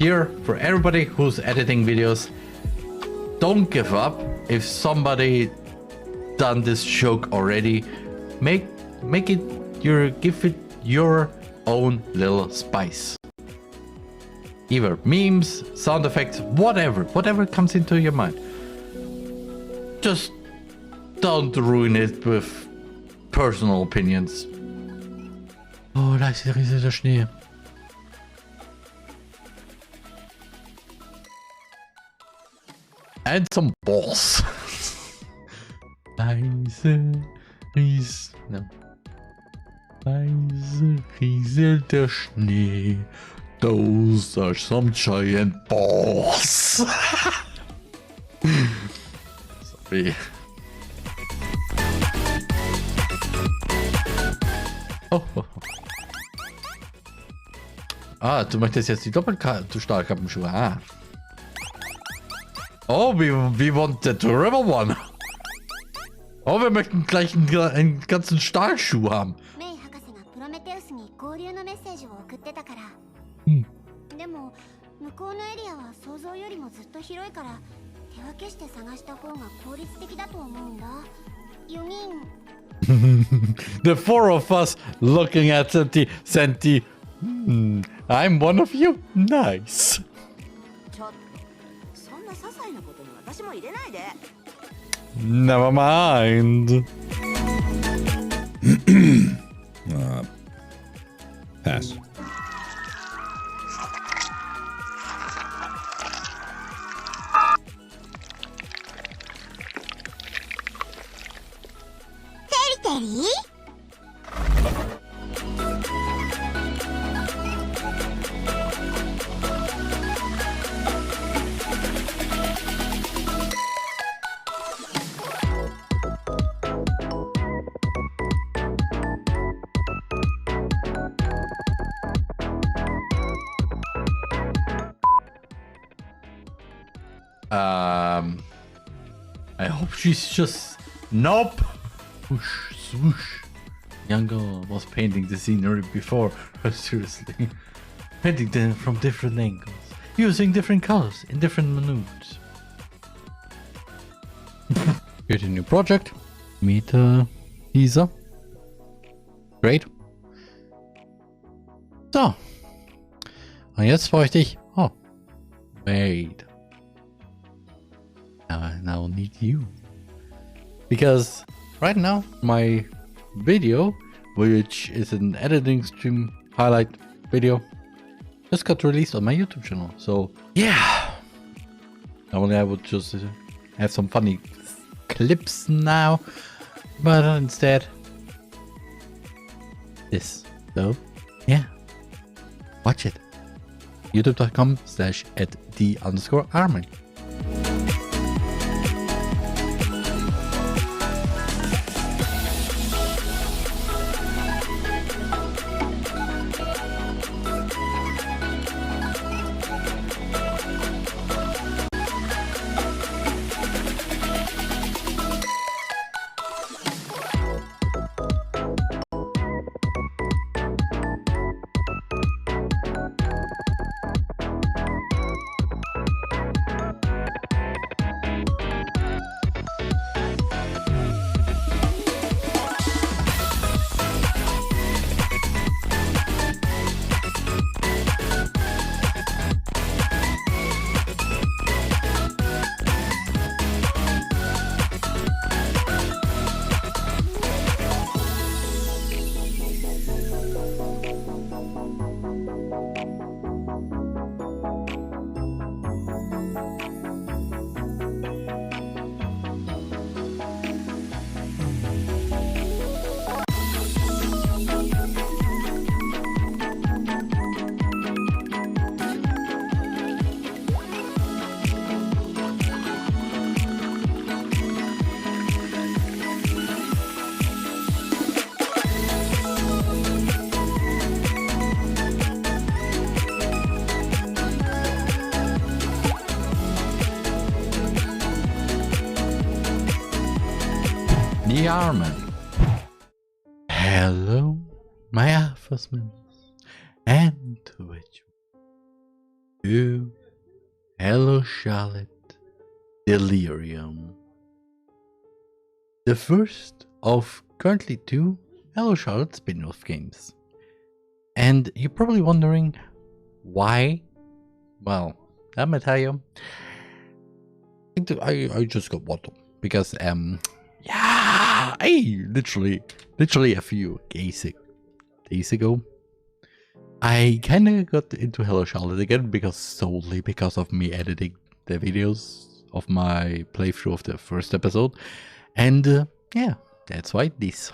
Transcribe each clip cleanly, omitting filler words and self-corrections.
Here, for everybody who's editing videos, don't give up. If somebody done this joke already, give it your own little spice. Either memes, sound effects, whatever comes into your mind. Just don't ruin it with personal opinions. Oh, da ist der riesige Schnee. And some balls. Leise rieselt der Schnee. Those are some giant balls. Sorry. Oh. Ah, du möchtest jetzt die Doppelstahlkappenschuhe. Ah. Oh, we want the river one. Oh, wir möchten gleich einen ganzen Stahlschuh haben. The four of us looking at Senti. I'm one of you. Nice. Never mind. Pass. Teddy? I hope she's just... Nope! Whoosh, swoosh. Young girl was painting the scenery before, but seriously. Painting them from different angles, using different colors in different moods. Here's a new project. Meet Lisa. Great. So. Und jetzt bräuchte ich... Oh. Wait. I now need you. Because right now my video, which is an editing stream highlight video, just got released on my YouTube channel. So yeah, normally I would just have some funny clips now, but instead this. So yeah, watch it. youtube.com/@the_RMan. TheRMan. Hello, my alphas members and Twitch. to Hello Charlotte Delirium. The first of currently 2 Hello Charlotte spin-off games. And you're probably wondering why? Well, let me tell you. I just got water because yeah, I literally a few days ago I kinda got into Hello Charlotte again solely because of me editing the videos of my playthrough of the first episode, and yeah, that's why this.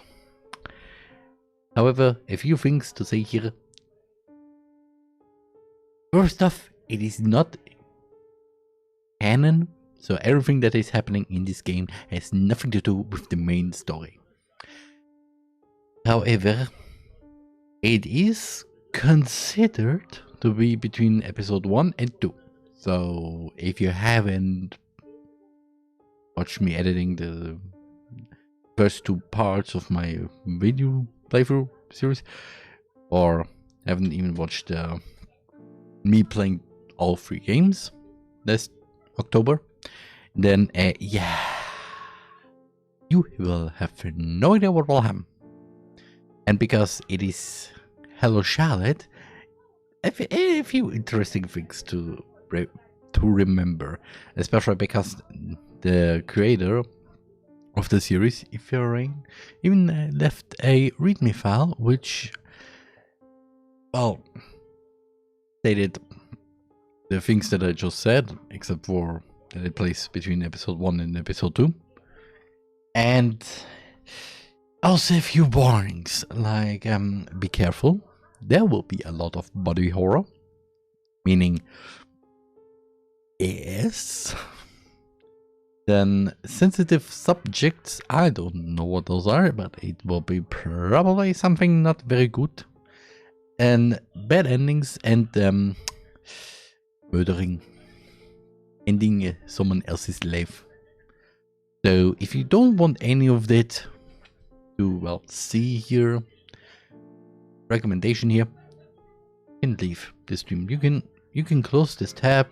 However, a few things to say here. First off, it is not canon, so everything that is happening in this game has nothing to do with the main story. However, it is considered to be between episode 1 and 2. So if you haven't watched me editing the first 2 parts of my video playthrough series, or haven't even watched me playing all 3 games this October, then yeah, you will have no idea what will happen. And because it is Hello Charlotte, a few interesting things to remember, especially because the creator of the series, TheRMan, even left a README file which, well, stated the things that I just said, except for that it plays between episode 1 and episode 2. And also a few warnings, like be careful, there will be a lot of body horror, meaning yes. Then sensitive subjects, I don't know what those are, but it will be probably something not very good. And bad endings and murdering, ending someone else's life. So if you don't want any of that to, well, see here, recommendation here, you can leave the stream. You can close this tab,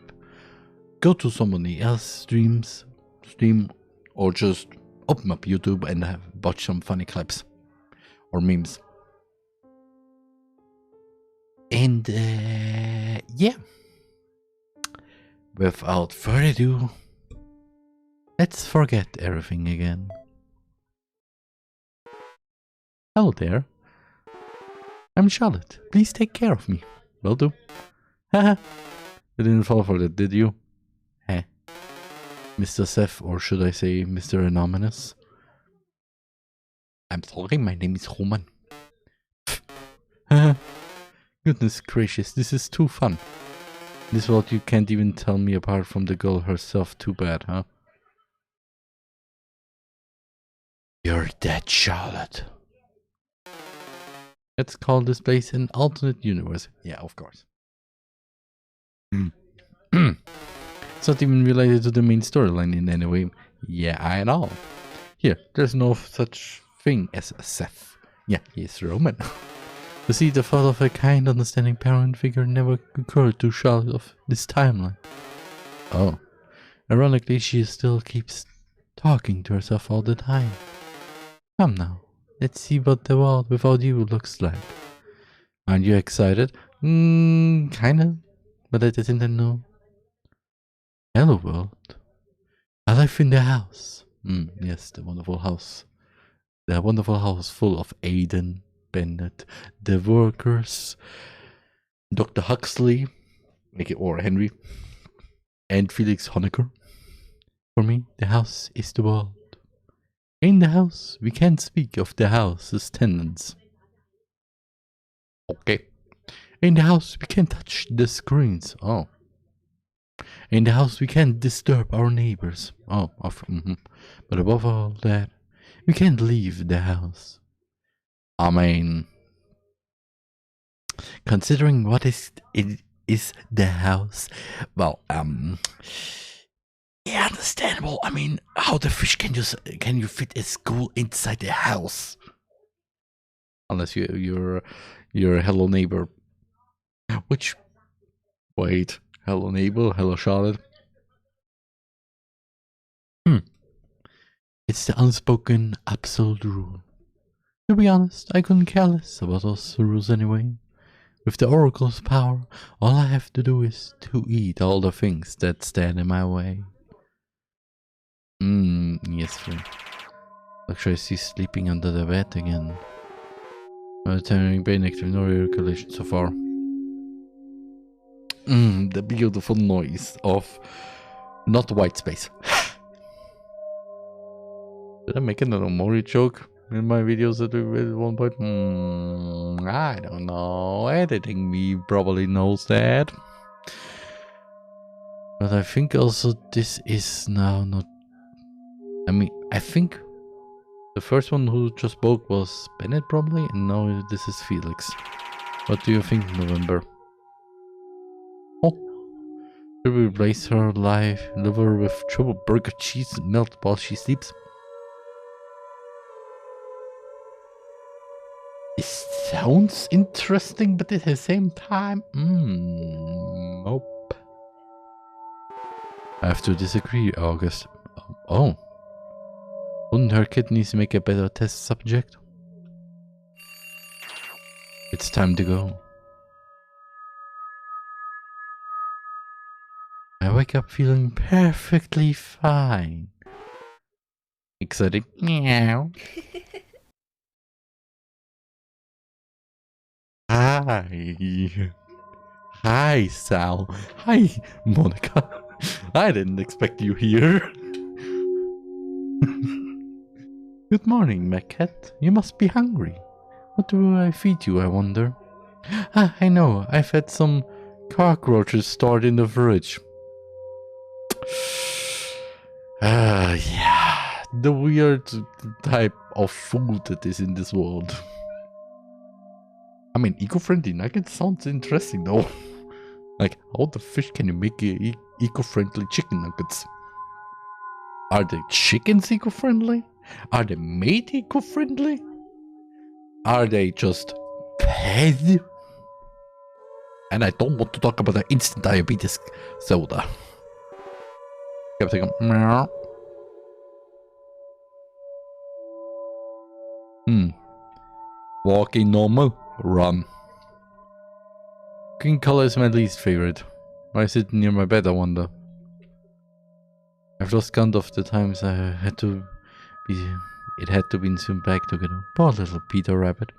go to somebody else's stream, or just open up YouTube and watch some funny clips or memes. And yeah, without further ado, let's forget everything again. Hello there. I'm Charlotte. Please take care of me. Will do. Haha. You didn't fall for that, did you? Heh. Mr. Seth, or should I say Mr. Anonymous? I'm sorry, my name is Roman. Haha. Goodness gracious, this is too fun. This world you can't even tell me apart from the girl herself. Too bad, huh? You're dead, Charlotte. Let's call this place an alternate universe. Yeah, of course. It's not even related to the main storyline in any way. Yeah, I know. Here, there's no such thing as a Seth. Yeah, he's Roman. You see, the thought of a kind, understanding parent figure never occurred to Charlotte of this timeline. Oh. Ironically, she still keeps talking to herself all the time. Come now, let's see what the world without you looks like. Aren't you excited? Kinda, but I didn't know. Hello world. I live in the house. Yes, the wonderful house. The wonderful house full of Aiden, Bennett, the workers, Dr. Huxley, or Henry, and Felix Honecker. For me, the house is the world. In the house, we can't speak of the house's tenants. Okay. In the house, we can't touch the screens. Oh. In the house, we can't disturb our neighbors. Oh, but above all that, we can't leave the house. I mean, considering what is the house, well, yeah, understandable. I mean, how the fish can you fit a school inside the house? Unless you're a hello neighbor. Which, wait, Hello neighbor, hello Charlotte. It's the unspoken absolute rule. To be honest, I couldn't care less about those rules anyway. With the Oracle's power, all I have to do is to eat all the things that stand in my way. Yes, friend. Actually, she's sleeping under the bed again. Turning brain active, no recollection so far. The beautiful noise of not white space. Did I make another Mori joke in my videos at one point? I don't know. Editing me probably knows that. But I think also this is now not... I mean, I think the first one who just spoke was Bennett probably, and now this is Felix. What do you think, November? Oh, should we replace her liver with triple burger cheese and melt while she sleeps? It sounds interesting, but at the same time, nope. I have to disagree, August. Oh. Wouldn't her kidneys make a better test subject? It's time to go. I wake up feeling perfectly fine. Excited. Meow. Hi. Hi, Sal. Hi, Monica. I didn't expect you here. Good morning, my cat. You must be hungry. What do I feed you, I wonder? Ah, I know. I've had some cockroaches stored in the fridge. Yeah. The weird type of food that is in this world. I mean, eco-friendly nuggets sounds interesting though. Like, how the fish can you make eco-friendly chicken nuggets? Are the chickens eco-friendly? Are they made eco-friendly? Are they just fed? And I don't want to talk about the instant diabetes soda. Meow. Walking normal, run. Green color is my least favorite. Why is it near my bed, I wonder? I've lost count of the times I had to be... It had to be zoomed back together. Poor little Peter Rabbit.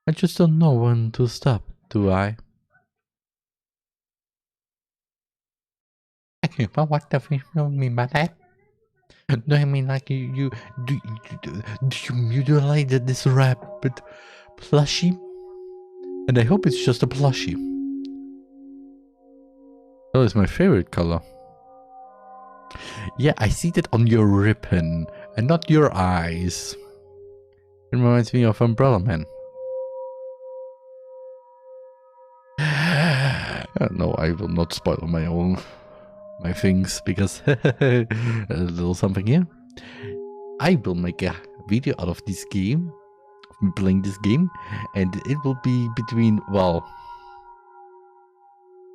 I just don't know when to stop, do I? What the fuck do you mean by that? Do I mean like do you mutilate this rabbit plushie? And I hope it's just a plushie. That is my favorite color. Yeah, I see that on your ribbon and not your eyes. It reminds me of Umbrella Man. No, I will not spoil my things because a little something here. I will make a video out of this game, of me playing this game, and it will be between, well,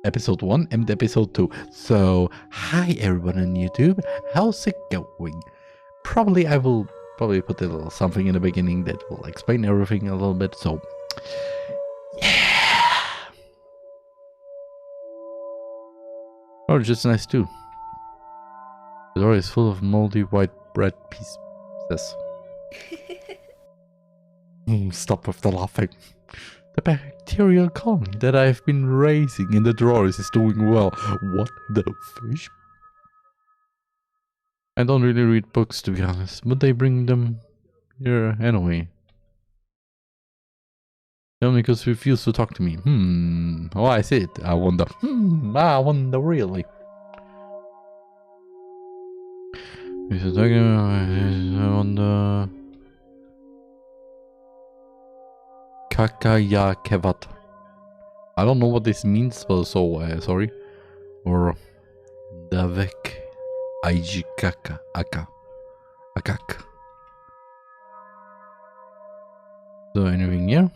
episode 1 and episode 2. So, hi everyone on YouTube, how's it going? I will put a little something in the beginning that will explain everything a little bit, so, yeah! Oh, just nice too. The door is full of moldy white bread pieces. Stop with the laughing. The bacterial colony that I've been raising in the drawers is doing well. What the fish? I don't really read books, to be honest, but they bring them here anyway. Only because they refuse to talk to me. Oh, I see it. I wonder. I wonder really. I wonder. Kakayakevat. I don't know what this means, but so sorry. Or Davek Aijikaka Aka Akak. So anything here?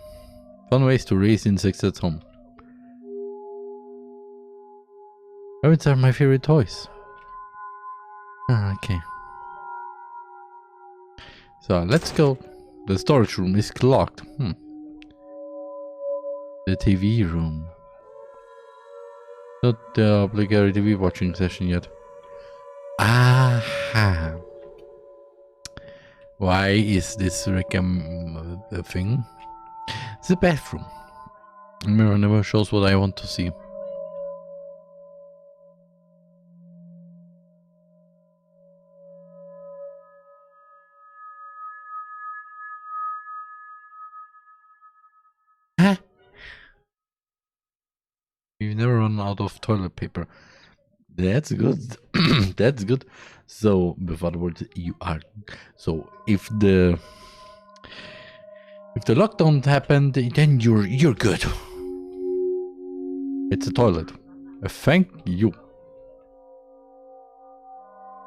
Fun ways to raise insects at home. Rabbits are my favorite toys. Ah, okay. So let's go. The storage room is locked. The TV room. Not the obligatory TV watching session yet. Aha. Why is this a thing? It's the bathroom. The mirror never shows what I want to see. Huh? You've never run out of toilet paper. That's good. That's good. So, with other words, you are. So, if the lockdown happened, then you're good. It's a toilet. Thank you.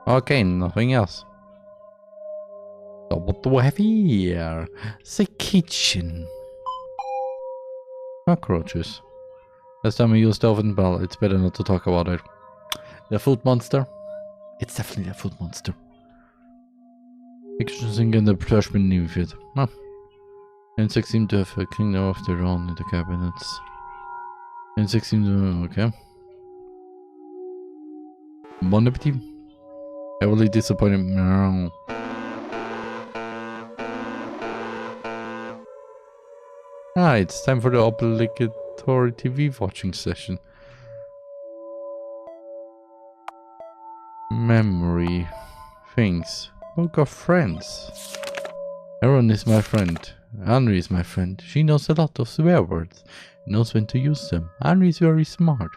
Okay, nothing else. So what do we have here? The kitchen. Cockroaches. Last time I used oven bell, it's better not to talk about it. The food monster. It's definitely a food monster. Kitchen sink and the trash beneath it. Huh. Insects seem to have a kingdom of their own in the cabinets. Insects seem to... okay. Bon appetit. Heavily disappointed. No. Ah, it's time for the obligatory TV watching session. Memory. Things. Book of friends. Aaron is my friend. Henry is my friend. She knows a lot of swear words. Knows when to use them. Henry is very smart.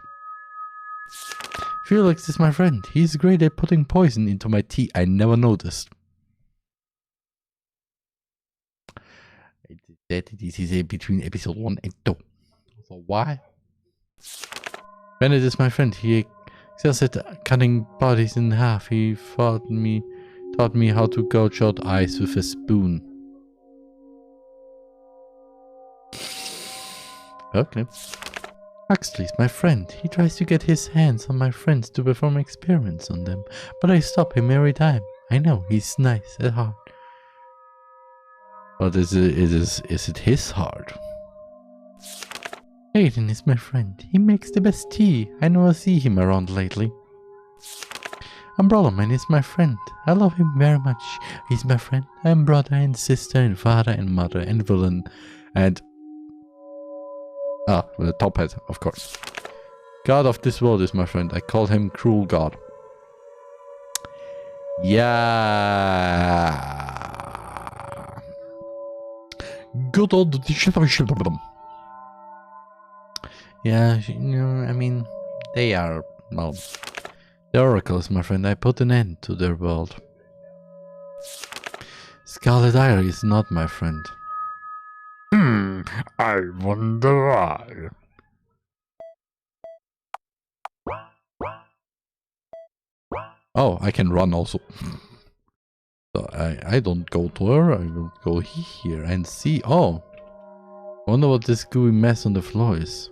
Felix is my friend. He's great at putting poison into my tea. I never noticed. This is between episode 1 and 2. So why? Bennett is my friend. He excels at cutting bodies in half. He taught me how to gouge out eyes with a spoon. Okay. Huxley's my friend. He tries to get his hands on my friends to perform experiments on them, but I stop him every time. I know, he's nice at heart. But is it his heart? Aiden is my friend. He makes the best tea. I never see him around lately. Umbrella Man is my friend. I love him very much. He's my friend. I'm brother and sister and father and mother and villain and... ah, the top hat, of course. God of this world is my friend. I call him Cruel God. Yeah. Good old... yeah, you know, I mean, they are... well... the Oracle is my friend. I put an end to their world. Scarlet Ivory is not my friend. I wonder why. Oh, I can run also. So I don't go to her, I will go here and see. Oh, I wonder what this gooey mess on the floor is.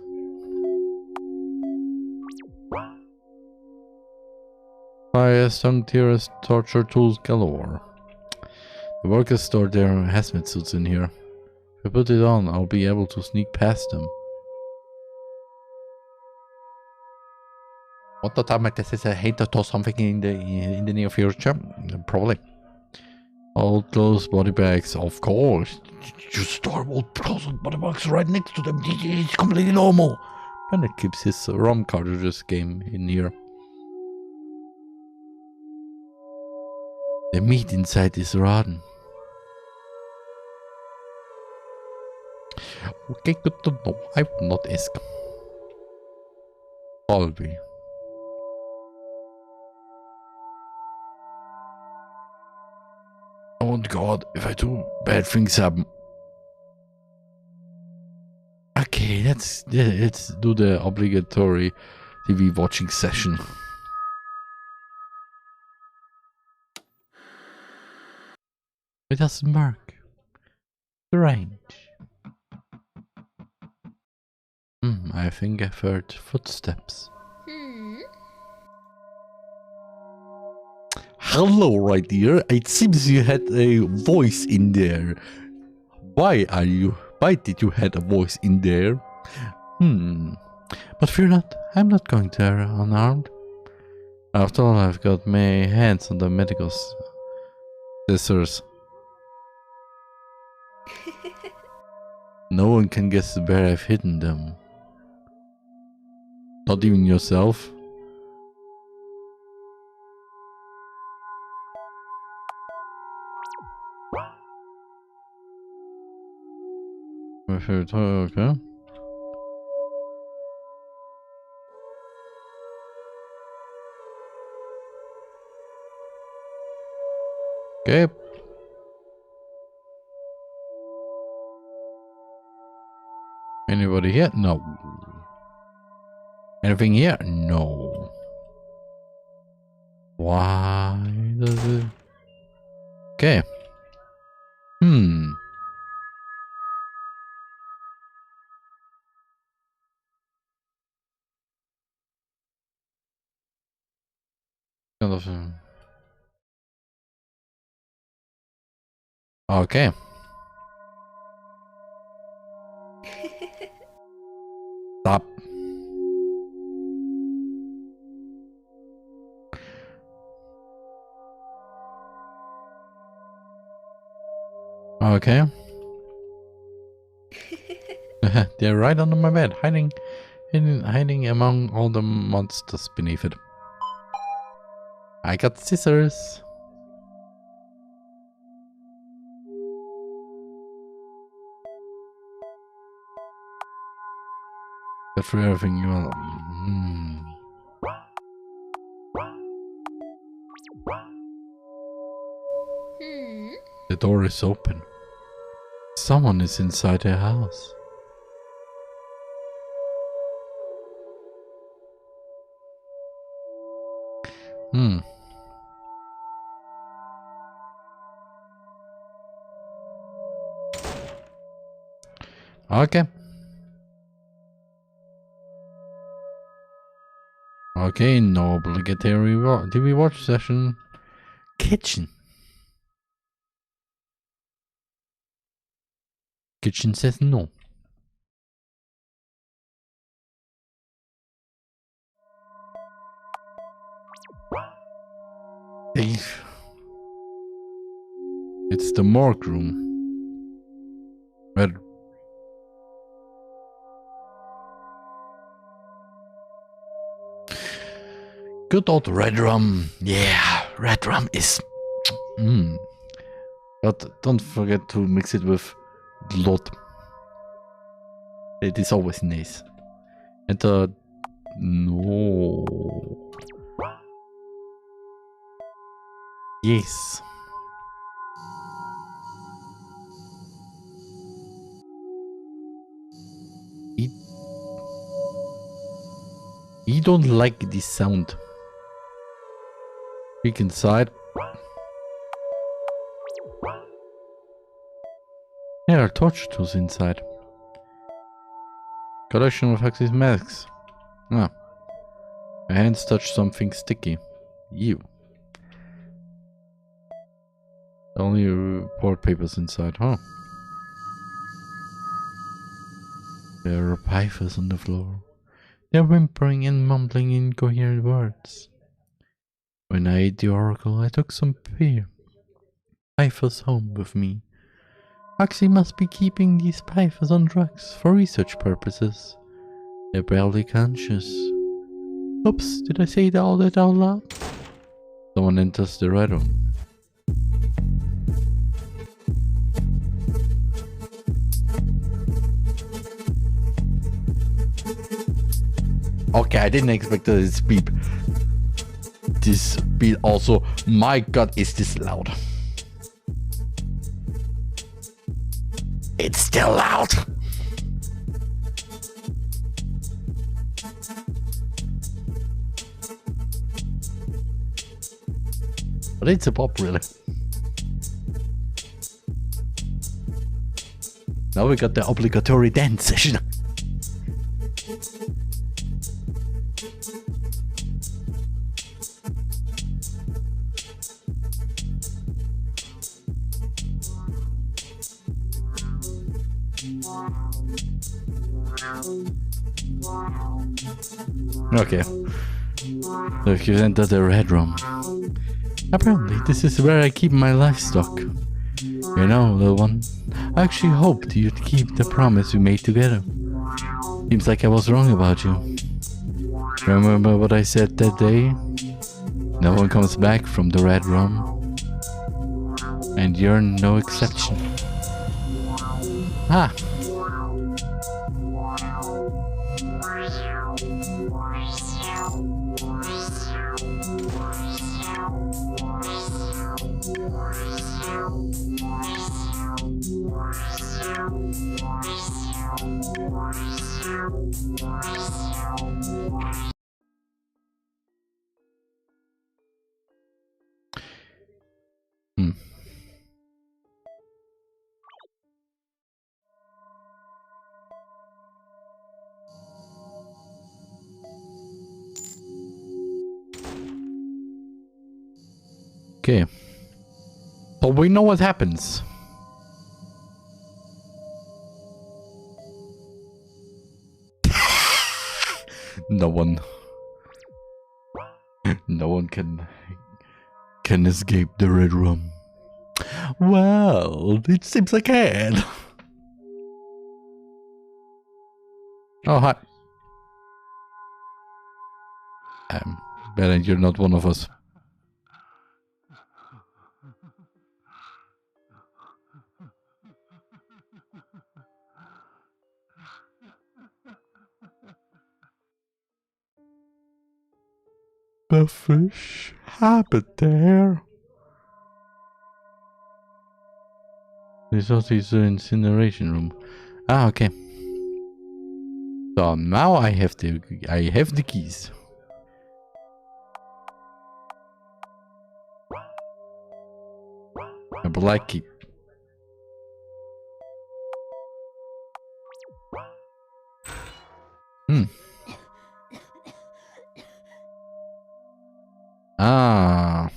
Fire, stung tears, torture tools galore. The workers store their hazmat suits in here. If I put it on, I'll be able to sneak past them. What the time this is a hint or something in the near future? Probably. All clothes, body bags, of course. You store old clothes and body bags right next to them. It's completely normal. Bennett keeps his ROM cartridges game in here. The meat inside is rotten. Okay, good to know. I will not ask. Always. Oh God, if I do, bad things happen. Okay, let's do the obligatory TV watching session. It doesn't work. Strange. I think I've heard footsteps. Hello, right there. It seems you had a voice in there. Why did you had a voice in there? But fear not, I'm not going there unarmed. After all, I've got my hands on the medical scissors. No one can guess where I've hidden them. Not even yourself. My favorite toy, okay. Okay. Anybody here? No. Anything here? No. Why does it? Okay. Kind of. Okay. Stop. Okay. They're right under my bed, hiding among all the monsters beneath it. I got scissors. Got for everything you want. The door is open. Someone is inside their house. Okay. Okay, no obligatory TV watch session. Kitchen. Kitchen says no. It's the morgue room. Red. Good old red rum. Yeah, red rum is. But don't forget to mix it with blood. It is always nice. And no. Yes. You don't like this sound. Peek inside. There are torture tools inside. Collection of Huxley's masks. Ah. My hands touch something sticky. You. Only report papers inside, huh? There are pythons on the floor. They're whimpering and mumbling incoherent words. When I ate the oracle, I took some pythons home with me. Huxley must be keeping these pythons on drugs for research purposes. They're barely conscious. Oops, did I say all that out loud? Someone enters the red room. Okay, I didn't expect this beep. This beat also. My god, is this loud? It's still loud. But it's a pop, really. Now we got the obligatory dance session. Okay. Look, you entered the red room. Apparently, this is where I keep my livestock. You know, little one, I actually hoped you'd keep the promise we made together. Seems like I was wrong about you. Remember what I said that day? No one comes back from the red room. And you're no exception. Ah! Okay. So we know what happens. No one can escape the red room. Well, it seems I can. Oh, hi. Bet you're not one of us. The fish habit there. This also is an incineration room. Ah, okay. So now I have the keys. A black key. Ah.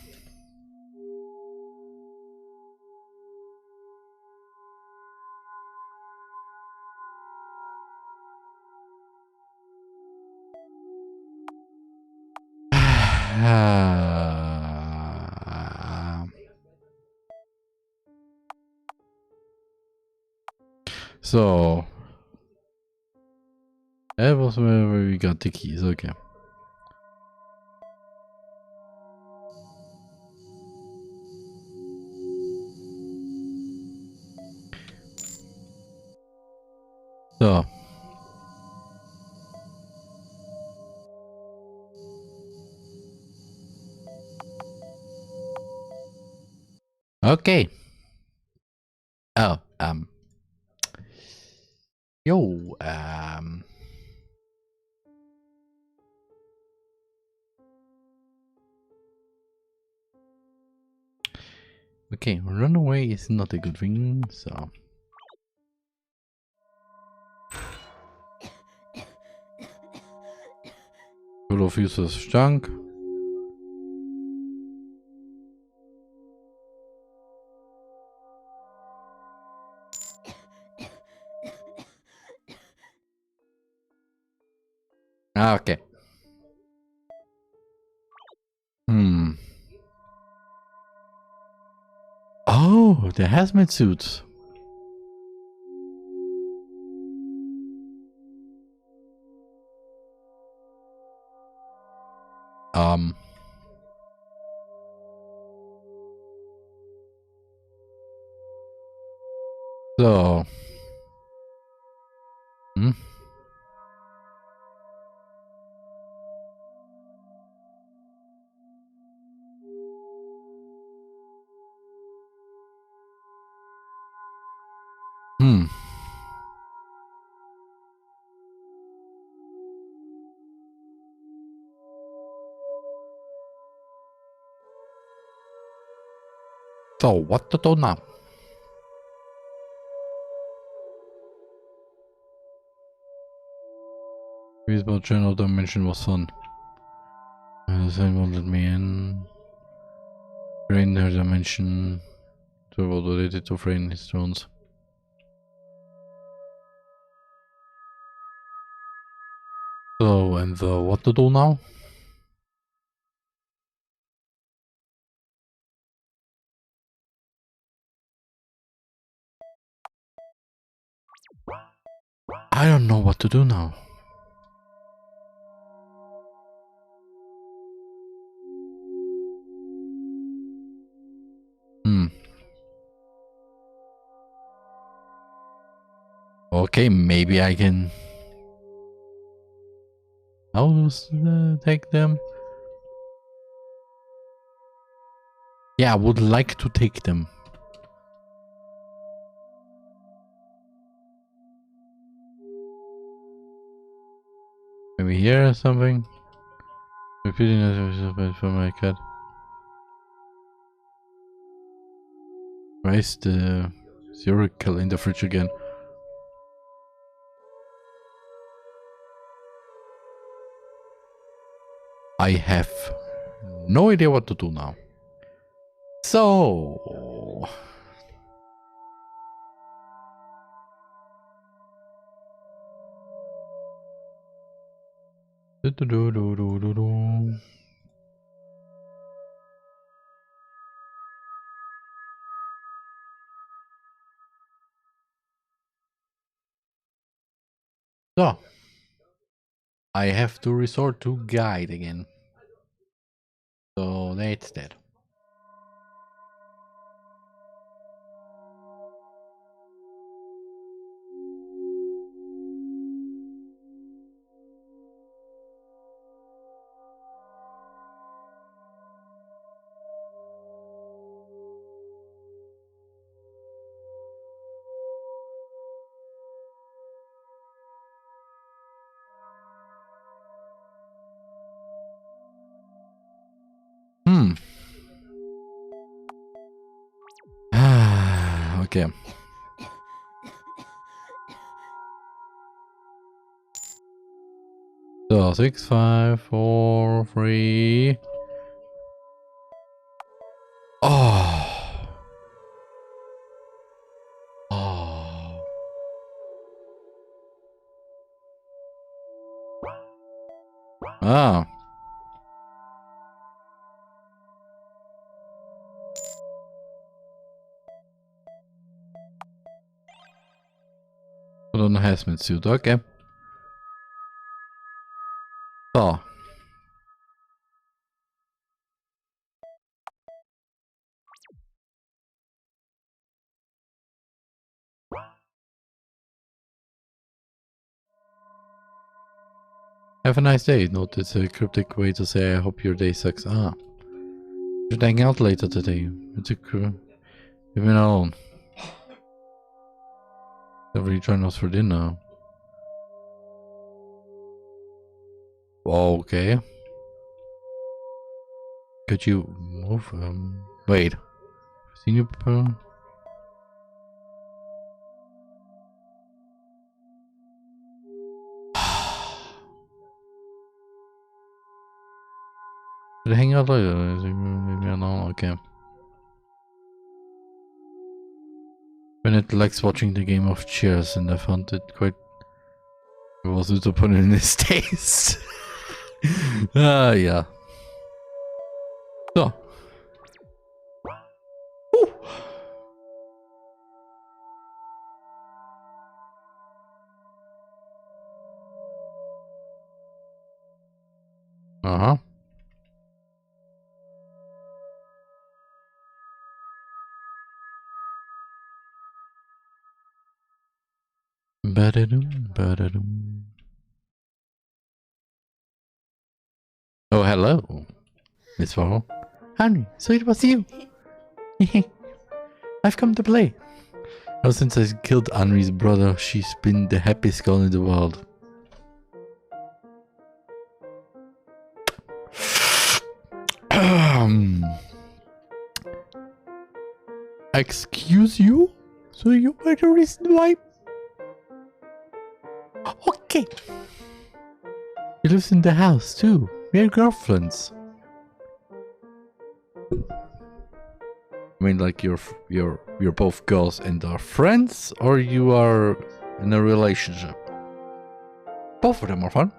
So that was where we got the keys. Okay. So okay. Oh, yo, okay, runaway is not a good thing, so. Full of useless junk. Ah, okay. Oh, the hazmat suits. So. So what to do now? Visible channel dimension was fun. The same one let me in. Drain their dimension. Turbo related to frame his drones. So, and what to do now? I don't know what to do now. Okay, maybe I can... take them? Yeah, I would like to take them. Maybe here or something? Repeating this for my cat. Why is the Oracle in the fridge again? I have no idea what to do now. So... So, I have to resort to guide again. So that's that. Okay. So 6, 5, 4, 3. Oh. Oh. Ah. Put on a hazmat suit, okay. So. Have a nice day. Note it's a cryptic way to say I hope your day sucks. Ah. Should hang out later today. It's a crew. Leave me alone. Never join us for dinner. Okay. Could you move? Wait. Seen you before? Should I hang out later? Leave me alone. Okay. Bennett likes watching the game of chairs, and I found it quite. It was disappointed in his taste. Yeah. So. Whew. Uh-huh. Ba-da-dum. Oh, hello, Miss Farrell. Henry, so it was you. I've come to play. Ever since I killed Henry's brother, she's been the happiest girl in the world. Excuse you? So you were the reason why? Okay. He lives in the house too. We're girlfriends. I mean, like you're both girls and are friends, or you are in a relationship? Both of them are fun.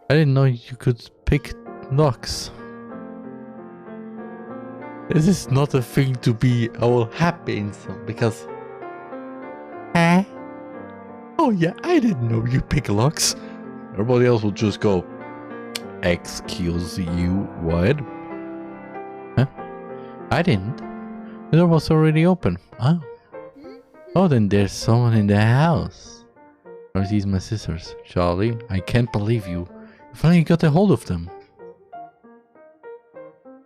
I didn't know you could pick locks. This is not a thing to be all happy in some because... Huh? Oh yeah, I didn't know you pick locks. Everybody else will just go, excuse you, what? Huh? I didn't. The door was already open. Oh. Oh, then there's someone in the house. Are these my sisters? Charlie, I can't believe you. You finally got a hold of them.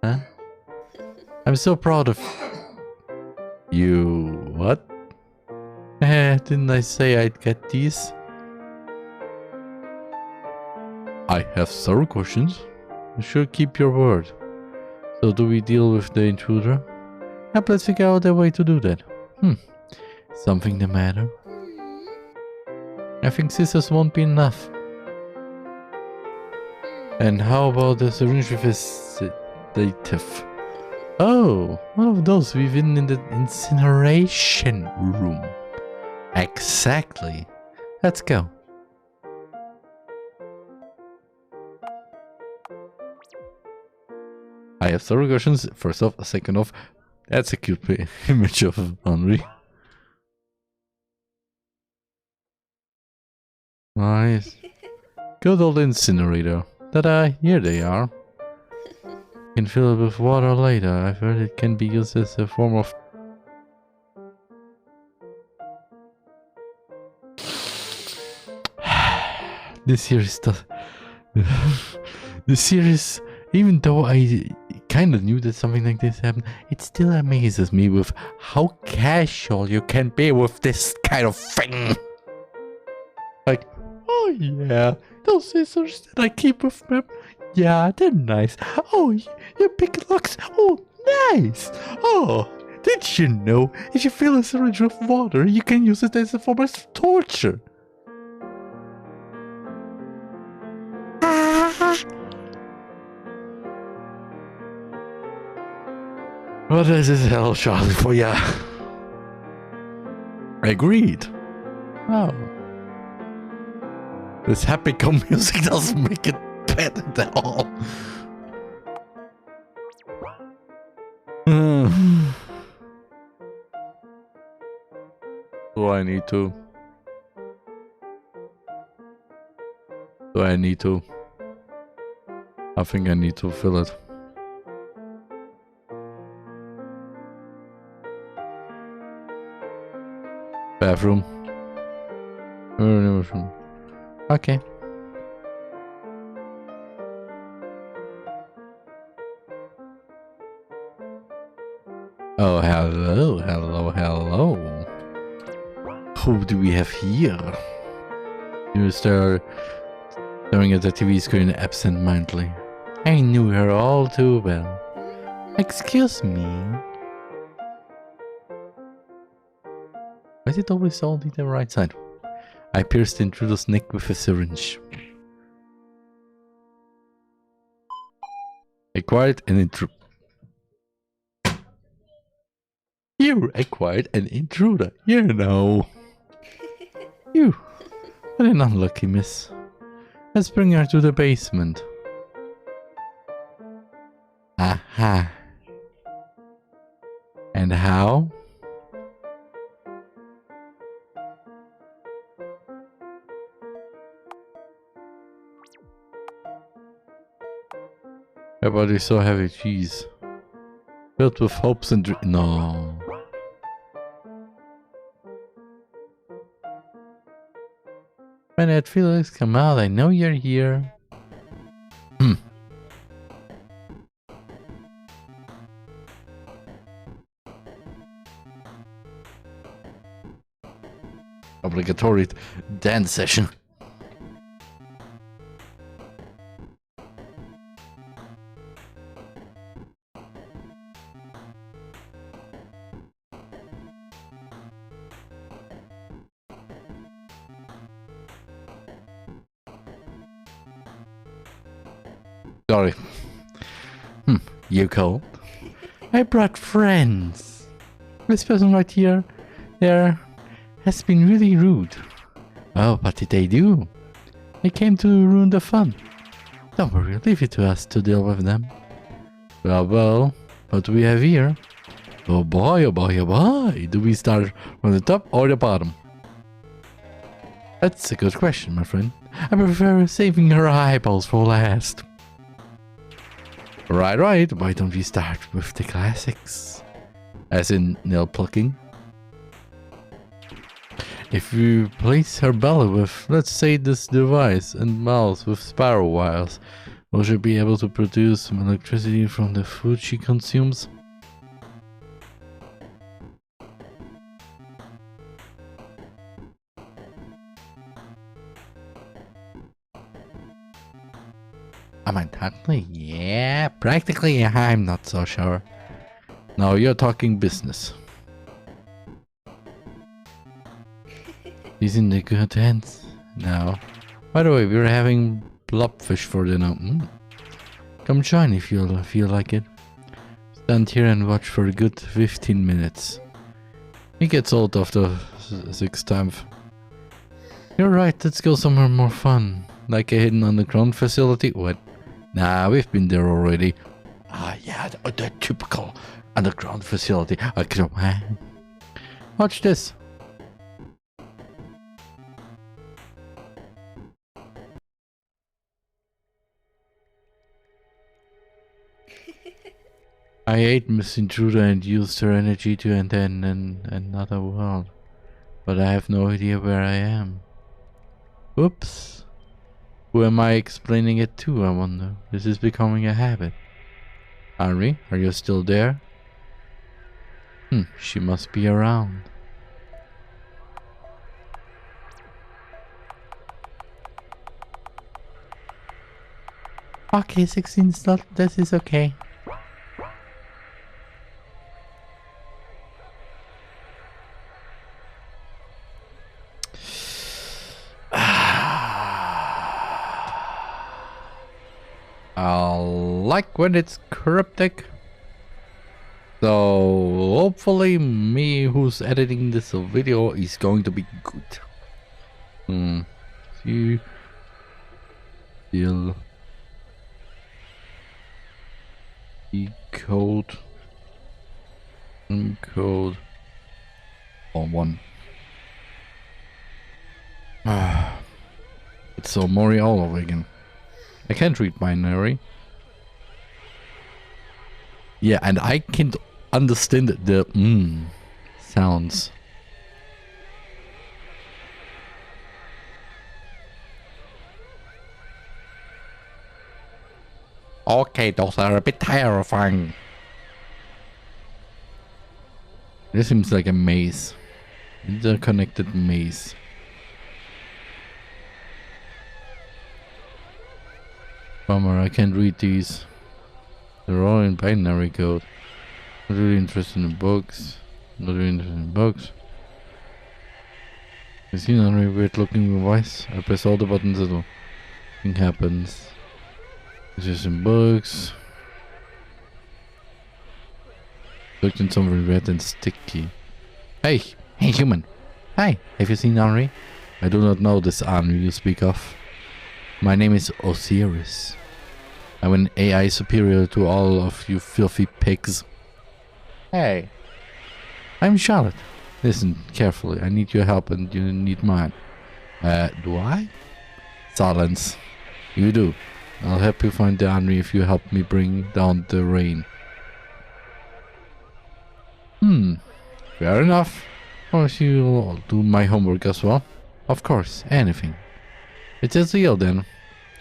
Huh? I'm so proud of you. What? Didn't I say I'd get these? I have several questions. You should keep your word. So do we deal with the intruder? Yep, let's figure out a way to do that. Something the matter? I think scissors won't be enough. And how about the syringe with a sedative? Oh, one of those we've been in the incineration room. Exactly. Let's go. I have several questions. First off, second off, that's a cute image of Henri. Nice. Good old incinerator. Ta-da, here they are. You can fill it with water later. I've heard it can be used as a form of... This series does... This series, even though I kind of knew that something like this happened, it still amazes me with how casual you can be with this kind of thing. Like, oh yeah, those scissors that I keep with me, yeah, they're nice. Oh, you pick locks, oh, nice. Oh, did you know if you fill a syringe with water, you can use it as a form of torture? What is this hell, Charlie, for ya? Agreed. Oh. This happy come music doesn't make it better at all. Do I need to? Do I need to? I think I need to fill it. Bathroom. Okay. Oh, hello, hello, hello. Who do we have here? You stare staring at the TV screen absent-mindedly. I knew her all too well. Excuse me. Why is it always all the right side? I pierced the intruder's neck with a syringe. Acquired an intruder. You acquired an intruder, you know. You. What an unlucky miss. Let's bring her to the basement. Aha. And how? Everybody's so heavy, jeez. Filled with hopes and no. When that Felix come out, I know you're here. Obligatory dance session. Sorry. You cold? I brought friends. This person right here, there, has been really rude. Oh, what did they do? They came to ruin the fun. Don't worry, leave it to us to deal with them. Well, what do we have here? Oh boy, oh boy, oh boy. Do we start from the top or the bottom? That's a good question, my friend. I prefer saving her eyeballs for last. Right. Why don't we start with the classics? As in nail plucking. If you place her belly with, let's say, this device and mouth with spiral wires, will she be able to produce some electricity from the food she consumes? I mean, technically, yeah. Practically, I'm not so sure. No, you're talking business. He's in the good hands now. By the way, we're having blobfish for dinner. Come join if you feel like it. Stand here and watch for a good 15 minutes. He gets old after 6 times. You're right, let's go somewhere more fun. Like a hidden underground facility? What? Nah, we've been there already. Ah, yeah, the typical underground facility. Come on. Watch this. I ate Miss Intruder and used her energy to enter another world. But I have no idea where I am. Oops. Who am I explaining it to, I wonder? This is becoming a habit. Henry, are you still there? She must be around. Okay, 16 slot, this is okay. I like when it's cryptic. So hopefully me who's editing this video is going to be good. See, still code encode on 1. It's so Mori all over again. I can't read binary. Yeah, and I can't understand the sounds. Okay, those are a bit terrifying. This seems like a maze. Interconnected maze. Bummer, I can't read these. They're all in binary code. Not really interested in books. Not really interested in books. You see another weird looking device? I press all the buttons and nothing happens. It's just in books. Looked in something red and sticky. Hey human. Hi, have you seen Henri? I do not know this Henri you speak of. My name is Osiris. I'm an AI superior to all of you filthy pigs. Hey. I'm Charlotte. Listen carefully. I need your help and you need mine. Do I? Silence. You do. I'll help you find the Henri if you help me bring down the rain. Fair enough. Of course you'll do my homework as well. Of course, anything. It's a deal then.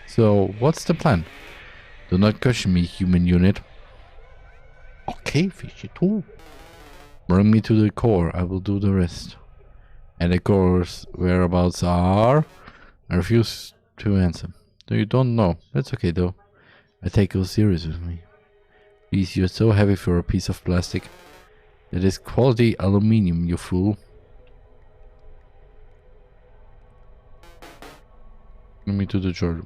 So, what's the plan? Do not question me, human unit. Okay, fishy too. Bring me to the core, I will do the rest. And the core's whereabouts are? I refuse to answer. You don't know. That's okay though. I take you serious with me. Please, you're so heavy for a piece of plastic. It is quality aluminium, you fool. Let me to the charger.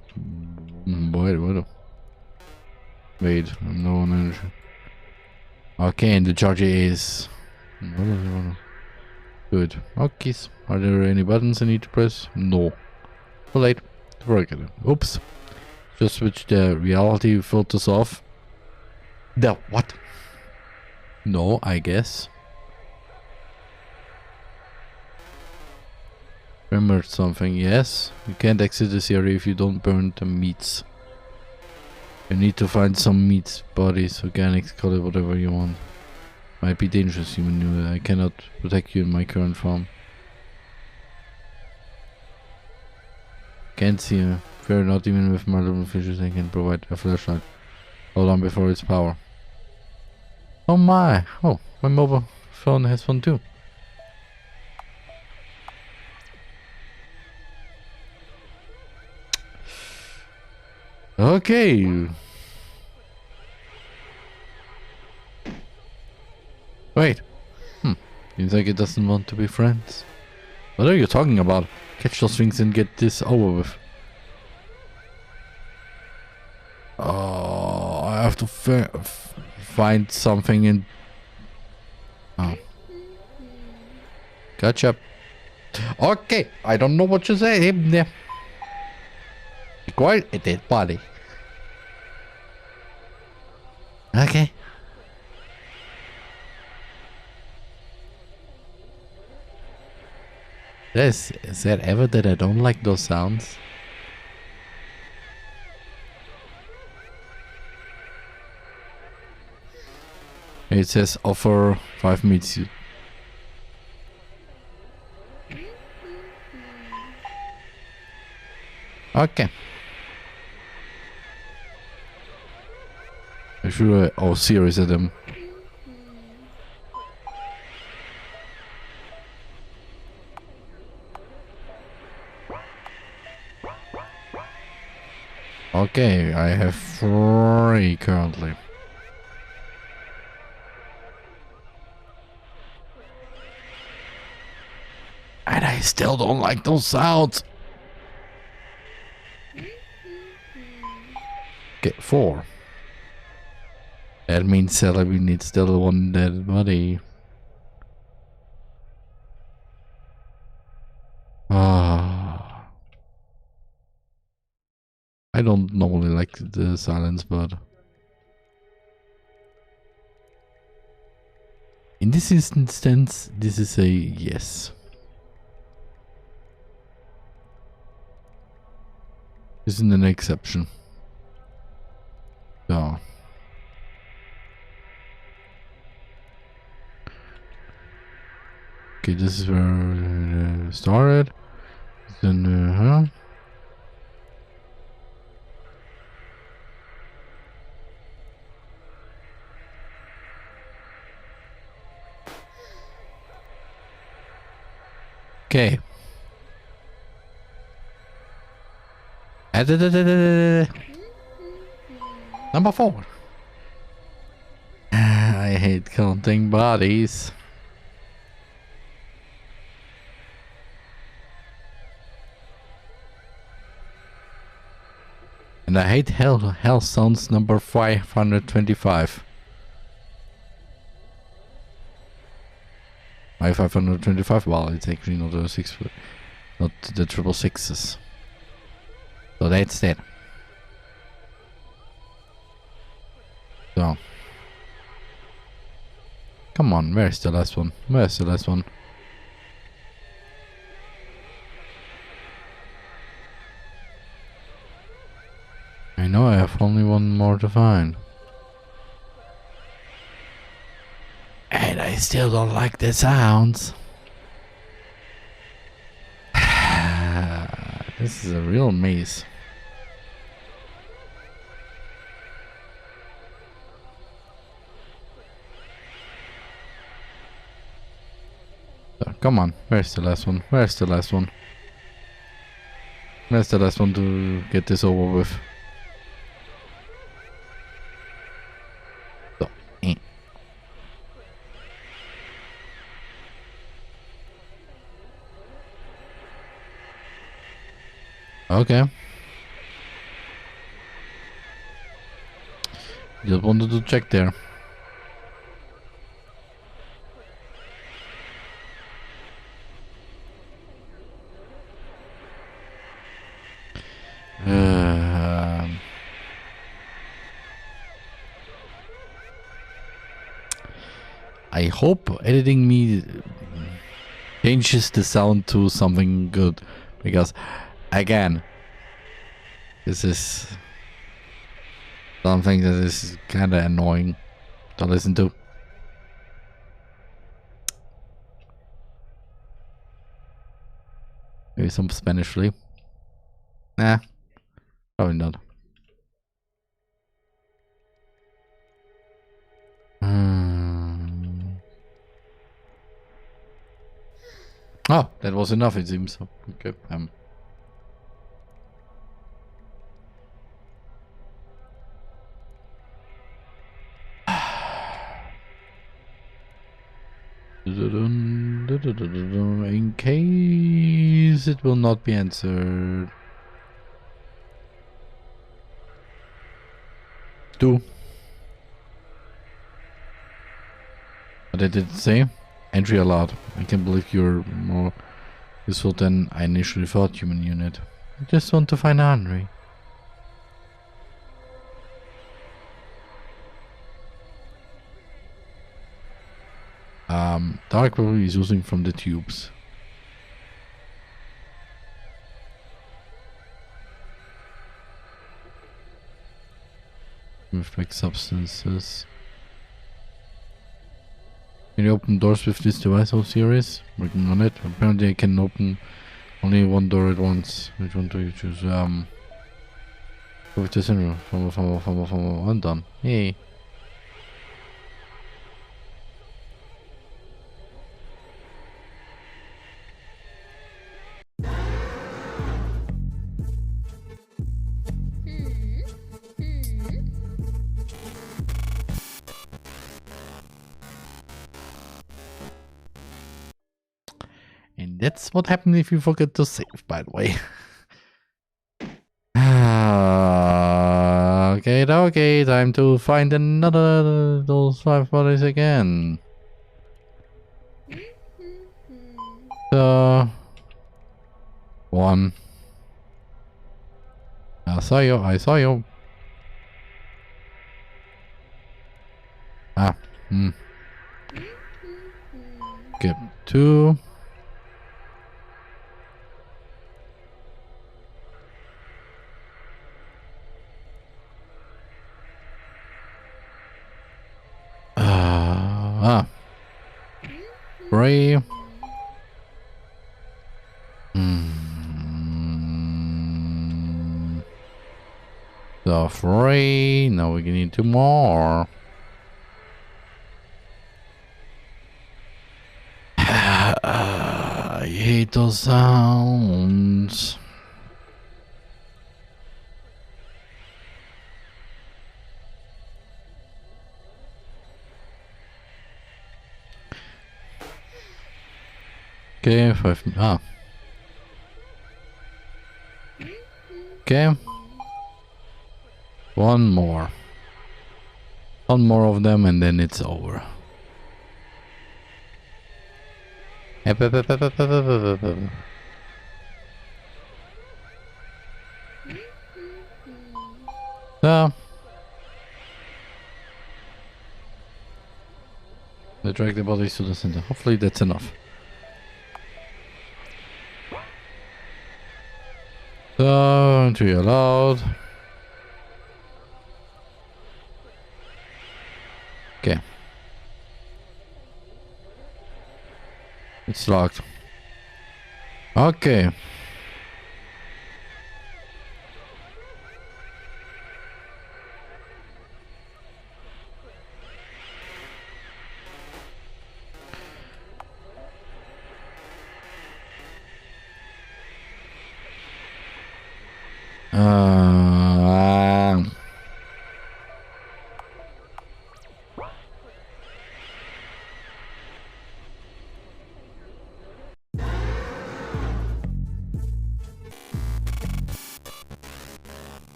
Wait, I'm low on energy. Okay, and the charger is... Good. Okay, are there any buttons I need to press? No. Too late. Forget it. Oops. Just switch the reality filters off. The what? No, I guess. Remember something, yes. You can't exit this area if you don't burn the meats. You need to find some meats, bodies, organics, call it whatever you want. Might be dangerous, human. I cannot protect you in my current form. Can't see you. Fear not, even with my little fishes I can provide a flashlight. Hold on before its power. Oh my! Oh, my mobile phone has one too. Okay. Wait. Seems like it doesn't want to be friends. What are you talking about? Catch those things and get this over with. Oh, I have to find something in... Oh. Gotcha. Okay, I don't know what you say. Be quiet, a dead body. Okay. Is that ever that I don't like those sounds? It says offer 5 meats. Okay. I should oh, series of them. Okay, I have 3 currently. And I still don't like those sounds. Okay, 4. That means Celebi needs still 1 dead body. Ah. I don't normally like the silence, but in this instance, this is a yes. This isn't an exception. So. Okay, this is where it started. Then, Okay. Number 4. I hate counting bodies. And I hate hell sounds number 525. My 525, well, it's actually not the 6, not the 666s. So that's that. So. Come on, where's the last one? Where's the last one? I know I have only 1 more to find. And I still don't like the sounds. This is a real maze. So, come on, where's the last one? Where's the last one? Where's the last one to get this over with? So, Okay. Just wanted to check there. I hope editing me changes the sound to something good, because again, this is something that is kind of annoying to listen to. Maybe some Spanish flea. Nah, probably not. Oh, that was enough, it seems. Okay. In case it will not be answered. 2. But I didn't say. Entry allowed. I can't believe you're more useful than I initially thought, human unit. I just want to find Henry. Dark purple is using from the tubes. Reflect substances. Can you open doors with this device? How serious? Working on it. Apparently I can open only one door at once. Which one do you choose? With the syndrome. I'm done. Hey. And that's what happened if you forget to save, by the way. Okay, time to find another those 5 bodies again. One. I saw you. Get 2. Three. So 3. Now we need 2 more. I hate those sounds. Okay, 5. Okay. One more of them and then it's over. So they drag the bodies to the center. Hopefully that's enough. So entry allowed. Okay. It's locked. Okay.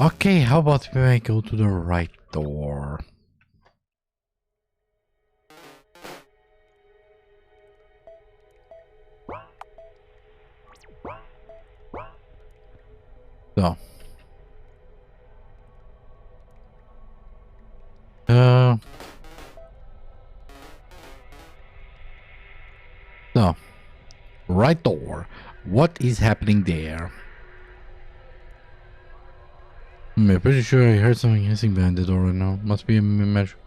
Okay, how about we go to the right door? So. So, right door. What is happening there? I'm pretty sure I heard something hissing behind the door right now. Must be a match.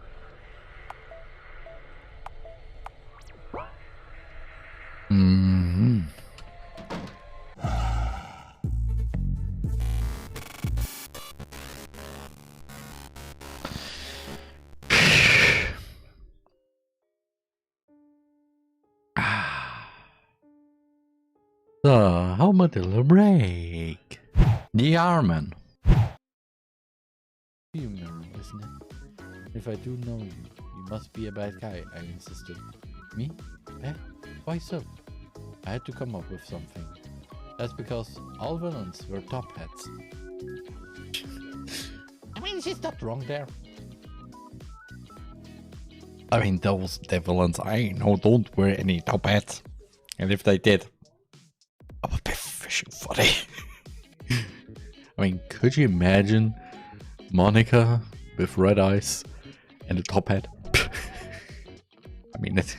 So, how about a little break? TheRMan. You know, isn't it? If I do know you, you must be a bad guy, I insisted. Me? Eh? Why so? I had to come up with something. That's because all villains were top hats. I mean, she's not wrong there. I mean, those villains I know don't wear any top hats. And if they did, I would be fishing funny. I mean, could you imagine Monica with red eyes and a top hat? I mean, it.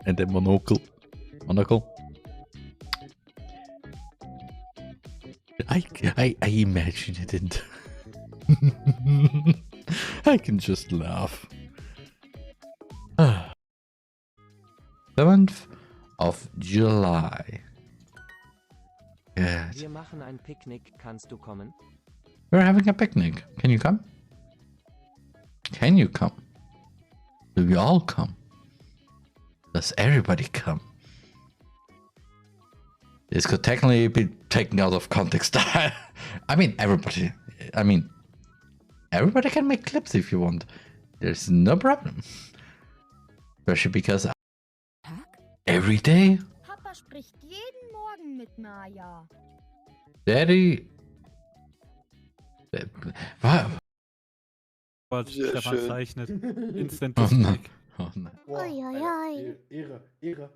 And then monocle. I imagine it and I can just laugh. 7th of July. Good. Wir machen ein Picknick. Kannst du kommen? We're having a picnic. Can you come? Can you come? Do we all come? Does everybody come? This could technically be taken out of context. I mean, everybody can make clips if you want. There's no problem. Especially because every day. Papa spricht jeden Morgen mit Maya. Daddy. Stefan zeichnet. Instant Oh nein. Dislike. Oh nein. Uiuiui. Ehre.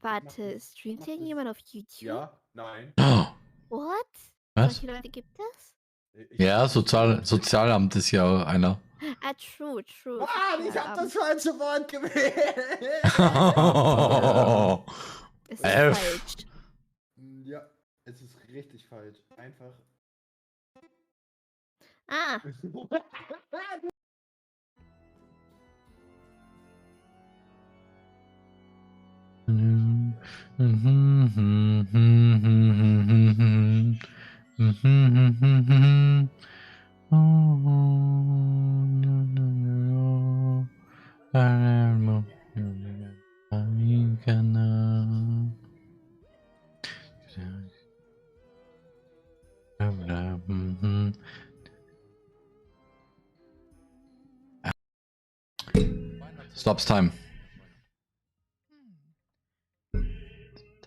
Warte, streamt hier jemand auf YouTube? Ja, nein. Oh, What? was? Solche Leute gibt es? Ja, Sozialamt ist ja auch einer. Ah, true. Mann, ich hab das falsche Wort gewählt. Es ist F. falsch. Ja, es ist richtig falsch. Einfach. Ah, Stops time.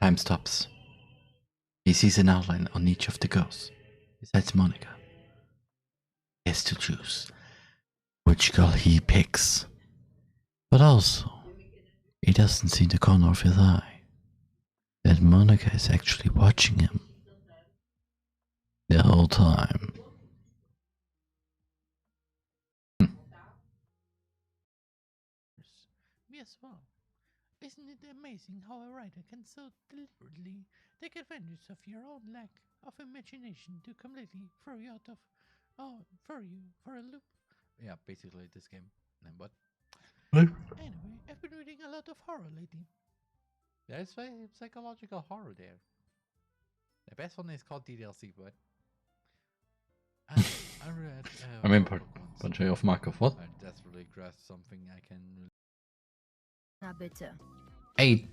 Time stops. He sees an outline on each of the ghosts. Besides Monica, he has to choose which girl he picks. But also, he doesn't see the corner of his eye that Monica is actually watching him the whole time. Me as well. Isn't it amazing how a writer can so deliberately take advantage of your own lack of imagination to completely throw you out of, throw you for a loop? Yeah, basically this game. And what? Anyway, I've been reading a lot of horror lately. There's psychological horror there. The best one is called DDLC, but I read. I mean, bunch of mark of what? I desperately grasped something I can. na bitte. A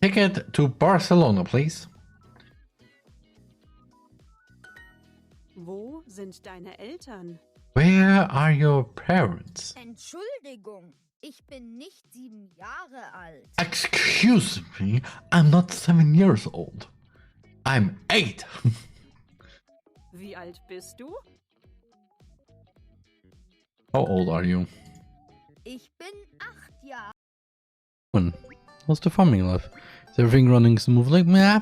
ticket to Barcelona, please. Wo sind deine Eltern? Where are your parents? Entschuldigung, ich bin nicht 7 Jahre alt. Excuse me, I'm not 7 years old. I'm 8. Wie alt bist du? How old are you? Ich bin 8 Jahre. How's the farming life? Is everything running smoothly? Meh.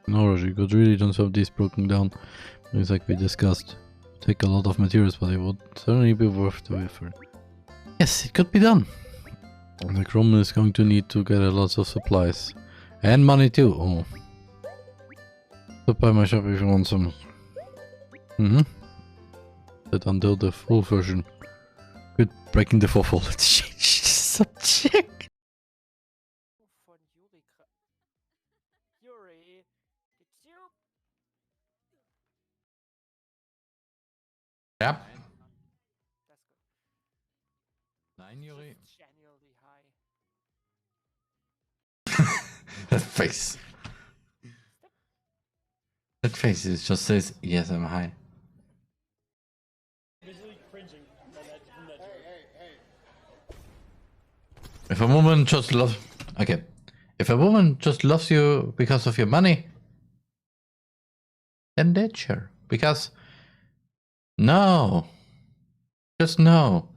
No, Roger, God really don't have these broken down. It's like we discussed. Take a lot of materials, but it would certainly be worth the effort. Yes, it could be done. The Chrome is going to need to get a lot of supplies. And money too. Oh. Stop by my shop if you want some. But until the full version. Quit breaking the fourth wall. Let's change the subject. Von Yuri, VTube. Yep. That's good. 9 Yuri. Just genuinely high. That face. That face just says, yes, I'm high. If a woman just loves... Okay. If a woman just loves you because of your money, then ditch her. Because... No. Just no.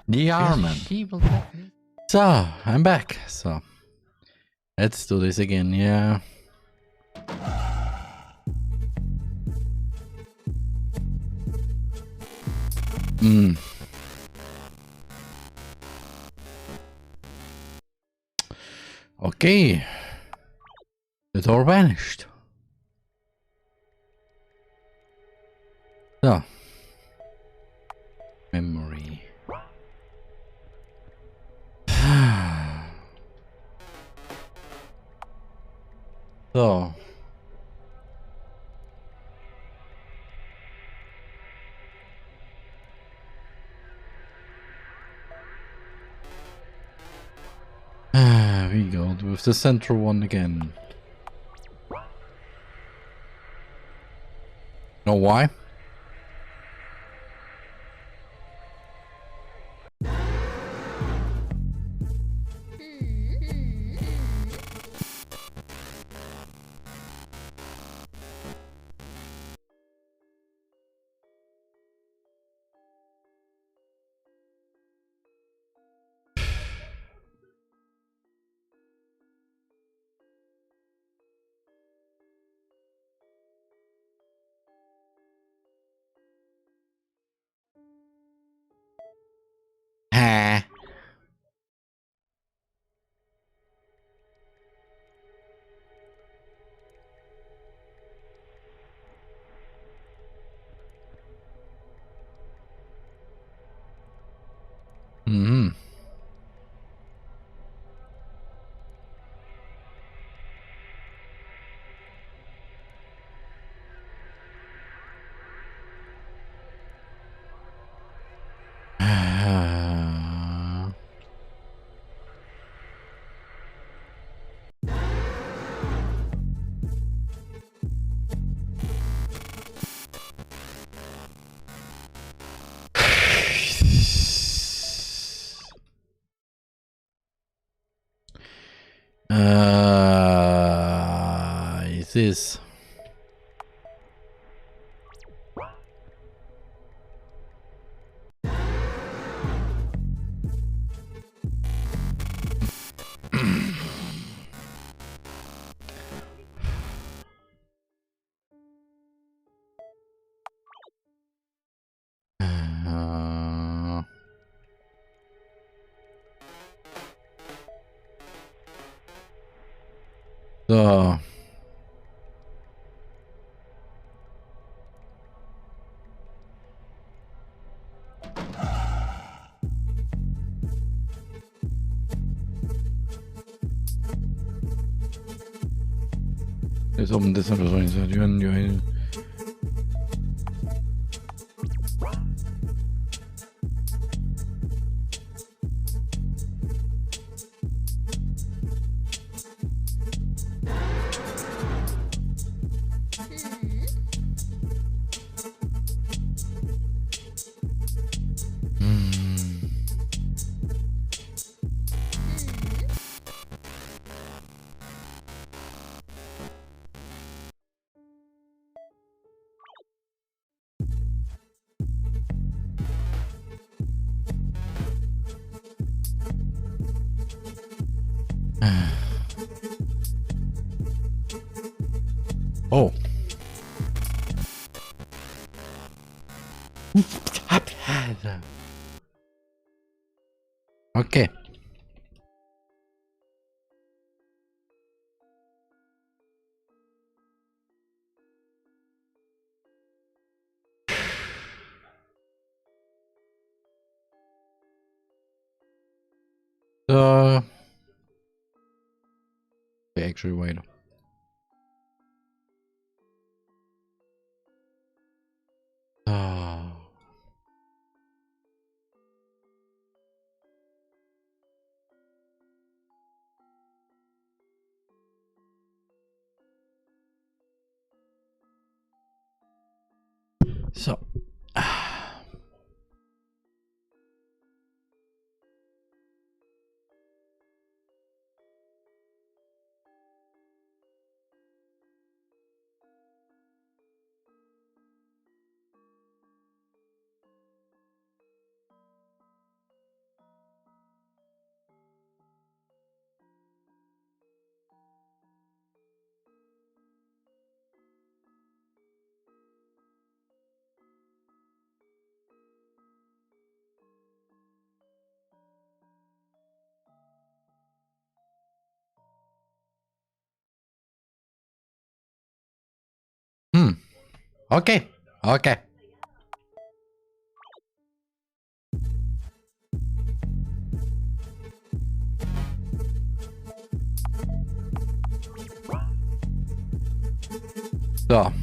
TheRMan. So, I'm back. So, let's do this again, yeah. Okay. The door vanished. So. Memory. So. We go with the central one again. Know why? Is this? So. It's open this episode. Oh. Okay. Actually, wait. So. Okay. Okay. So.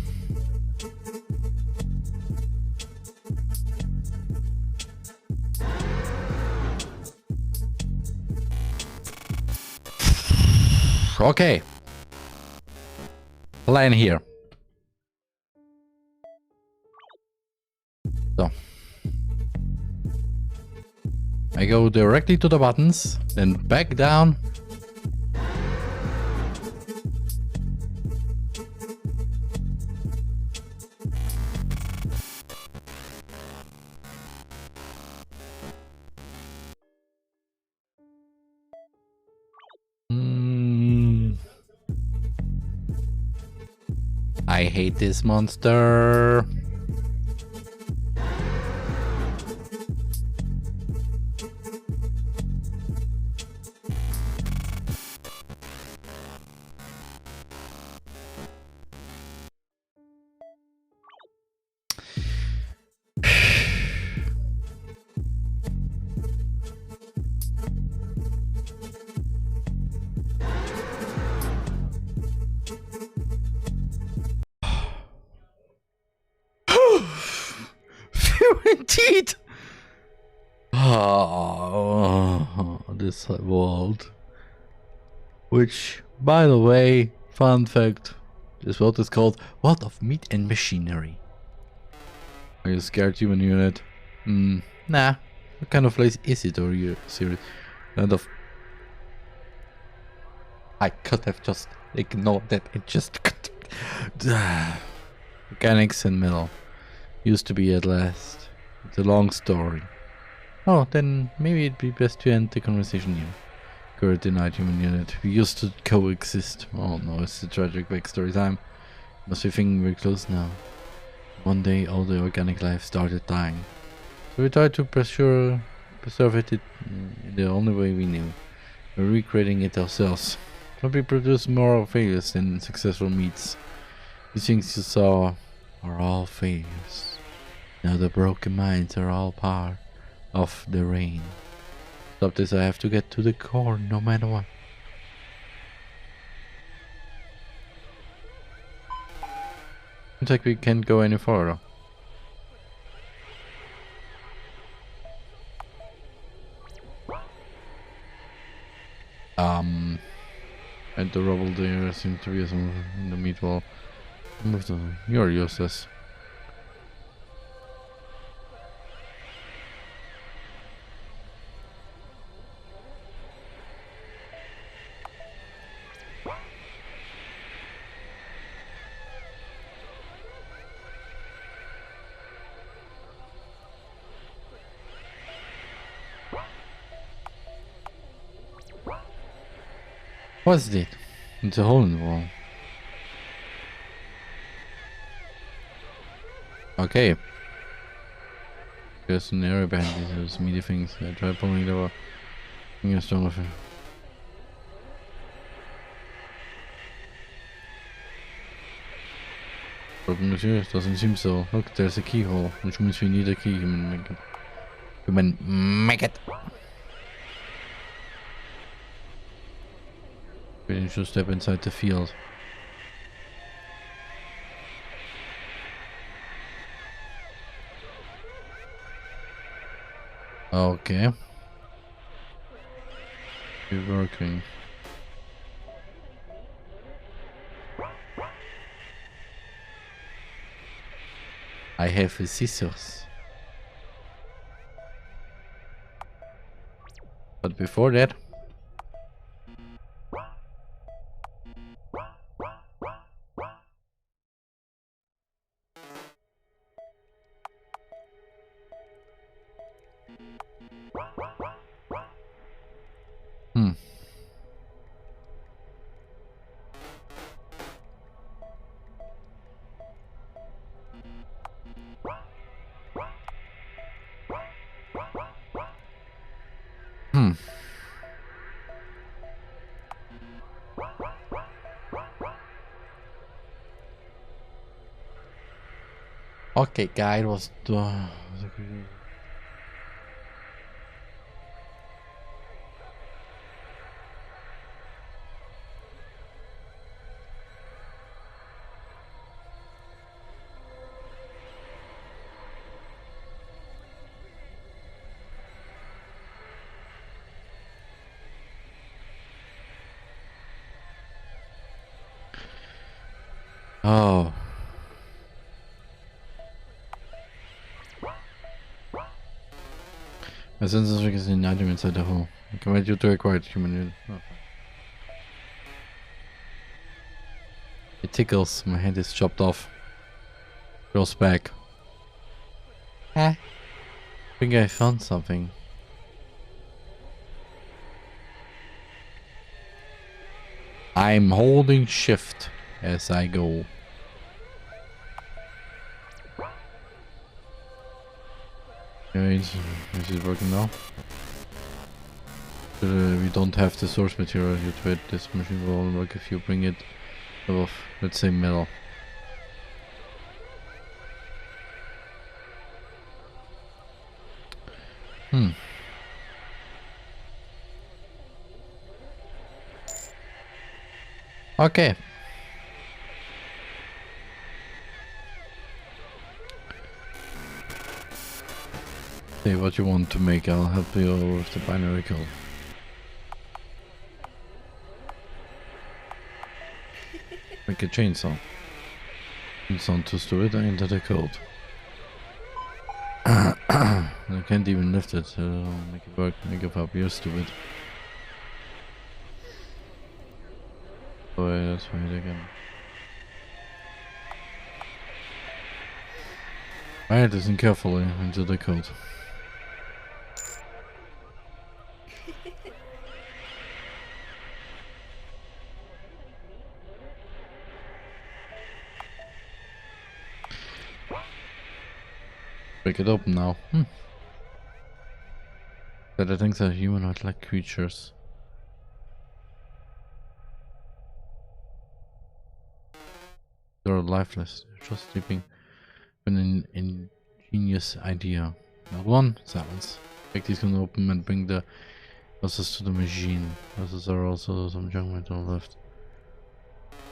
Okay. Plan here. So. I go directly to the buttons, then back down. I hate this monster. Indeed. Oh, this world. Which, by the way, fun fact, this world is called World of Meat and Machinery. Are you scared, human unit? Nah. What kind of place is it, or are you serious? Kind of. I could have just ignored that. It just. Mechanics and metal. Used to be at last. It's a long story. Oh, then maybe it'd be best to end the conversation here. Good night, human unit. We used to coexist. Oh no, it's a tragic backstory time. Must be thinking very close now. One day all the organic life started dying. So we tried to preserve it in the only way we knew. We're recreating it ourselves. But we produce more failures than successful meats. These things you saw are all failures. Now the broken minds are all part of the rain. Stop this, I have to get to the core no matter what. Looks like we can't go any further. At the rubble there seems to be some in the meat wall. You're useless. What's it? It's a hole in the wall. Okay. There's an area behind these meaty things. I try pulling it over. I'm strong of it. Broken materials doesn't seem so. Look, there's a keyhole, which means we need a key. Human make it. We should step inside the field. Okay. We're working. I have a scissors. But before that, okay, guide was the. Oh. My sense of is an item inside the hole. I command you to acquire human. Oh. It tickles. My hand is chopped off. Goes back. I think I found something. I'm holding shift as I go. Is it working now? We don't have the source material here to it. This machine will only work if you bring it above, let's say, metal. Okay. Say what you want to make, I'll help you with the binary code. Make a chainsaw. Chainsaw to store it and enter the code. I can't even lift it, so make it work, make it up, you're stupid. Oh yeah, that's right again. Alright, listen carefully into the code. Break it open now. But I think they're humanoid-like creatures. They're lifeless, they're just sleeping. An ingenious idea. Not one, silence. Take these can open and bring the buses to the machine. Buses are also some junk metal left.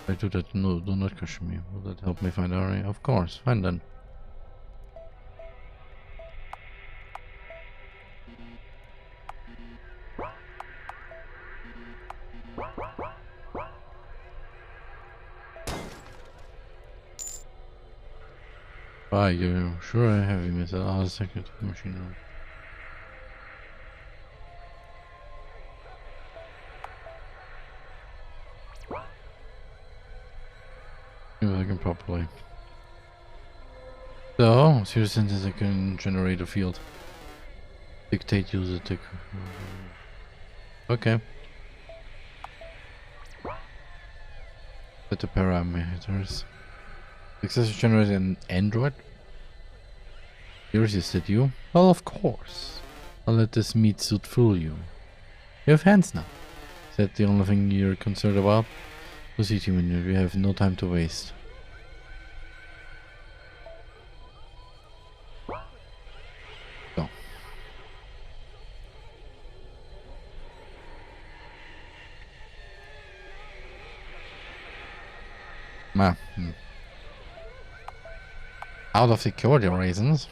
I do that, no, do not question me. Will that help me find our area? Of course, fine then. Why, you sure I have you, Mr. I'll second machine room. You're working properly. So, serious sentence I can generate a field. Dictate user tick. Okay. Set the parameters. Success generate an android? Yours, is that you? Well, of course. I'll let this meat suit fool you. You have hands now. Is that the only thing you're concerned about? Proceed, human. We have no time to waste. Go. Out of security reasons.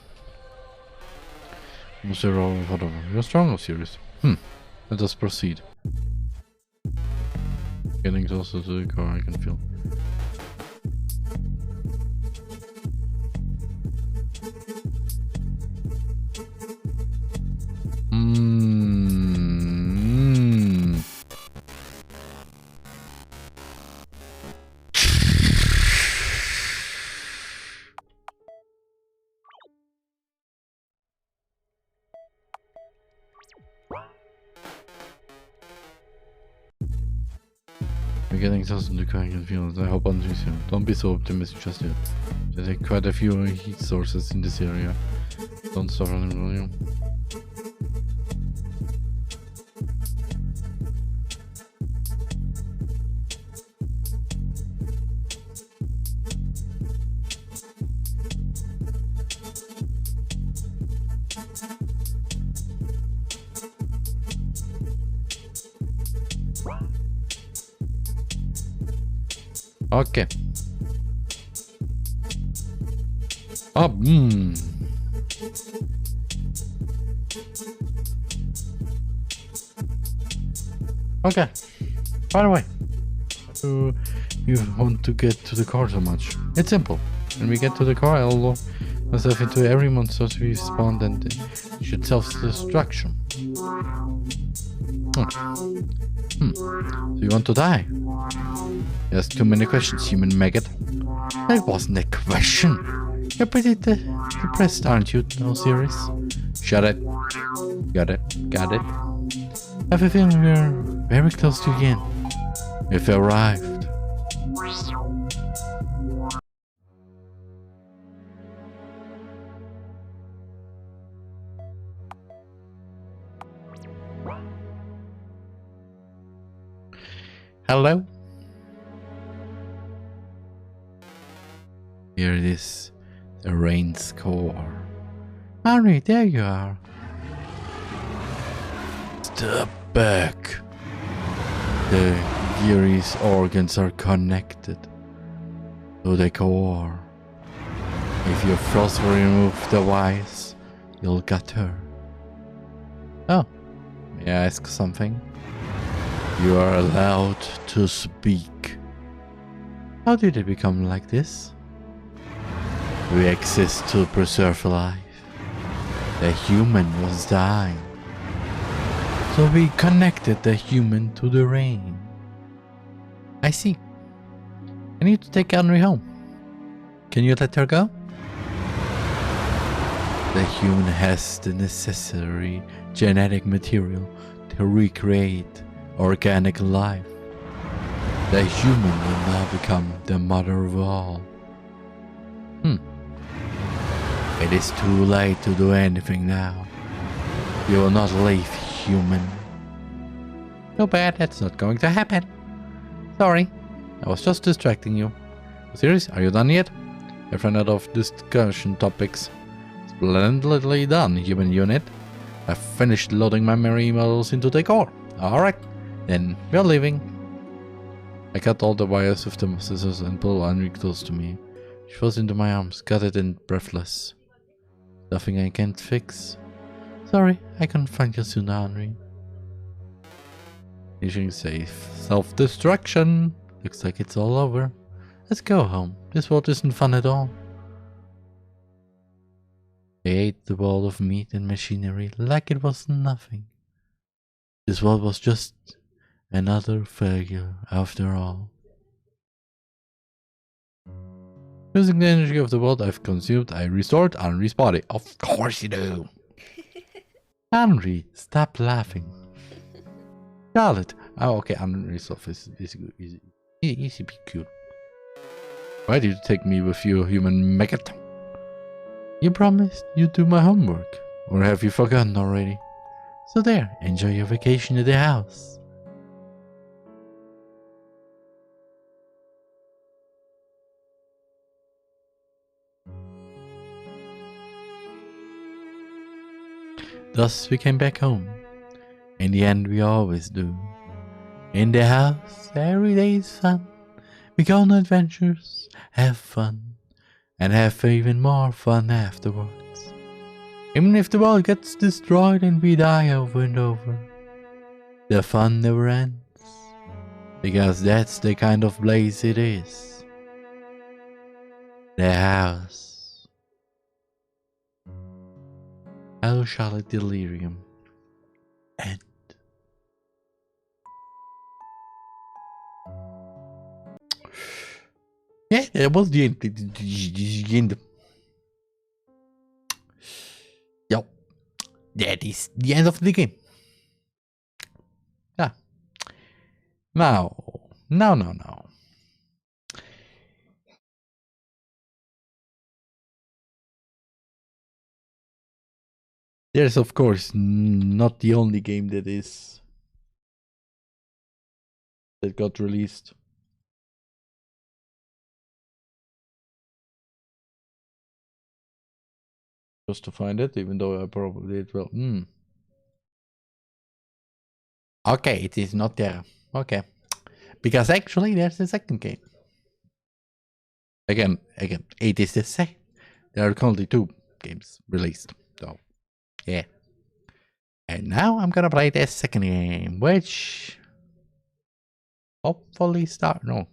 You're strong or serious? Let us proceed. Getting closer to the car, I can feel. We're getting close to the car, I can feel it. I hope I'm too soon. Don't be so optimistic just yet. There are quite a few heat sources in this area. Don't stop running, will you? Okay. Okay. By the way, you want to get to the car so much? It's simple. When we get to the car, I'll lock myself into every monster to respond and you should self-destruction. So you want to die? There's too many questions, human maggot. That wasn't a question. You're pretty depressed, aren't you? No, serious? Shut it. Got it. Got it. I have a feeling we're very close to the end. We've arrived. Hello? Here it is, the rain score. Henry, there you are. Step back. The Yuri's organs are connected to the core. If you forcefully remove the wires, you'll get her. Oh, may I ask something? You are allowed to speak. How did it become like this? We exist to preserve life. The human was dying. So we connected the human to the rain. I see. I need to take Henry home. Can you let her go? The human has the necessary genetic material to recreate organic life. The human will now become the mother of all. It is too late to do anything now. You will not leave, human. Too bad, that's not going to happen. Sorry, I was just distracting you. Serious? Are you done yet? I've run out of discussion topics. Splendidly done, human unit. I've finished loading my memory models into the core. Alright, then we're leaving. I cut all the wires with the scissors and pulled Henry close to me. She falls into my arms, gutted and breathless. Nothing I can't fix. Sorry, I can't find you soon, Henry. Mission safe. Self-destruction. Looks like it's all over. Let's go home. This world isn't fun at all. They ate the ball of meat and machinery like it was nothing. This world was just another failure after all. Using the energy of the world I've consumed, I restored Henry's body. Of course you do. Henry, stop laughing. Charlotte. Oh, okay, Henry's stuff is easy, be cute. Why did you take me with you, human maggot? You promised you'd do my homework. Or have you forgotten already? So there, enjoy your vacation at the house. Thus we came back home. In the end we always do. In the house every day is fun. We go on adventures, have fun, and have even more fun afterwards. Even if the world gets destroyed and we die over and over, the fun never ends. Because that's the kind of place it is. The house. How shall it delirium end? Yeah, that was the end. The end. Yep. That is the end of the game. Yeah. No. There's of course not the only game that got released. Just to find it, even though I probably did well. Okay, it is not there. Okay. Because actually there's a second game. Again, it is the same. There are currently 2 games released. So, yeah. And now I'm gonna play the second game, which hopefully no.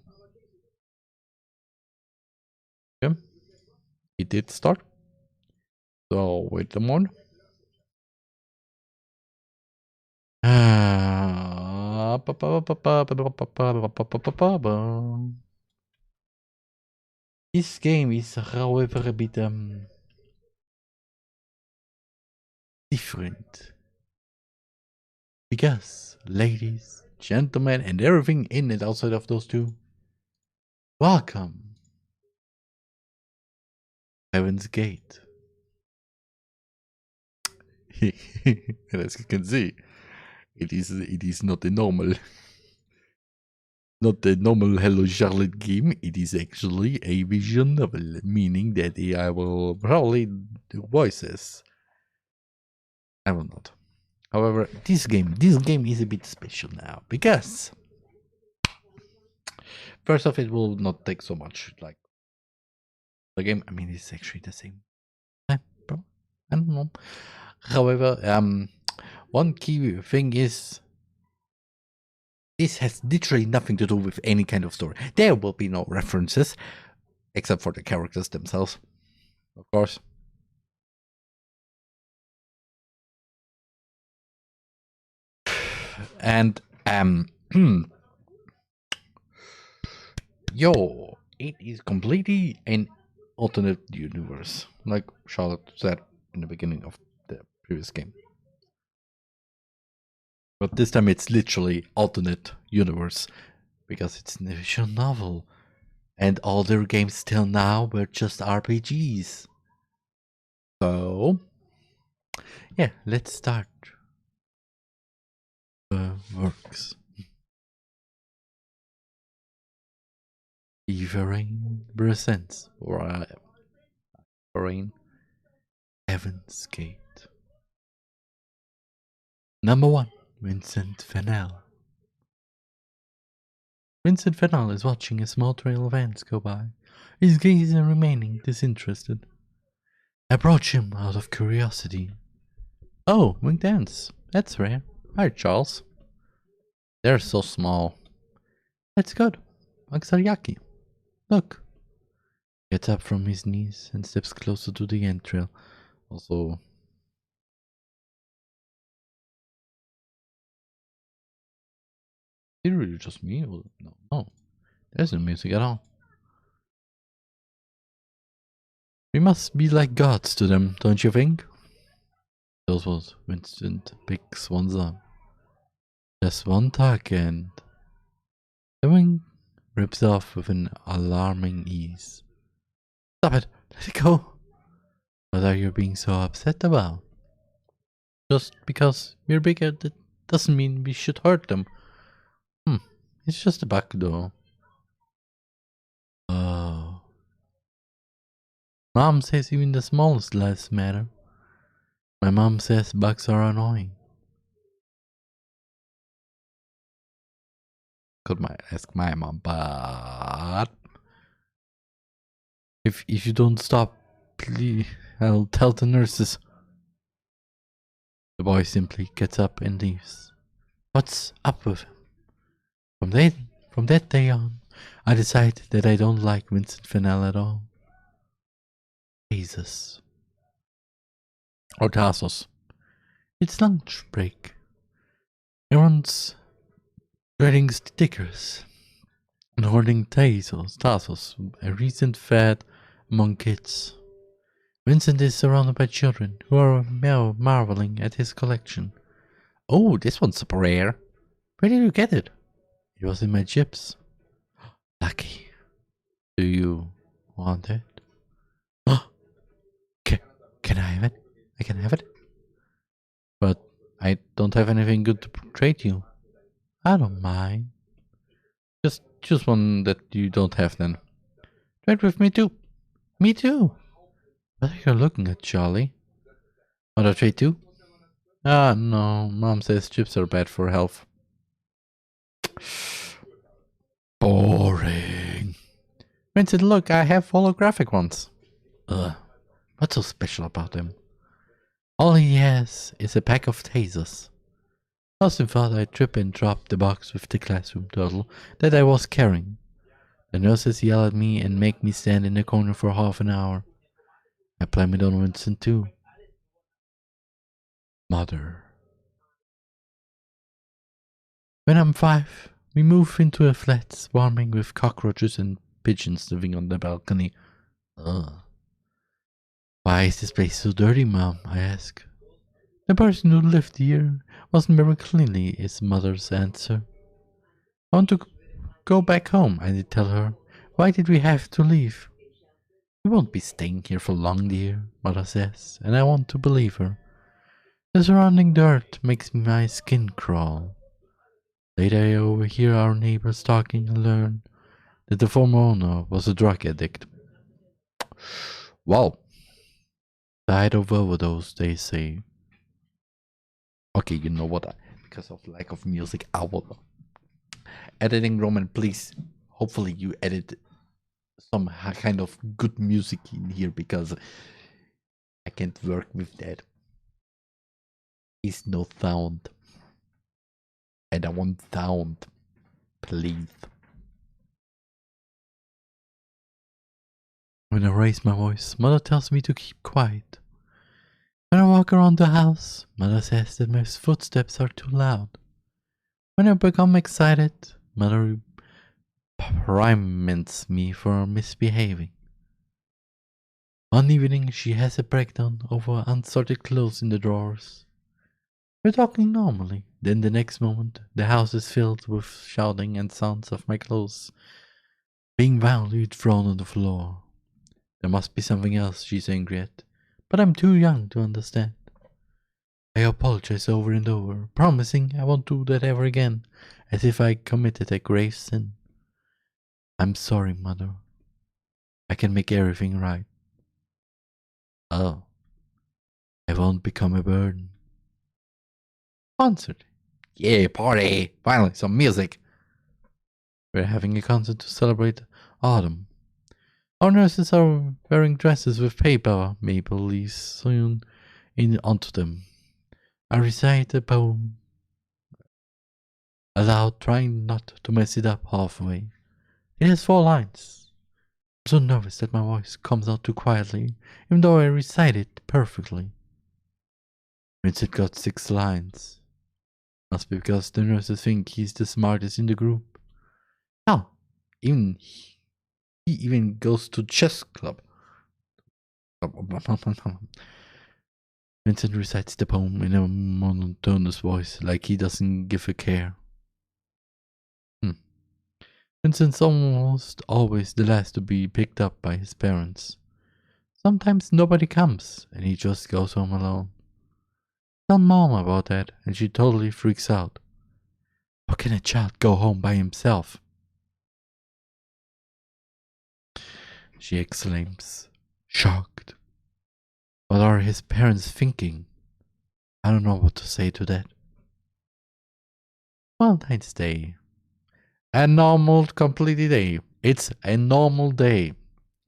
Okay. It did start. So wait a moment. This game is, however, a bit different. Because, ladies, gentlemen, and everything in and outside of those 2, welcome. Heaven's Gate. As you can see, it is not a normal Hello Charlotte game. It is actually a visual novel, meaning that I will probably do voices. I will not. However, this game is a bit special now because first off, it will not take so much like the game. I mean, it's actually the same. I don't know. However, one key thing is this has literally nothing to do with any kind of story. There will be no references, except for the characters themselves, of course. And it is completely an alternate universe, like Charlotte said in the beginning of the previous game. But this time it's literally alternate universe because it's a visual novel, and all their games till now were just RPGs. So yeah, let's start. Works. TheRMan presents TheRMan Heaven's Gate. Number 1, Vincent Fennell. Vincent Fennell is watching a small trail of ants go by, his gaze remaining disinterested. I approach him out of curiosity. Oh, winged ants. That's rare. Hi, Charles. They're so small. That's good. Aksariaki. Look. Gets up from his knees and steps closer to the ant trail. Also, is it really just me? No. There's no music at all. We must be like gods to them, don't you think? Those was Vincent picks one up. Just one tuck and the wing rips off with an alarming ease. Stop it! Let it go! What are you being so upset about? Just because we're bigger, that doesn't mean we should hurt them. It's just a bug though. Oh. Mom says even the smallest lives matter. My mom says bugs are annoying. could ask my mom, but if you don't stop, please, I'll tell the nurses. The boy simply gets up and leaves. What's up with him? From that day on, I decided that I don't like Vincent Fennell at all. Jesus. Or Tassos. It's lunch break. Everyone's writing stickers and hoarding Tassos, a recent fad among kids. Vincent is surrounded by children who are marveling at his collection. Oh, this one's super rare. Where did you get it? It was in my chips. Lucky. Do you want it? Oh, can I have it? I can have it? But I don't have anything good to trade you. I don't mind. Just choose one that you don't have then. Trade with me too. Me too. What are you looking at, Charlie? Want to trade too? Ah, no. Mom says chips are bad for health. Boring. Vincent, look, I have holographic ones. Ugh. What's so special about them? All he has is a pack of tasers. Austin thought I'd trip and drop the box with the classroom turtle that I was carrying. The nurses yell at me and make me stand in the corner for half an hour. I blame it on Vincent too. Mother. When I'm 5, we move into a flat swarming with cockroaches and pigeons living on the balcony. Ugh. Why is this place so dirty, Mom? I ask. The person who lived here wasn't very cleanly, is Mother's answer. I want to go back home, I did tell her. Why did we have to leave? We won't be staying here for long, dear, Mother says, and I want to believe her. The surrounding dirt makes my skin crawl. Later I overhear our neighbors talking and learn that the former owner was a drug addict. Well, died of overdose, they say. Okay, you know what? Because of lack of music, I will. Editing, Roman, please. Hopefully you edit some kind of good music in here because I can't work with that. It's no sound. And I want sound. Please. When I raise my voice, Mother tells me to keep quiet. When I walk around the house, Mother says that my footsteps are too loud. When I become excited, Mother reprimands me for misbehaving. One evening, she has a breakdown over unsorted clothes in the drawers. We're talking normally. Then the next moment, the house is filled with shouting and sounds of my clothes being violently thrown on the floor. There must be something else she's angry at, but I'm too young to understand. I apologize over and over, promising I won't do that ever again, as if I committed a grave sin. I'm sorry, Mother. I can make everything right. Oh, I won't become a burden. Concert. Yeah, party. Finally, some music. We're having a concert to celebrate autumn. Our nurses are wearing dresses with paper maple leaves sewn onto them. I recite a poem aloud, trying not to mess it up halfway. It has 4 lines. I'm so nervous that my voice comes out too quietly, even though I recite it perfectly. Vincent got 6 lines. Must be because the nurses think he's the smartest in the group. Hell, he even goes to chess club. Vincent recites the poem in a monotonous voice, like he doesn't give a care. Vincent's almost always the last to be picked up by his parents. Sometimes nobody comes, and he just goes home alone. Tell Mom about that, and she totally freaks out. How can a child go home by himself? She exclaims, shocked. What are his parents thinking? I don't know what to say to that. Valentine's Day. A normal completely day. It's a normal day.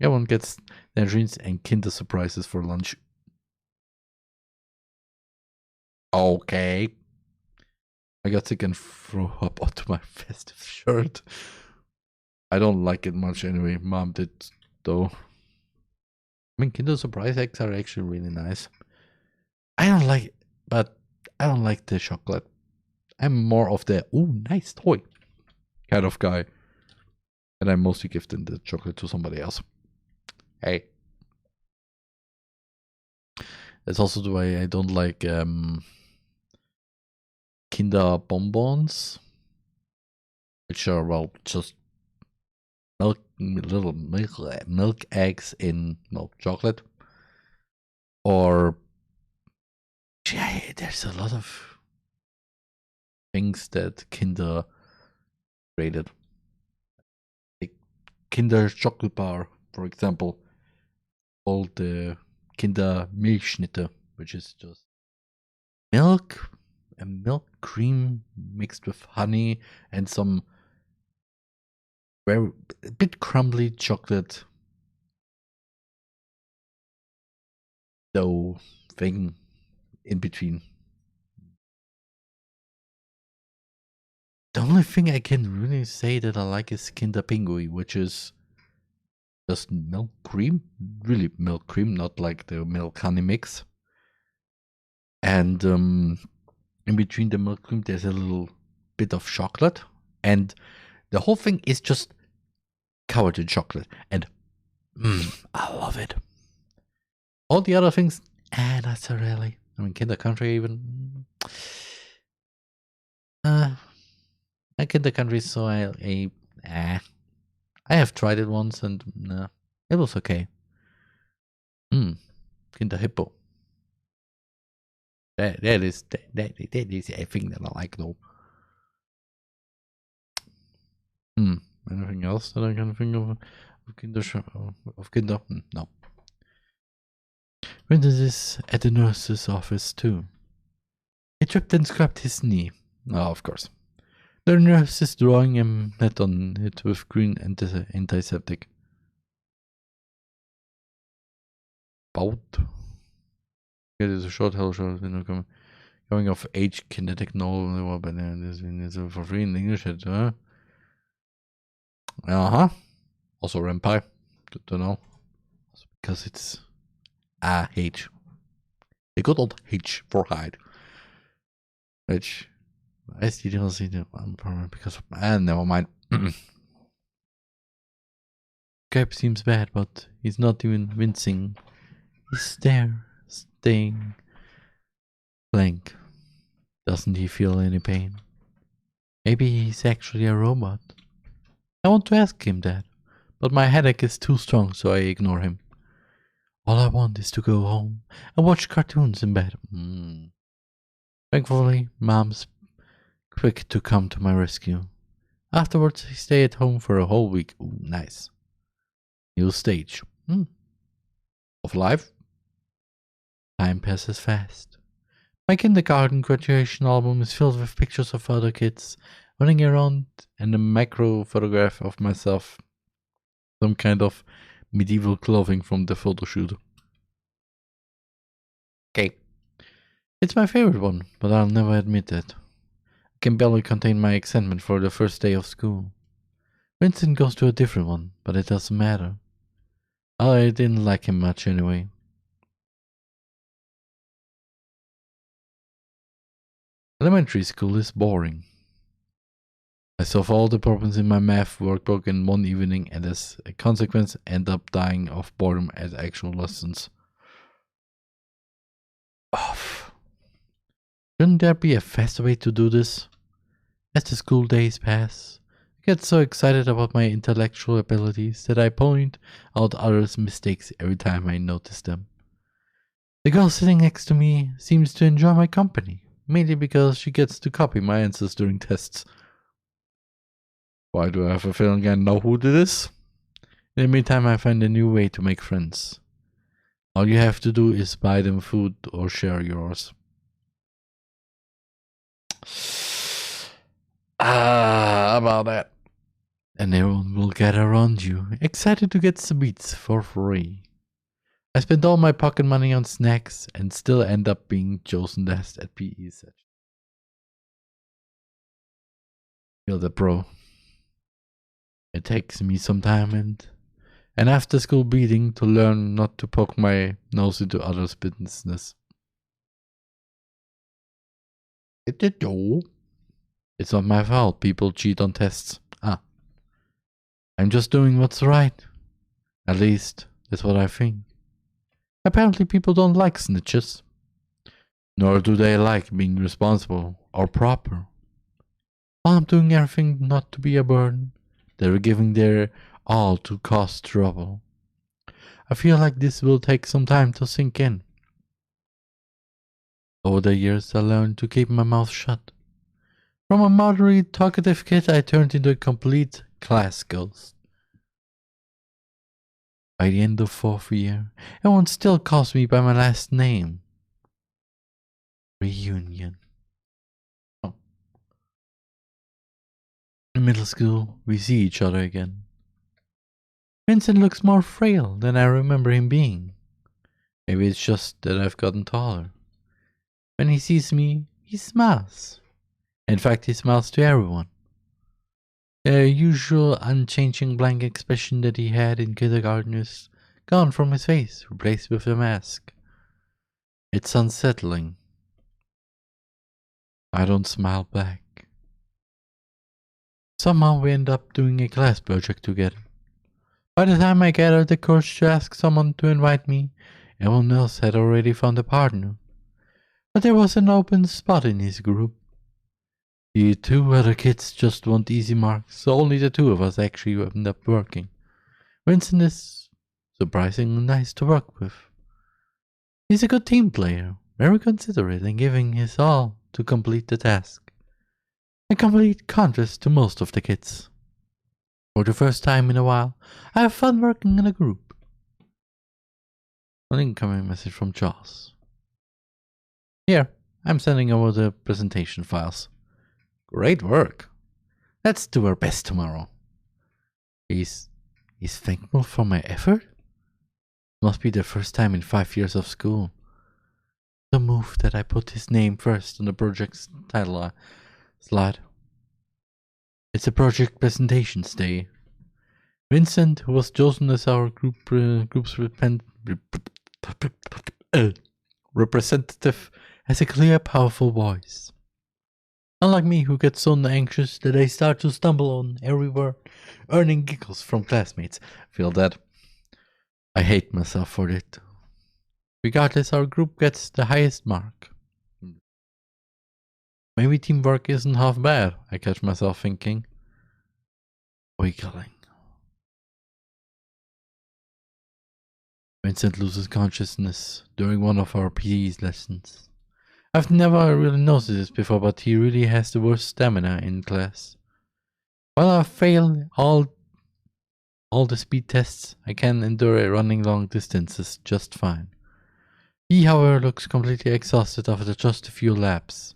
Everyone gets their drinks and Kinder surprises for lunch. Okay. I got sick and threw up onto my festive shirt. I don't like it much anyway. Mom did though. I mean, Kinder Surprise eggs are actually really nice. I don't like it, but I don't like the chocolate. I'm more of the, ooh, nice toy kind of guy. And I mostly give them the chocolate to somebody else. Hey. That's also the way I don't like Kinder bonbons, which are, well, just little milk eggs in chocolate. Or, yeah, there's a lot of things that Kinder created. Like Kinder chocolate bar, for example, called the Kinder Milchschnitte, which is just milk and milk cream mixed with honey and some very a bit crumbly chocolate dough thing in between. The only thing I can really say that I like is Kinder Pinguin, which is just milk cream, really milk cream, not like the milk honey mix. And in between the milk cream, there's a little bit of chocolate, and the whole thing is just covered in chocolate. And I love it. All the other things, not so really. I mean, Kinder Country even. Kinder Country, so I have tried it once and it was okay. Kinder Hippo. That is a thing that I like though. Anything else that I can think of Kinder? No. Went to this at the nurse's office too. He tripped and scrubbed his knee. Oh, of course. The nurse is drawing a net on it with green antiseptic. Bout. It is a short, hello, short, going off age kinetic novel, but it's for free in English. Also Rampire. Good to know. Also because it's a H. A good old H for hide. Which I still don't see the problem because never mind. Cap seems bad, but he's not even wincing. He's there, staying blank. Doesn't he feel any pain? Maybe he's actually a robot. I want to ask him that, but my headache is too strong, so I ignore him. All I want is to go home and watch cartoons in bed. Thankfully, Mom's quick to come to my rescue. Afterwards, I stay at home for a whole week. Ooh, nice. New stage. Of life. Time passes fast. My kindergarten graduation album is filled with pictures of other kids running around and a macro photograph of myself. Some kind of medieval clothing from the photo shoot. Okay. It's my favorite one, but I'll never admit it. I can barely contain my excitement for the first day of school. Vincent goes to a different one, but it doesn't matter. I didn't like him much anyway. Elementary school is boring. I solved all the problems in my math workbook in one evening and as a consequence end up dying of boredom at actual lessons. Shouldn't there be a faster way to do this? As the school days pass, I get so excited about my intellectual abilities that I point out others' mistakes every time I notice them. The girl sitting next to me seems to enjoy my company, mainly because she gets to copy my answers during tests. Why do I have a feeling I know who did this? In the meantime, I find a new way to make friends. All you have to do is buy them food or share yours. About that. and everyone will gather around you, excited to get some beats for free. I spend all my pocket money on snacks and still end up being chosen last at PE session. Feel that, bro. It takes me some time and after school beating to learn not to poke my nose into others' business. It's not my fault people cheat on tests. I'm just doing what's right. At least, that's what I think. Apparently people don't like snitches. Nor do they like being responsible or proper. While I'm doing everything not to be a burden, they're giving their all to cause trouble. I feel like this will take some time to sink in. Over the years I learned to keep my mouth shut. From a moderately talkative kid I turned into a complete class ghost. By the end of 4th year, everyone still calls me by my last name. Reunion. In middle school, we see each other again. Vincent looks more frail than I remember him being. Maybe it's just that I've gotten taller. When he sees me, he smiles. In fact, he smiles to everyone. The usual unchanging blank expression that he had in kindergarten is gone from his face, replaced with a mask. It's unsettling. I don't smile back. Somehow we end up doing a class project together. By the time I gathered the courage to ask someone to invite me, everyone else had already found a partner. But there was an open spot in his group. The 2 other kids just want easy marks, so only the 2 of us actually end up working. Vincent is surprisingly nice to work with. He's a good team player, very considerate and giving his all to complete the task. A complete contrast to most of the kids. For the first time in a while, I have fun working in a group. An incoming message from Charles. Here, I'm sending over the presentation files. Great work. Let's do our best tomorrow. He's thankful for my effort? Must be the first time in 5 years of school. The move that I put his name first on the project's title slide. It's a project presentations day. Vincent, who was chosen as our group's representative, has a clear, powerful voice. Unlike me, who gets so anxious that I start to stumble on every word, earning giggles from classmates. Feel that. I hate myself for it. Regardless, our group gets the highest mark. Maybe teamwork isn't half bad, I catch myself thinking. Wiggling. Vincent loses consciousness during one of our PE lessons. I've never really noticed this before, but he really has the worst stamina in class. While I fail all the speed tests, I can endure running long distances just fine. He, however, looks completely exhausted after just a few laps.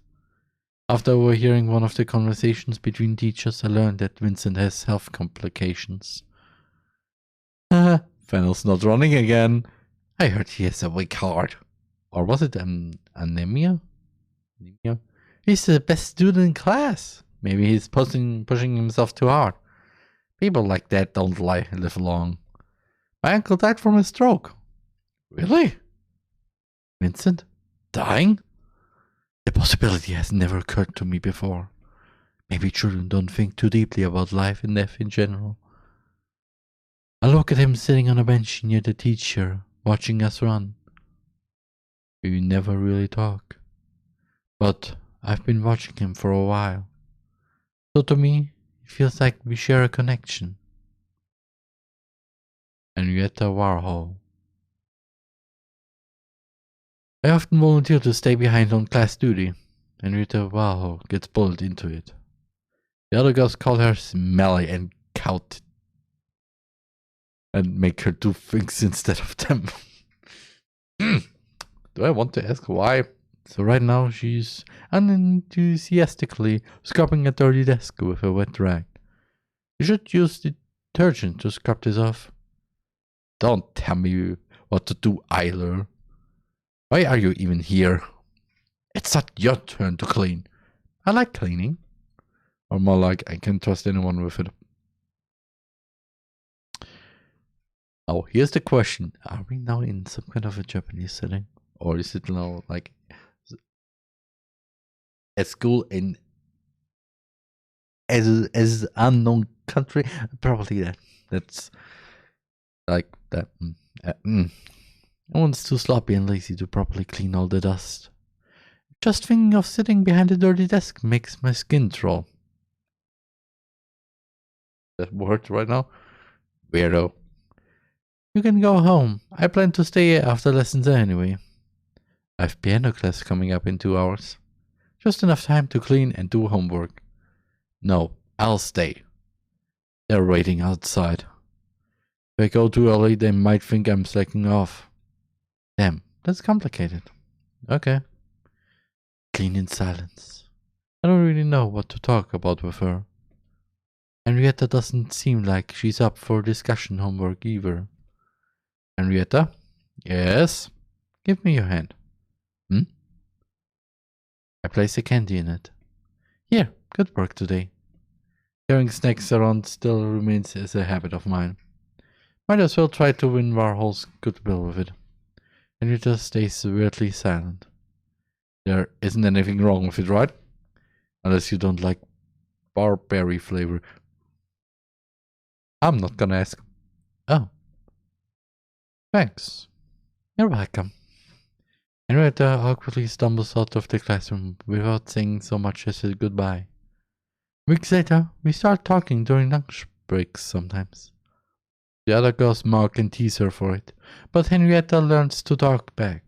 After overhearing one of the conversations between teachers, I learned that Vincent has health complications. Fennel's not running again. I heard he has a weak heart. Or was it anemia? He's the best student in class. Maybe he's pushing himself too hard. People like that don't live long. My uncle died from a stroke. Really? Vincent? Dying? The possibility has never occurred to me before. Maybe children don't think too deeply about life and death in general. I look at him sitting on a bench near the teacher, watching us run. We never really talk. But I've been watching him for a while. So to me, it feels like we share a connection. Henrietta Warhol. I often volunteer to stay behind on class duty. Henrietta Warhol gets pulled into it. The other girls call her smelly and cout. And make her do things instead of them. Do I want to ask why? So right now she's unenthusiastically scrubbing a dirty desk with a wet rag. You should use detergent to scrub this off. Don't tell me what to do, Eiler. Why are you even here? It's not your turn to clean. I like cleaning. Or more like I can trust anyone with it. Oh, here's the question. Are we now in some kind of a Japanese setting? Or is it now like a school in as unknown country? Probably that. That's like that. Everyone's too sloppy and lazy to properly clean all the dust. Just thinking of sitting behind a dirty desk makes my skin crawl. That word right now? Weirdo. You can go home. I plan to stay after lessons anyway. I have piano class coming up in 2 hours. Just enough time to clean and do homework. No, I'll stay. They're waiting outside. If I go too early, they might think I'm slacking off. Damn, that's complicated. Okay. Clean in silence. I don't really know what to talk about with her. Henrietta doesn't seem like she's up for discussion homework either. Henrietta? Yes? Give me your hand. I place a candy in it. Here, good work today. Carrying snacks around still remains as a habit of mine. Might as well try to win Warhol's goodwill with it. Henrietta stays weirdly silent. There isn't anything wrong with it, right? Unless you don't like barberry flavor. I'm not gonna ask. Oh. Thanks. You're welcome. Henrietta awkwardly stumbles out of the classroom without saying so much as a goodbye. Weeks later, we start talking during lunch breaks sometimes. The other girls mock and tease her for it, but Henrietta learns to talk back.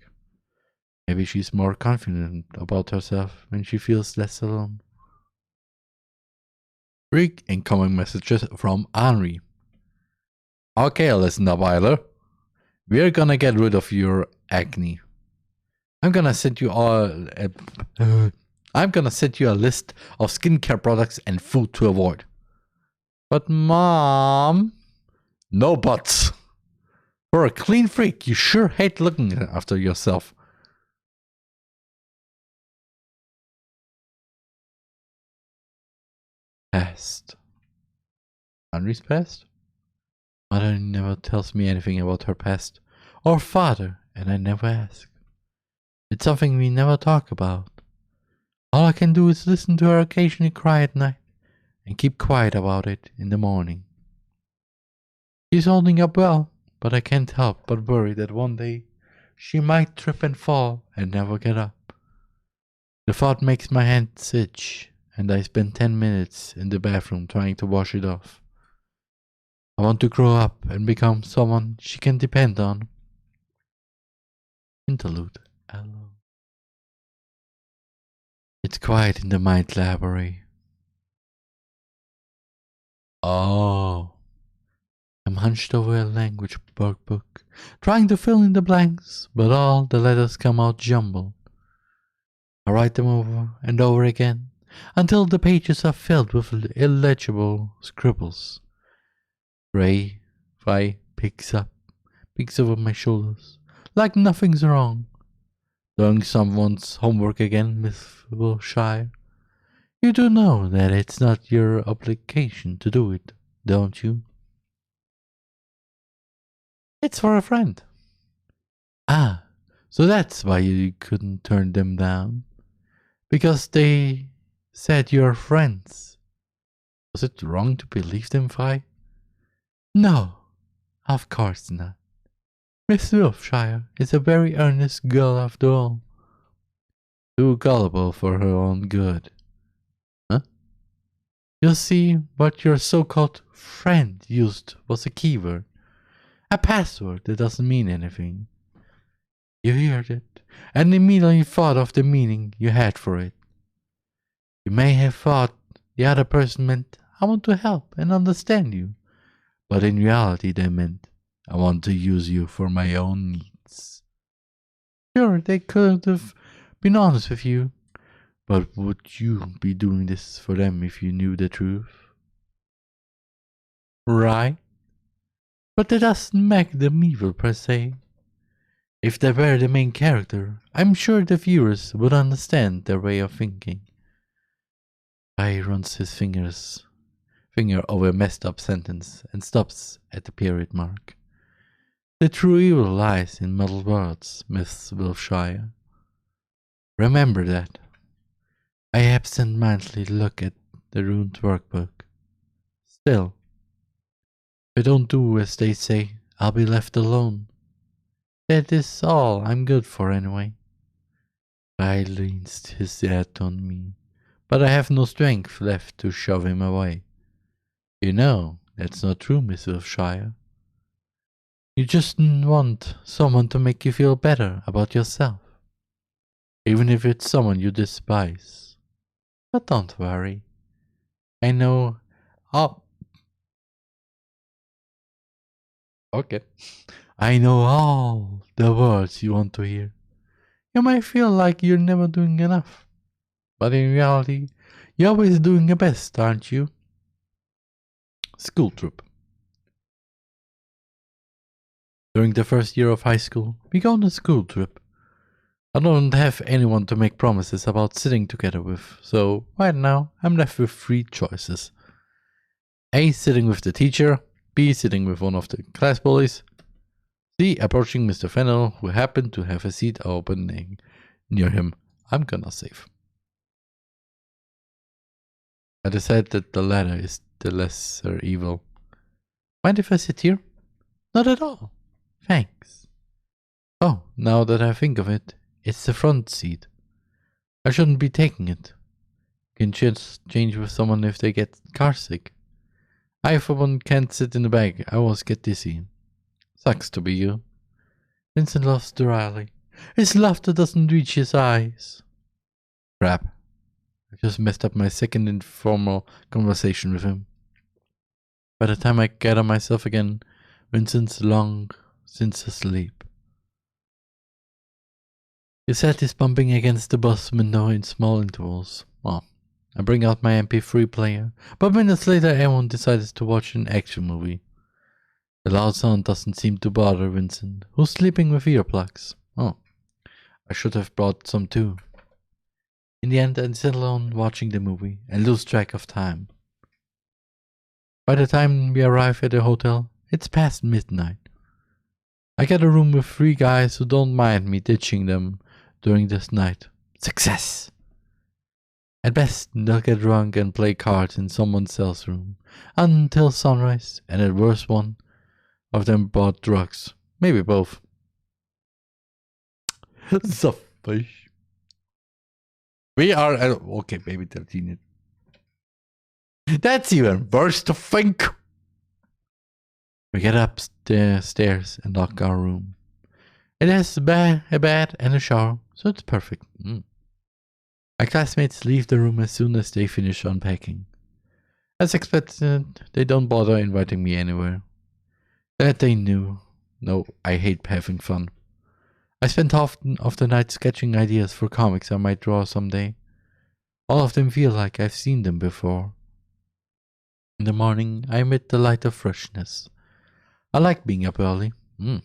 Maybe she's more confident about herself when she feels less alone. 3 incoming messages from Henri. Okay, listen up, Eiler. We're gonna get rid of your acne. I'm gonna send you a list of skincare products and food to avoid. But Mom, no buts. For a clean freak, you sure hate looking after yourself. Past. Henri's past? Mother never tells me anything about her past. Or father, and I never ask. It's something we never talk about. All I can do is listen to her occasionally cry at night and keep quiet about it in the morning. She's holding up well, but I can't help but worry that one day she might trip and fall and never get up. The thought makes my hands itch, and I spend 10 minutes in the bathroom trying to wash it off. I want to grow up and become someone she can depend on. Interlude. Hello. It's quiet in the mind library. Oh. I'm hunched over a language workbook, trying to fill in the blanks, but all the letters come out jumbled. I write them over and over again, until the pages are filled with illegible scribbles. Ray picks over my shoulders, like nothing's wrong. Doing someone's homework again, Miss Wilshire? You do know that it's not your obligation to do it, don't you? It's for a friend. Ah, so that's why you couldn't turn them down? Because they said you're friends. Was it wrong to believe them, Vi? No, of course not. Miss Wilshire is a very earnest girl after all. Too gullible for her own good. Huh? You see, what your so-called friend used was a keyword. A password that doesn't mean anything. You heard it, and immediately thought of the meaning you had for it. You may have thought the other person meant, I want to help and understand you. But in reality they meant, I want to use you for my own needs. Sure, they could have been honest with you, but would you be doing this for them if you knew the truth? right? But that doesn't make them evil per se. If they were the main character, I'm sure the viewers would understand their way of thinking. Guy runs his finger over a messed up sentence and stops at the period mark. The true evil lies in muddled words, Miss Wiltshire. Remember that. I absent-mindedly look at the ruined workbook. Still, if I don't do as they say, I'll be left alone. That is all I'm good for anyway. Guy leans his head on me, but I have no strength left to shove him away. You know, that's not true, Miss Wiltshire. You just want someone to make you feel better about yourself, even if it's someone you despise. But don't worry. I know all... Okay. I know all the words you want to hear. You might feel like you're never doing enough, but in reality, you're always doing your best, aren't you? School trip. During the first year of high school, we go on a school trip. I don't have anyone to make promises about sitting together with, so right now I'm left with 3 choices. A. Sitting with the teacher. B. Sitting with one of the class bullies. C. Approaching Mr. Fennel, who happened to have a seat opening near him. I'm gonna save. I decided that the latter is the lesser evil. Mind if I sit here? Not at all. Thanks. Oh, now that I think of it, it's the front seat. I shouldn't be taking it. You can just change with someone if they get car sick. I for one can't sit in the back, I always get dizzy. Sucks to be you. Vincent laughs dryly. His laughter doesn't reach his eyes. Crap. I just messed up my second informal conversation with him. By the time I gather myself again, Vincent's long since asleep. His head is bumping against the bus window in small intervals. Oh, I bring out my MP3 player, but minutes later everyone decides to watch an action movie. The loud sound doesn't seem to bother Vincent, who's sleeping with earplugs. Oh, I should have brought some too. In the end, I sit alone watching the movie and lose track of time. By the time we arrive at the hotel, it's past midnight. I get a room with 3 guys who don't mind me ditching them during this night. Success! At best, they'll get drunk and play cards in someone else's room until sunrise, and at worst one of them bought drugs. Maybe both. Selfish. We are... okay, baby 13. That's even worse to think. We get up the stairs and lock our room. It has a bed and a shower, so it's perfect. My classmates leave the room as soon as they finish unpacking. As expected, they don't bother inviting me anywhere. That they knew. No, I hate having fun. I spent half of the night sketching ideas for comics I might draw someday. All of them feel like I've seen them before. In the morning, I emit the light of freshness. I like being up early. The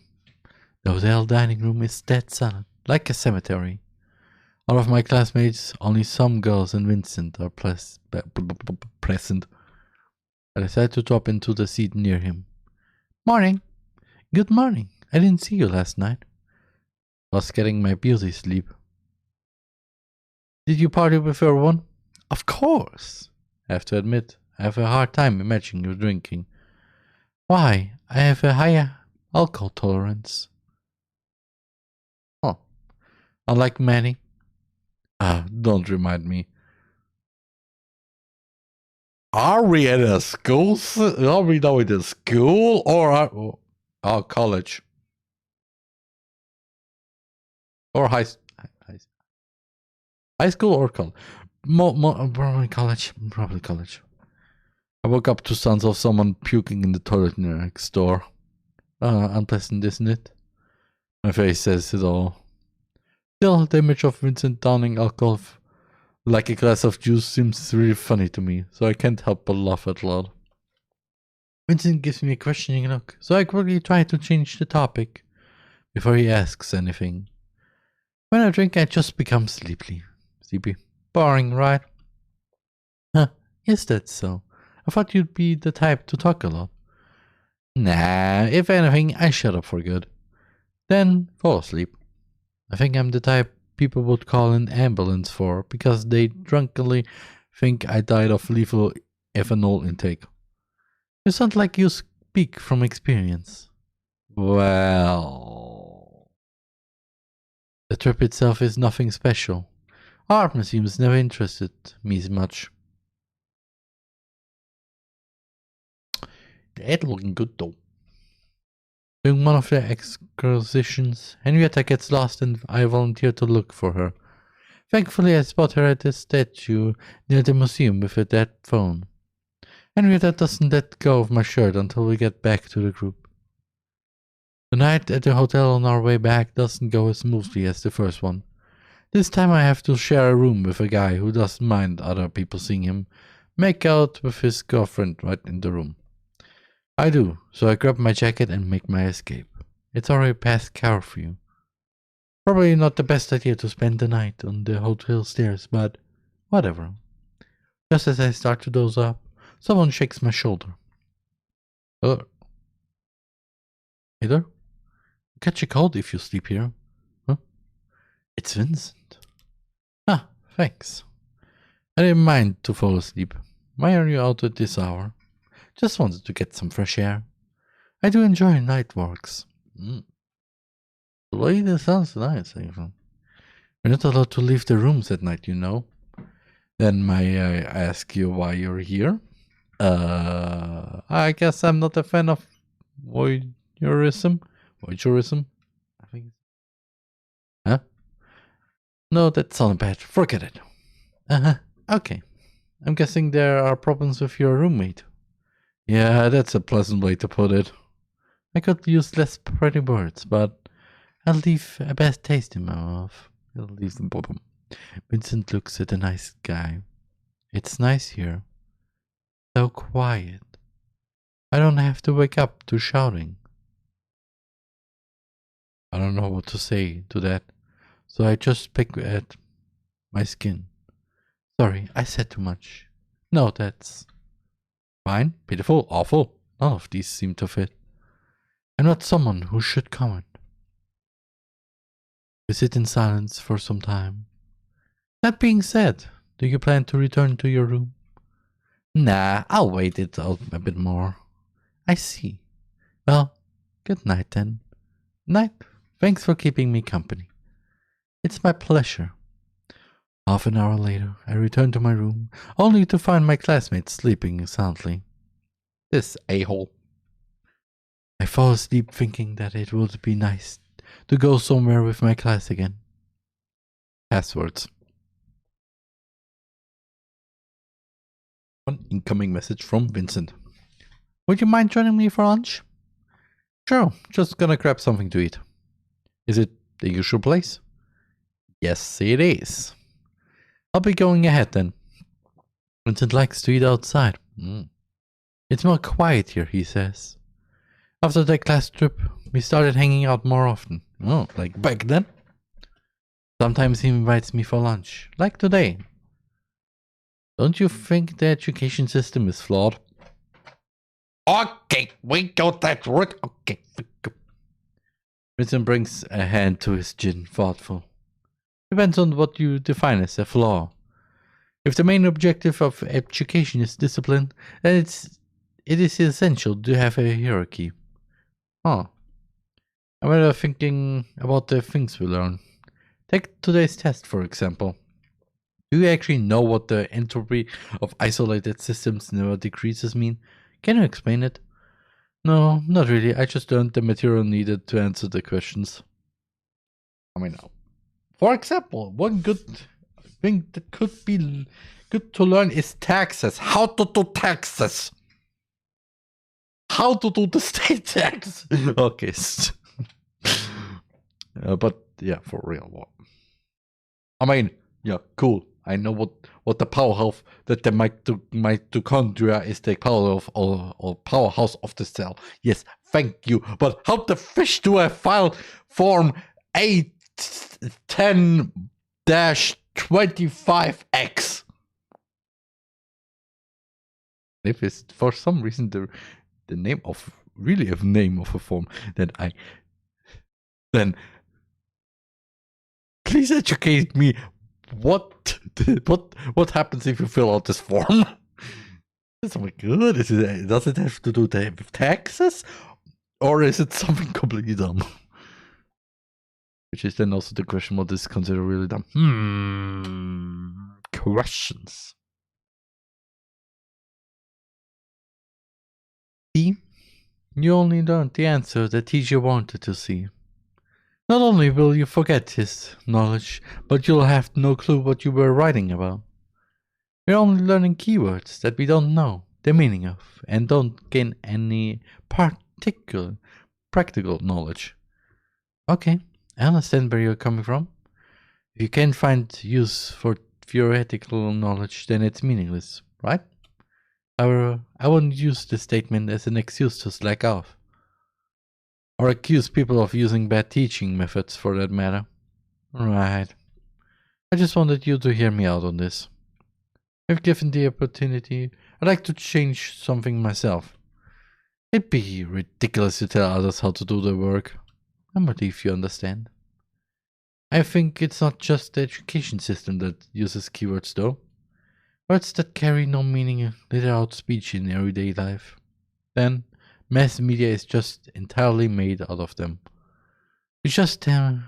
hotel dining room is dead silent, like a cemetery. Out of my classmates, only some girls and Vincent are present. I decided to drop into the seat near him. Morning. Good morning. I didn't see you last night. I was getting my beauty sleep. Did you party with everyone? Of course. I have to admit, I have a hard time imagining you drinking. Why? I have a higher alcohol tolerance. Oh. Unlike many. Don't remind me. Are we at a school? Are we now at a school or college? Or high school or college? Probably college. Probably college. I woke up to sounds of someone puking in the toilet next door. Unpleasant, isn't it? My face says it all. Still, the image of Vincent downing alcohol like a glass of juice seems really funny to me, so I can't help but laugh out loud. Vincent gives me a questioning look, so I quickly try to change the topic before he asks anything. When I drink, I just become sleepy. Boring, right? Huh, is that so? I thought you'd be the type to talk a lot. Nah, if anything, I shut up for good. Then fall asleep. I think I'm the type people would call an ambulance for because they drunkenly think I died of lethal ethanol intake. You sound like you speak from experience. Well, the trip itself is nothing special. Art museums never interested me as much. The ad looking good though. During one of their excursions, Henrietta gets lost and I volunteer to look for her. Thankfully, I spot her at a statue near the museum with a dead phone. Henrietta doesn't let go of my shirt until we get back to the group. The night at the hotel on our way back doesn't go as smoothly as the first one. This time I have to share a room with a guy who doesn't mind other people seeing him make out with his girlfriend right in the room. I do, so I grab my jacket and make my escape. It's already past curfew. Probably not the best idea to spend the night on the hotel stairs, but whatever. Just as I start to doze off, someone shakes my shoulder. Hey there? You catch a cold if you sleep here. Huh? It's Vincent. Ah, thanks. I didn't mind to fall asleep. Why are you out at this hour? Just wanted to get some fresh air. I do enjoy night walks. The way that sounds nice, even. We're not allowed to leave the rooms at night, you know. Then may I ask you why you're here? I guess I'm not a fan of voyeurism. I think. Huh? No, that sounded bad. Forget it. Okay. I'm guessing there are problems with your roommate. Yeah, that's a pleasant way to put it. I could use less pretty words, but I'll leave a bad taste in my mouth. I'll leave them. Vincent looks at the nice guy. It's nice here. So quiet. I don't have to wake up to shouting. I don't know what to say to that, so I just pick at my skin. Sorry, I said too much. No, that's fine, pitiful, awful. None of these seem to fit. I'm not someone who should comment. We sit in silence for some time. That being said, do you plan to return to your room? Nah, I'll wait it out a bit more. I see. Well, good night then. Night. Thanks for keeping me company. It's my pleasure. Half an hour later, I return to my room, only to find my classmates sleeping soundly. This a-hole. I fall asleep thinking that it would be nice to go somewhere with my class again. Passwords. One incoming message from Vincent. Would you mind joining me for lunch? Sure, just gonna grab something to eat. Is it the usual place? Yes, it is. I'll be going ahead then. Vincent likes to eat outside. It's more quiet here, he says. After the class trip, we started hanging out more often. Oh, like back then? Sometimes he invites me for lunch, like today. Don't you think the education system is flawed? Okay, we got that right. Okay. Vincent brings a hand to his chin, thoughtful. Depends on what you define as a flaw. If the main objective of education is discipline, then it is essential to have a hierarchy. I'm rather thinking about the things we learn. Take today's test, for example. Do you actually know what the entropy of isolated systems never decreases mean? Can you explain it? No, not really. I just learned the material needed to answer the questions. For example, one good thing that could be good to learn is taxes. How to do taxes. How to do the state tax. Okay. But yeah, for real. Yeah, cool. I know what the powerhouse that the mitochondria is the power of or powerhouse of the cell. Yes, thank you. But how the fish do I file form 810-25X? If it's for some reason the name of really a name of a form, then please educate me. What happens if you fill out this form? Oh my god, does it have to do with taxes? Or is it something completely dumb? Which is then also the question, what is considered really dumb? Questions. See? You only learned the answer the teacher wanted to see. Not only will you forget his knowledge, but you'll have no clue what you were writing about. We're only learning keywords that we don't know the meaning of, and don't gain any particular practical knowledge. Okay, I understand where you're coming from. If you can't find use for theoretical knowledge, then it's meaningless, right? However, I wouldn't use this statement as an excuse to slack off. Or accuse people of using bad teaching methods, for that matter. Right. I just wanted you to hear me out on this. If given the opportunity, I'd like to change something myself. It'd be ridiculous to tell others how to do their work. I believe you understand. I think it's not just the education system that uses keywords though. Words that carry no meaning litter out speech in everyday life. Then, mass media is just entirely made out of them. It's just template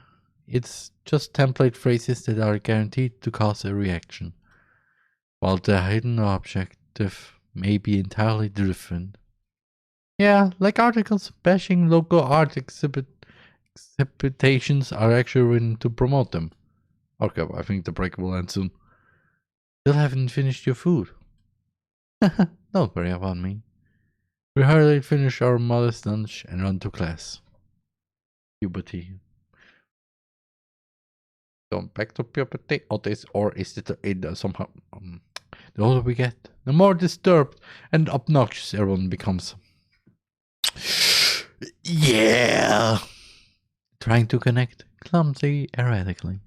phrases that are guaranteed to cause a reaction, while the hidden objective may be entirely different. Yeah, like articles bashing local art exhibitations are actually written to promote them. Okay, I think the break will end soon. Still haven't finished your food. Don't worry about me. We hurriedly finish our modest lunch and run to class. Puberty. Going back to puberty, or is it somehow? The older we get, the more disturbed and obnoxious everyone becomes. Yeah! Trying to connect, clumsy, erratically.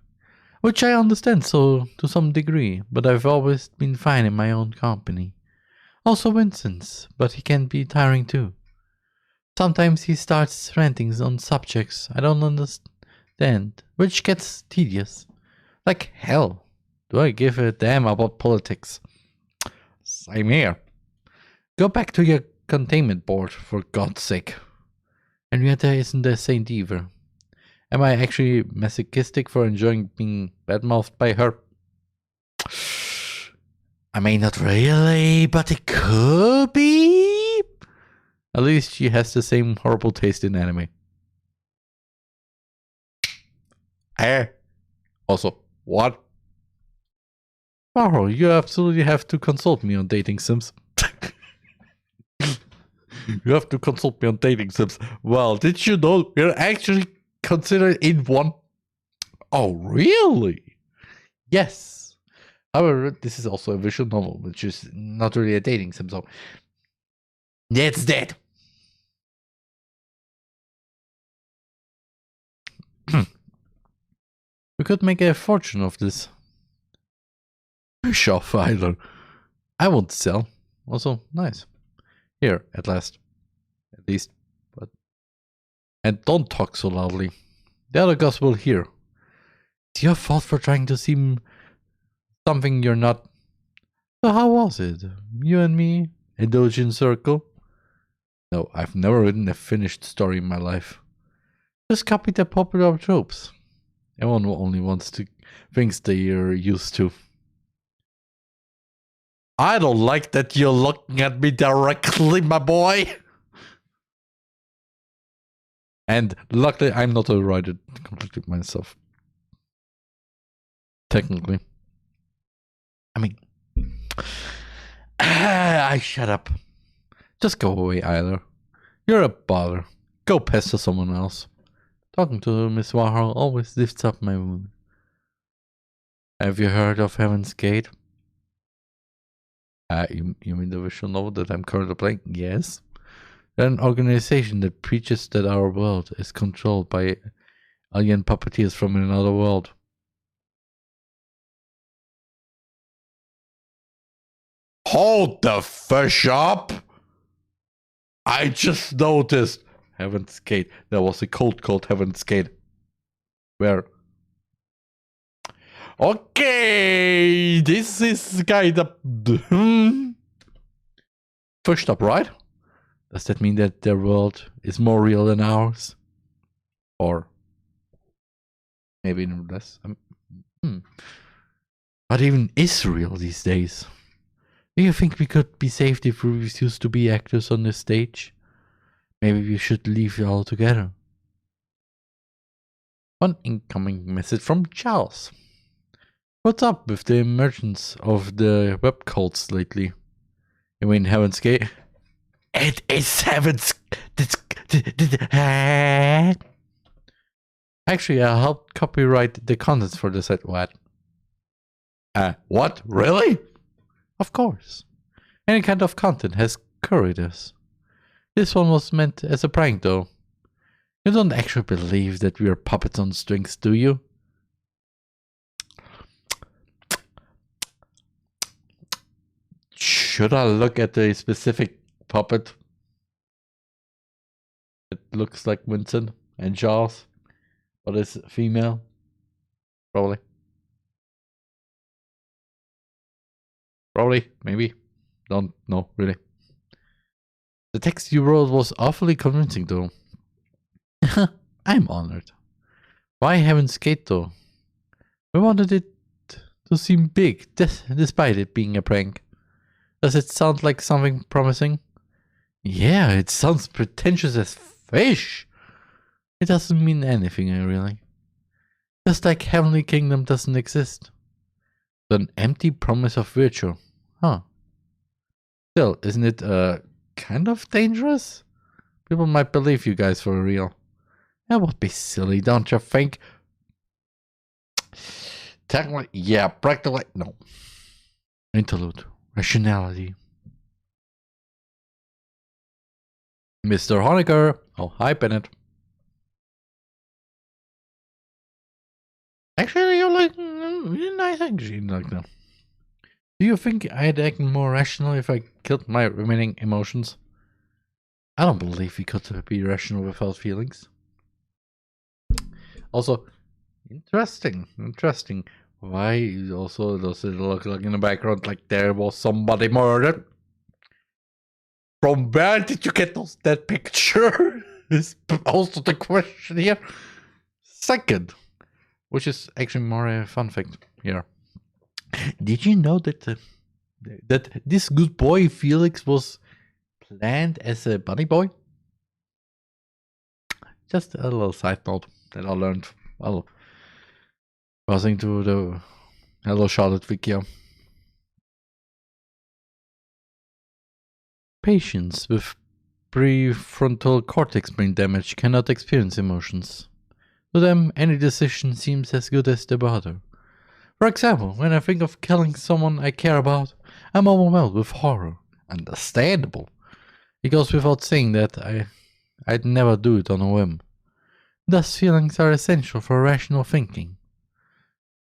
Which I understand so to some degree, but I've always been fine in my own company. Also Vincent's, but he can be tiring too. Sometimes he starts ranting on subjects I don't understand, which gets tedious. Like hell, do I give a damn about politics? Same here. Go back to your containment board, for God's sake. Henrietta isn't a saint either. Am I actually masochistic for enjoying being badmouthed by her? I mean, not really, but it could be. At least she has the same horrible taste in anime. Also, what? Oh, you absolutely have to consult me on dating sims. You have to consult me on dating sims. Well, did you know we're actually considered in one? Oh, really? Yes. However, this is also a visual novel, which is not really a dating sim, so it's dead. We could make a fortune of this. Sure, either. I won't sell. Also, nice. Here, at last. At least. But. And don't talk so loudly. The other guys will hear. It's your fault for trying to seem something you're not. So how was it? You and me? A doujin circle? No, I've never written a finished story in my life. Just copy the popular tropes. Everyone only wants to things they are used to. I don't like that you're looking at me directly, my boy. And luckily, I'm not a writer completely myself. Technically. I mean, I shut up. Just go away, Eiler. You're a bother. Go pester someone else. Talking to Miss Warhol always lifts up my mood. Have you heard of Heaven's Gate? You mean the visual novel that I'm currently playing? Yes. They're an organization that preaches that our world is controlled by alien puppeteers from another world. Hold the fish up! I just noticed Heaven's Gate. There was a cult called Heaven's Gate. Where? Okay, this is kind of pushed up, right? Does that mean that their world is more real than ours? Or maybe less? What even is real these days? Do you think we could be saved if we refuse to be actors on the stage? Maybe we should leave it all together. One incoming message from Charles. What's up with the emergence of the web cults lately? You mean Heaven's Gate? It is Heaven's... Actually, I helped copyright the contents for the site. What? What? Really? Of course. Any kind of content has curators. This one was meant as a prank, though. You don't actually believe that we are puppets on strings, do you? Should I look at the specific puppet? It looks like Vincent and Charles, but it's female. Probably. Probably, maybe. Don't know, really. The text you wrote was awfully convincing, though. I'm honored. Why Heaven's Gate, though? We wanted it to seem big, despite it being a prank. Does it sound like something promising? Yeah, it sounds pretentious as fish. It doesn't mean anything, really. Just like Heavenly Kingdom doesn't exist. It's an empty promise of virtue. Huh. Still, isn't it kind of dangerous? People might believe you guys for real. That would be silly, don't you think? Technically, yeah. Practically, no. Interlude. Rationality. Mr. Honecker. Oh, hi, Bennett. Actually, you're like really nice, actually, like that. Do you think I'd act more rational if I killed my remaining emotions? I don't believe we could be rational without feelings. Also, interesting. Why also does it look like in the background like there was somebody murdered? From where did you get that picture? Is also the question here. Second, which is actually more a fun fact here. Did you know that that this good boy Felix was planned as a bunny boy? Just a little side note that I learned while browsing to the Hello Charlotte wiki. Patients with prefrontal cortex brain damage cannot experience emotions. To them, any decision seems as good as the other. For example, when I think of killing someone I care about, I'm overwhelmed with horror. Understandable. It goes without saying that I'd never do it on a whim. Thus, feelings are essential for rational thinking.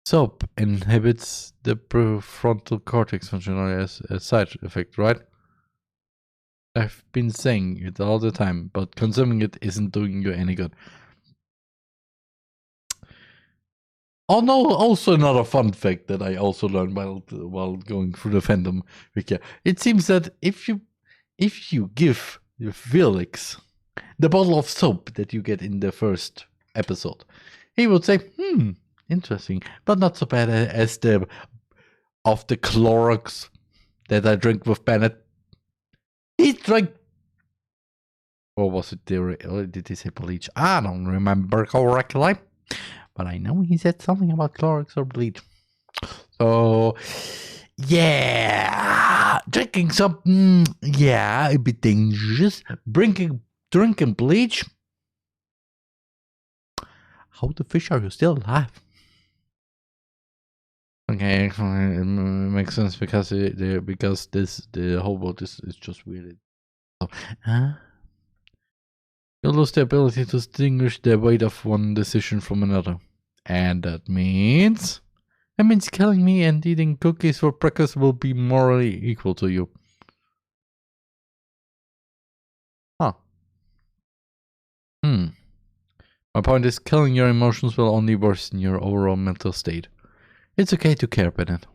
Soap inhibits the prefrontal cortex function as a side effect, right? I've been saying it all the time, but consuming it isn't doing you any good. Oh no, also another fun fact that I also learned while going through the fandom wiki. It seems that if you give Felix the bottle of soap that you get in the first episode, he would say, interesting, but not so bad as the Clorox that I drink with Bennett. He drank, or was it did he say bleach? I don't remember correctly, but I know he said something about Clorox or bleach. So, yeah, drinking some, yeah, a bit dangerous. Drinking bleach. How the fish are you still alive? Okay, it makes sense because the whole world is just weird. So, you lose the ability to distinguish the weight of one decision from another, and that means killing me and eating cookies for breakfast will be morally equal to you. Huh. My point is, killing your emotions will only worsen your overall mental state. It's okay to care, Bennett.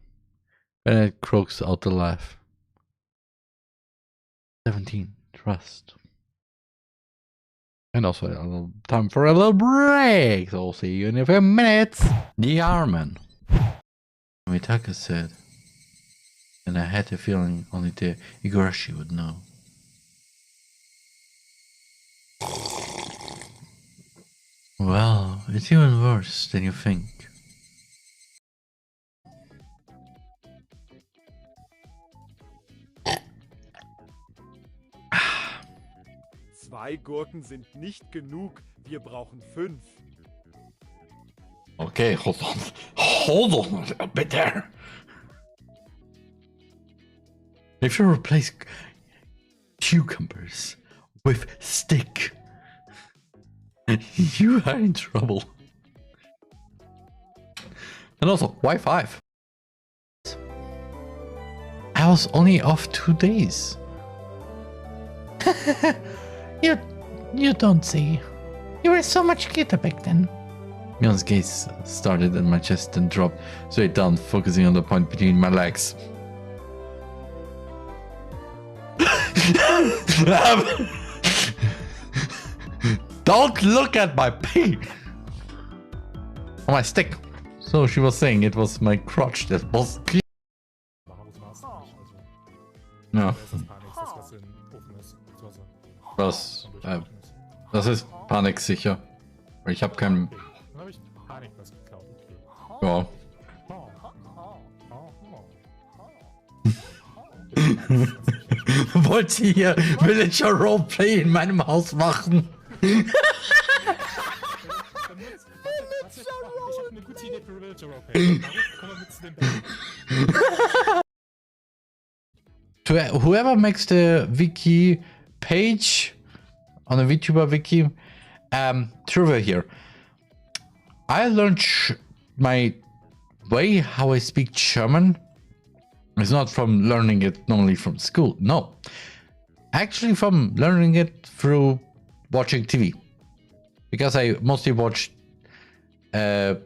Bennett croaks out the laugh. 17. Trust. And also a little time for a little break. So I'll see you in a few minutes. TheRMan. Mitaka said. And I had a feeling only the Igarashi would know. Well, it's even worse than you think. Zwei Gurken sind nicht genug. Wir brauchen 5. Okay, hold on a bit there. If you replace cucumbers with stick, you are in trouble. And also, why 5? I was only off 2 days. You don't say. You were so much cuter back then. Mion's gaze started in my chest and dropped straight down, focusing on the point between my legs. Don't look at my pee! Oh, my stick. So she was saying it was my crotch that was... No. Das ist Panik sicher. Ich habe keinen... Ja. Wollt ihr hier Villager Roleplay in meinem Haus machen? To whoever makes the wiki page on the VTuber wiki, trivia here. I learned my way how I speak German is not from learning it normally from school. No, actually from learning it through watching TV, because I mostly watch the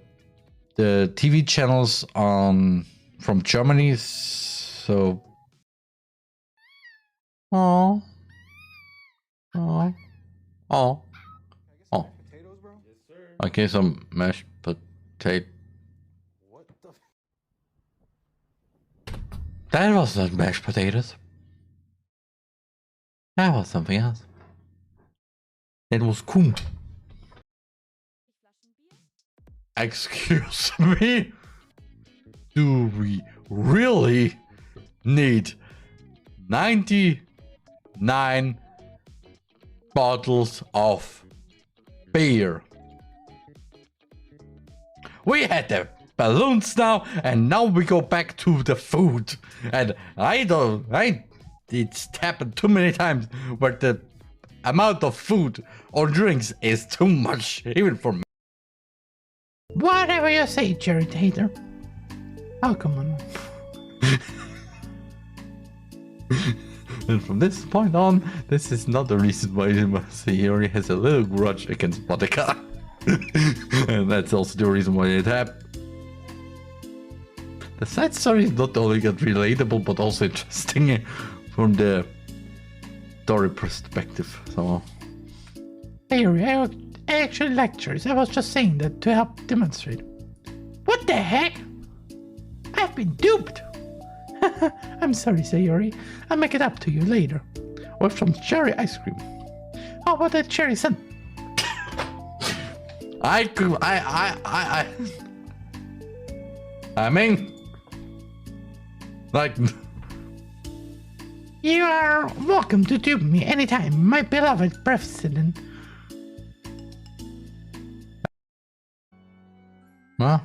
TV channels from Germany. So, oh. Okay, some mashed potato. What the? That was not mashed potatoes. That was something else. It was cool. Excuse me? Do we really need 99 bottles of beer? We had the balloons now, and now we go back to the food. And it's happened too many times where the amount of food or drinks is too much, even for me. Whatever you say, Jerry Tater. Oh, come on. And from this point on, this is not the reason why Sayori has a little grudge against Monica. And that's also the reason why it happened. The side story is not only got relatable, but also interesting from the story perspective. So, Sayori, I actually lectures. I was just saying that to help demonstrate. What the heck? I've been duped. I'm sorry, Sayori. I'll make it up to you later. With some cherry ice cream. How about that cherry sun? I mean, like, you are welcome to dupe me anytime, my beloved Backseat. huh?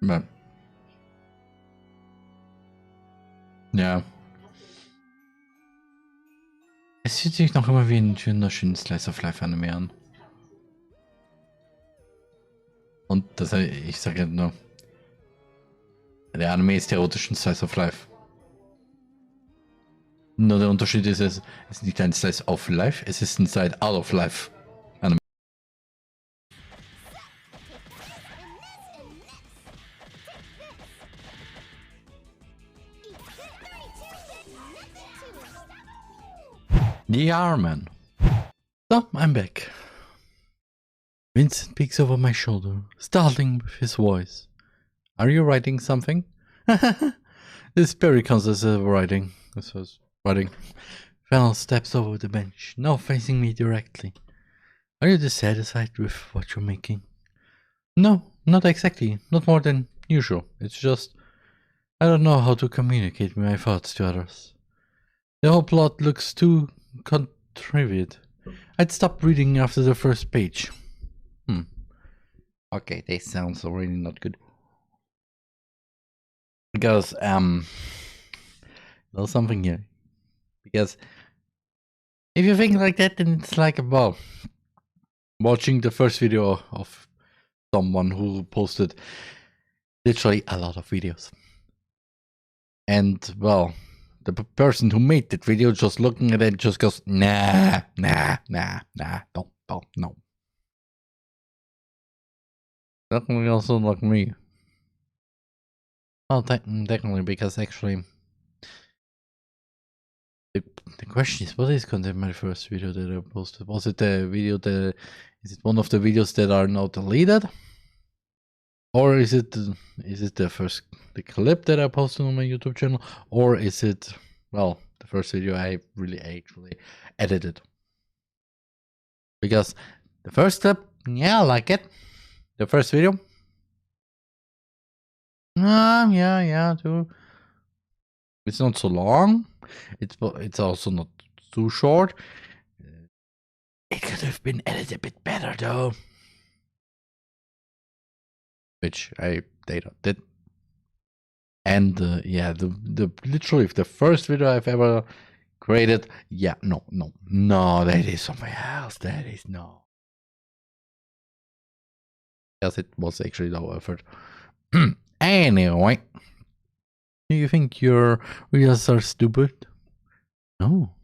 But ja. Es fühlt sich noch immer wie ein schönen Slice of Life Anime an. Und das, ich sage ja nur, der Anime ist theoretisch ein Slice of Life. Nur der Unterschied ist, es ist nicht ein Slice of Life, es ist ein Side out of Life Anime. TheRMan. So, I'm back. Vincent peeks over my shoulder, startling with his voice. Are you writing something? This barely counts as writing. This was writing. Fennel steps over the bench, now facing me directly. Are you dissatisfied with what you're making? No, not exactly. Not more than usual. It's just I don't know how to communicate my thoughts to others. The whole plot looks too contrived. I'd stop reading after the first page. Okay, this sounds already not good. Because, there's something here. Because if you think like that, then it's like, well, watching the first video of someone who posted literally a lot of videos. And, well, the person who made that video just looking at it just goes, nah, no. Definitely also like me. Well, technically, because actually, the question is, what is content my first video that I posted? Was it the video is it one of the videos that are now deleted? Or is it the clip that I posted on my YouTube channel? Or is it, well, the first video I really actually edited? Because the first clip, yeah, I like it. The first video, yeah, too. It's not so long. It's also not too short. It could have been edited a bit better though. Which I did. And yeah, the literally the first video I've ever created. Yeah, no, that is something else. That is no. Yes, it was actually no effort. Anyway, do you think your reels are stupid? No.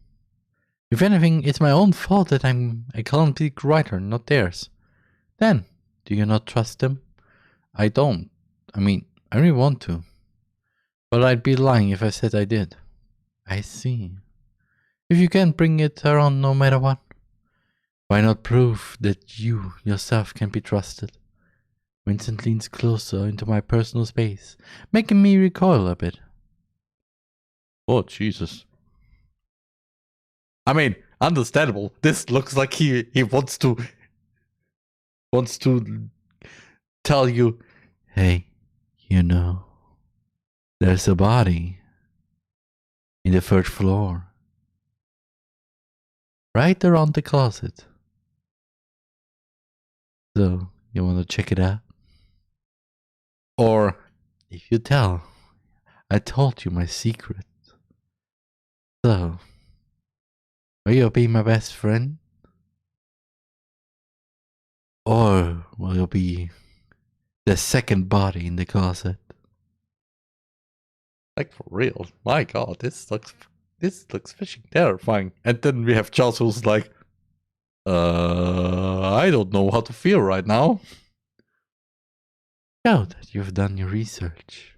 If anything, it's my own fault that I'm a complete writer, not theirs. Then, do you not trust them? I don't. I mean, I really want to. But I'd be lying if I said I did. I see. If you can't bring it around no matter what, why not prove that you yourself can be trusted? Vincent leans closer into my personal space, making me recoil a bit. Oh, Jesus. I mean, understandable. This looks like he wants to tell you, hey, you know, there's a body in the third floor, right around the closet. So, you want to check it out? Or, if you tell, I told you my secret. So, will you be my best friend? Or will you be the second body in the closet? Like for real, my god, this looks fishing terrifying. And then we have Charles who's like, I don't know how to feel right now. Show that you've done your research,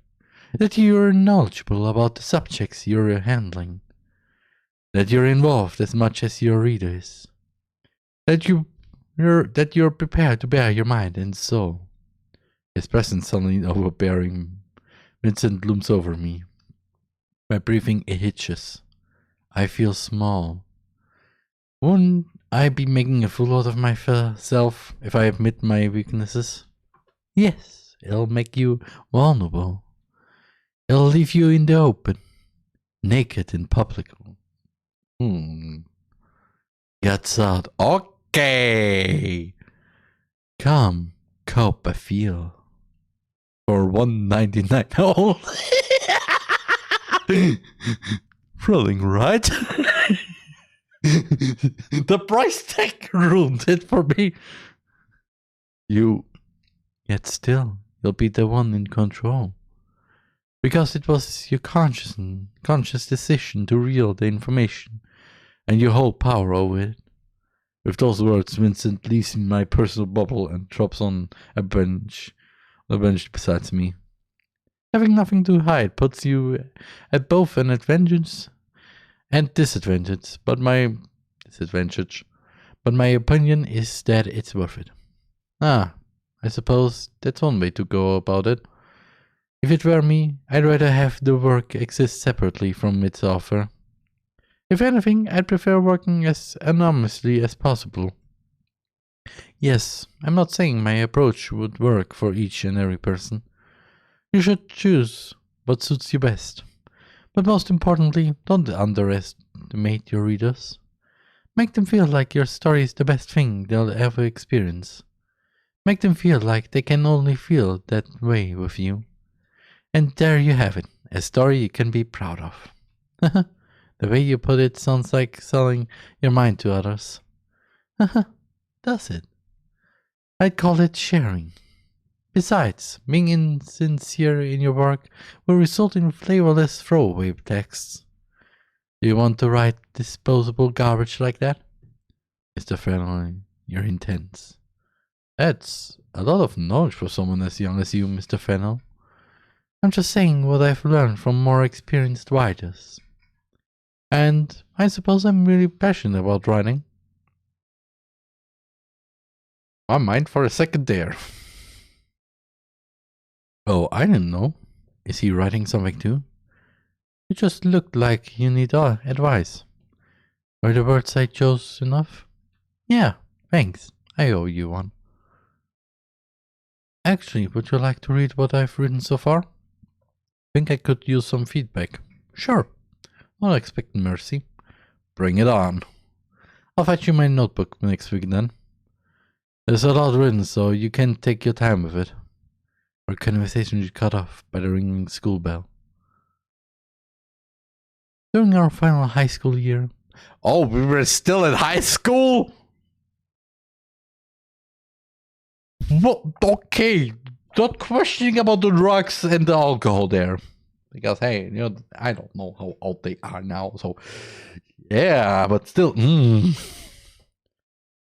that you're knowledgeable about the subjects you're handling, that you're involved as much as your reader is, that you're prepared to bare your mind and soul. His presence suddenly overbearing. Vincent looms over me. My breathing hitches. I feel small. Wouldn't I be making a fool out of myself if I admit my weaknesses? Yes. It'll make you vulnerable. It'll leave you in the open, naked in public. Gets out. Okay. Come, cope, I feel. for $1.99. Oh, thrilling, right? The price tag ruined it for me. Yet still, you'll be the one in control. Because it was your conscious decision to reveal the information, and you hold power over it. With those words, Vincent leaves my personal bubble and drops on a bench beside me. Having nothing to hide puts you at both an advantage and disadvantage, but my opinion is that it's worth it. I suppose that's one way to go about it. If it were me, I'd rather have the work exist separately from its offer. If anything, I'd prefer working as anonymously as possible. Yes, I'm not saying my approach would work for each and every person. You should choose what suits you best. But most importantly, don't underestimate your readers. Make them feel like your story is the best thing they'll ever experience. Make them feel like they can only feel that way with you. And there you have it, a story you can be proud of. The way you put it sounds like selling your mind to others. Does it? I'd call it sharing. Besides, being insincere in your work will result in flavorless throwaway texts. Do you want to write disposable garbage like that? Mr. Fennel, you're intense. That's a lot of knowledge for someone as young as you, Mr. Fennel. I'm just saying what I've learned from more experienced writers. And I suppose I'm really passionate about writing. My mind for a second there. Oh, I didn't know. Is he writing something too? You just looked like you need advice. Were the words I chose enough? Yeah, thanks. I owe you one. Actually, would you like to read what I've written so far? Think I could use some feedback. Sure. Not expecting mercy. Bring it on. I'll fetch you my notebook next week then. There's a lot written, so you can take your time with it. Our conversation is cut off by the ringing school bell. During our final high school year... Oh, we were still in high school? What? Okay. Not questioning about the drugs and the alcohol there. Because, hey, I don't know how old they are now, so... Yeah, but still...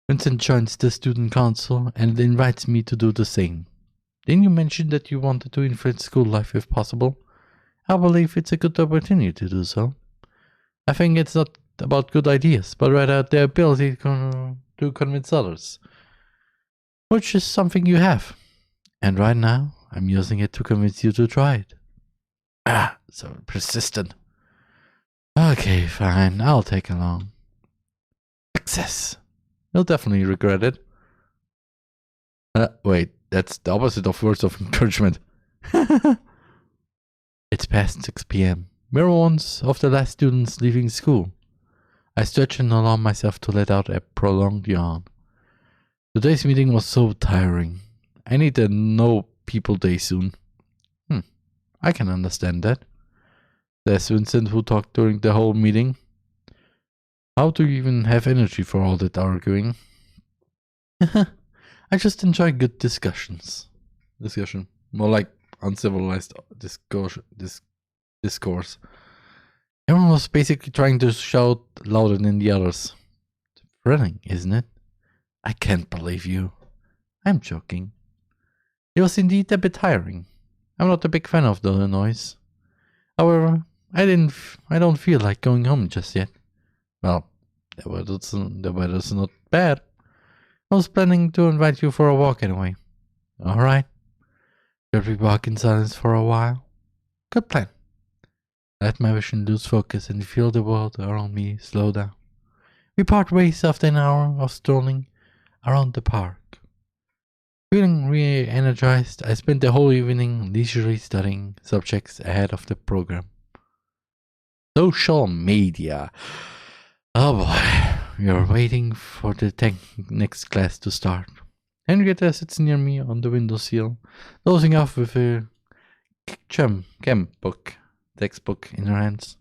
Vincent joins the student council and invites me to do the same. Didn't you mention that you wanted to influence school life if possible? I believe it's a good opportunity to do so. I think it's not about good ideas, but rather the ability to convince others. Which is something you have. And right now, I'm using it to convince you to try it. So persistent. Okay, fine, I'll take along. Success. You'll definitely regret it. Wait, that's the opposite of words of encouragement. It's past 6 p.m. We're one of the last students leaving school. I stretch and allow myself to let out a prolonged yawn. Today's meeting was so tiring. I need a no people day soon. I can understand that. There's Vincent who talked during the whole meeting. How do you even have energy for all that arguing? I just enjoy good discussion. More like uncivilized discourse. Everyone was basically trying to shout louder than the others. Thrilling, isn't it? I can't believe you. I'm joking. It was indeed a bit tiring. I'm not a big fan of the noise. However, I don't feel like going home just yet. Well, the weather's not bad. I was planning to invite you for a walk anyway. Alright. Should we walk in silence for a while? Good plan. Let my vision lose focus and feel the world around me slow down. We part ways after an hour of strolling around the park. Feeling re-energized, I spent the whole evening leisurely studying subjects ahead of the program. Social media. Oh boy, we are waiting for the next class to start. Henrietta sits near me on the windowsill, dozing off with a chem book, textbook in her hands.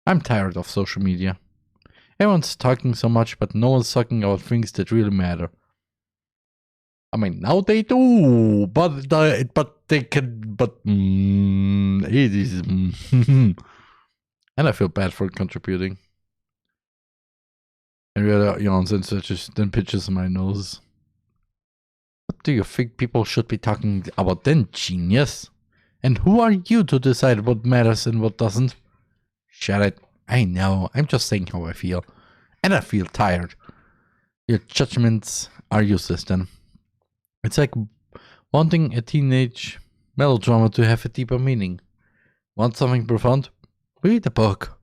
I'm tired of social media. Everyone's talking so much, but no one's talking about things that really matter. I mean, now they do, but they can, it is, and I feel bad for contributing. And rather yawns and such then pitches my nose. What do you think people should be talking about then, genius? And who are you to decide what matters and what doesn't? Shut it. I know. I'm just saying how I feel. And I feel tired. Your judgments are useless then. It's like wanting a teenage melodrama to have a deeper meaning. Want something profound? Read a book.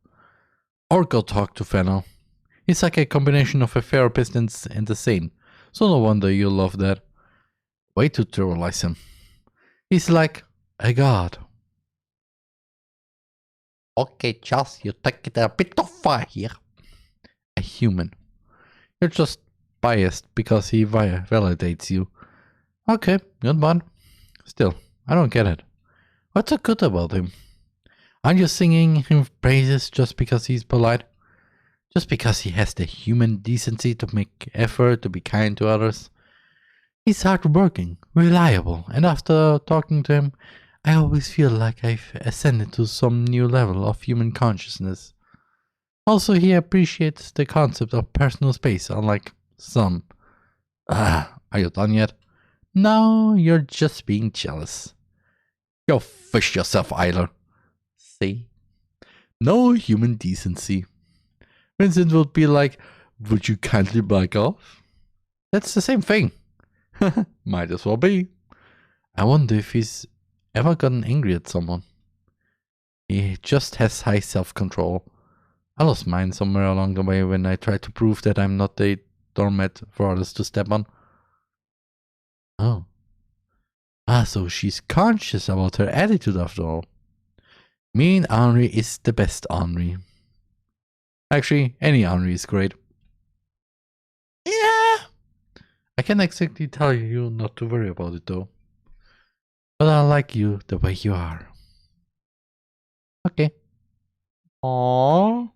Or go talk to Fennel. He's like a combination of a therapist and a saint. So no wonder you love that. Way to terrorize him. He's like a god. Okay, Charles, you take it a bit too far here. A human. You're just biased because he validates you. Okay, good one. Still, I don't get it. What's so good about him? Aren't you singing him praises just because he's polite? Just because he has the human decency to make effort to be kind to others? He's hardworking, reliable, and after talking to him, I always feel like I've ascended to some new level of human consciousness. Also, he appreciates the concept of personal space, unlike some. Are you done yet? No, you're just being jealous. Go fish yourself, Eiler. See? No human decency. Vincent would be like, would you kindly back off? That's the same thing. Might as well be. I wonder if he's ever gotten angry at someone. He just has high self-control. I lost mine somewhere along the way when I tried to prove that I'm not a doormat for others to step on. Oh. So she's conscious about her attitude after all. Mean Henri is the best Henri. Actually, any Henri is great. Yeah. I can't exactly tell you not to worry about it though. But I like you the way you are. Okay. Aww.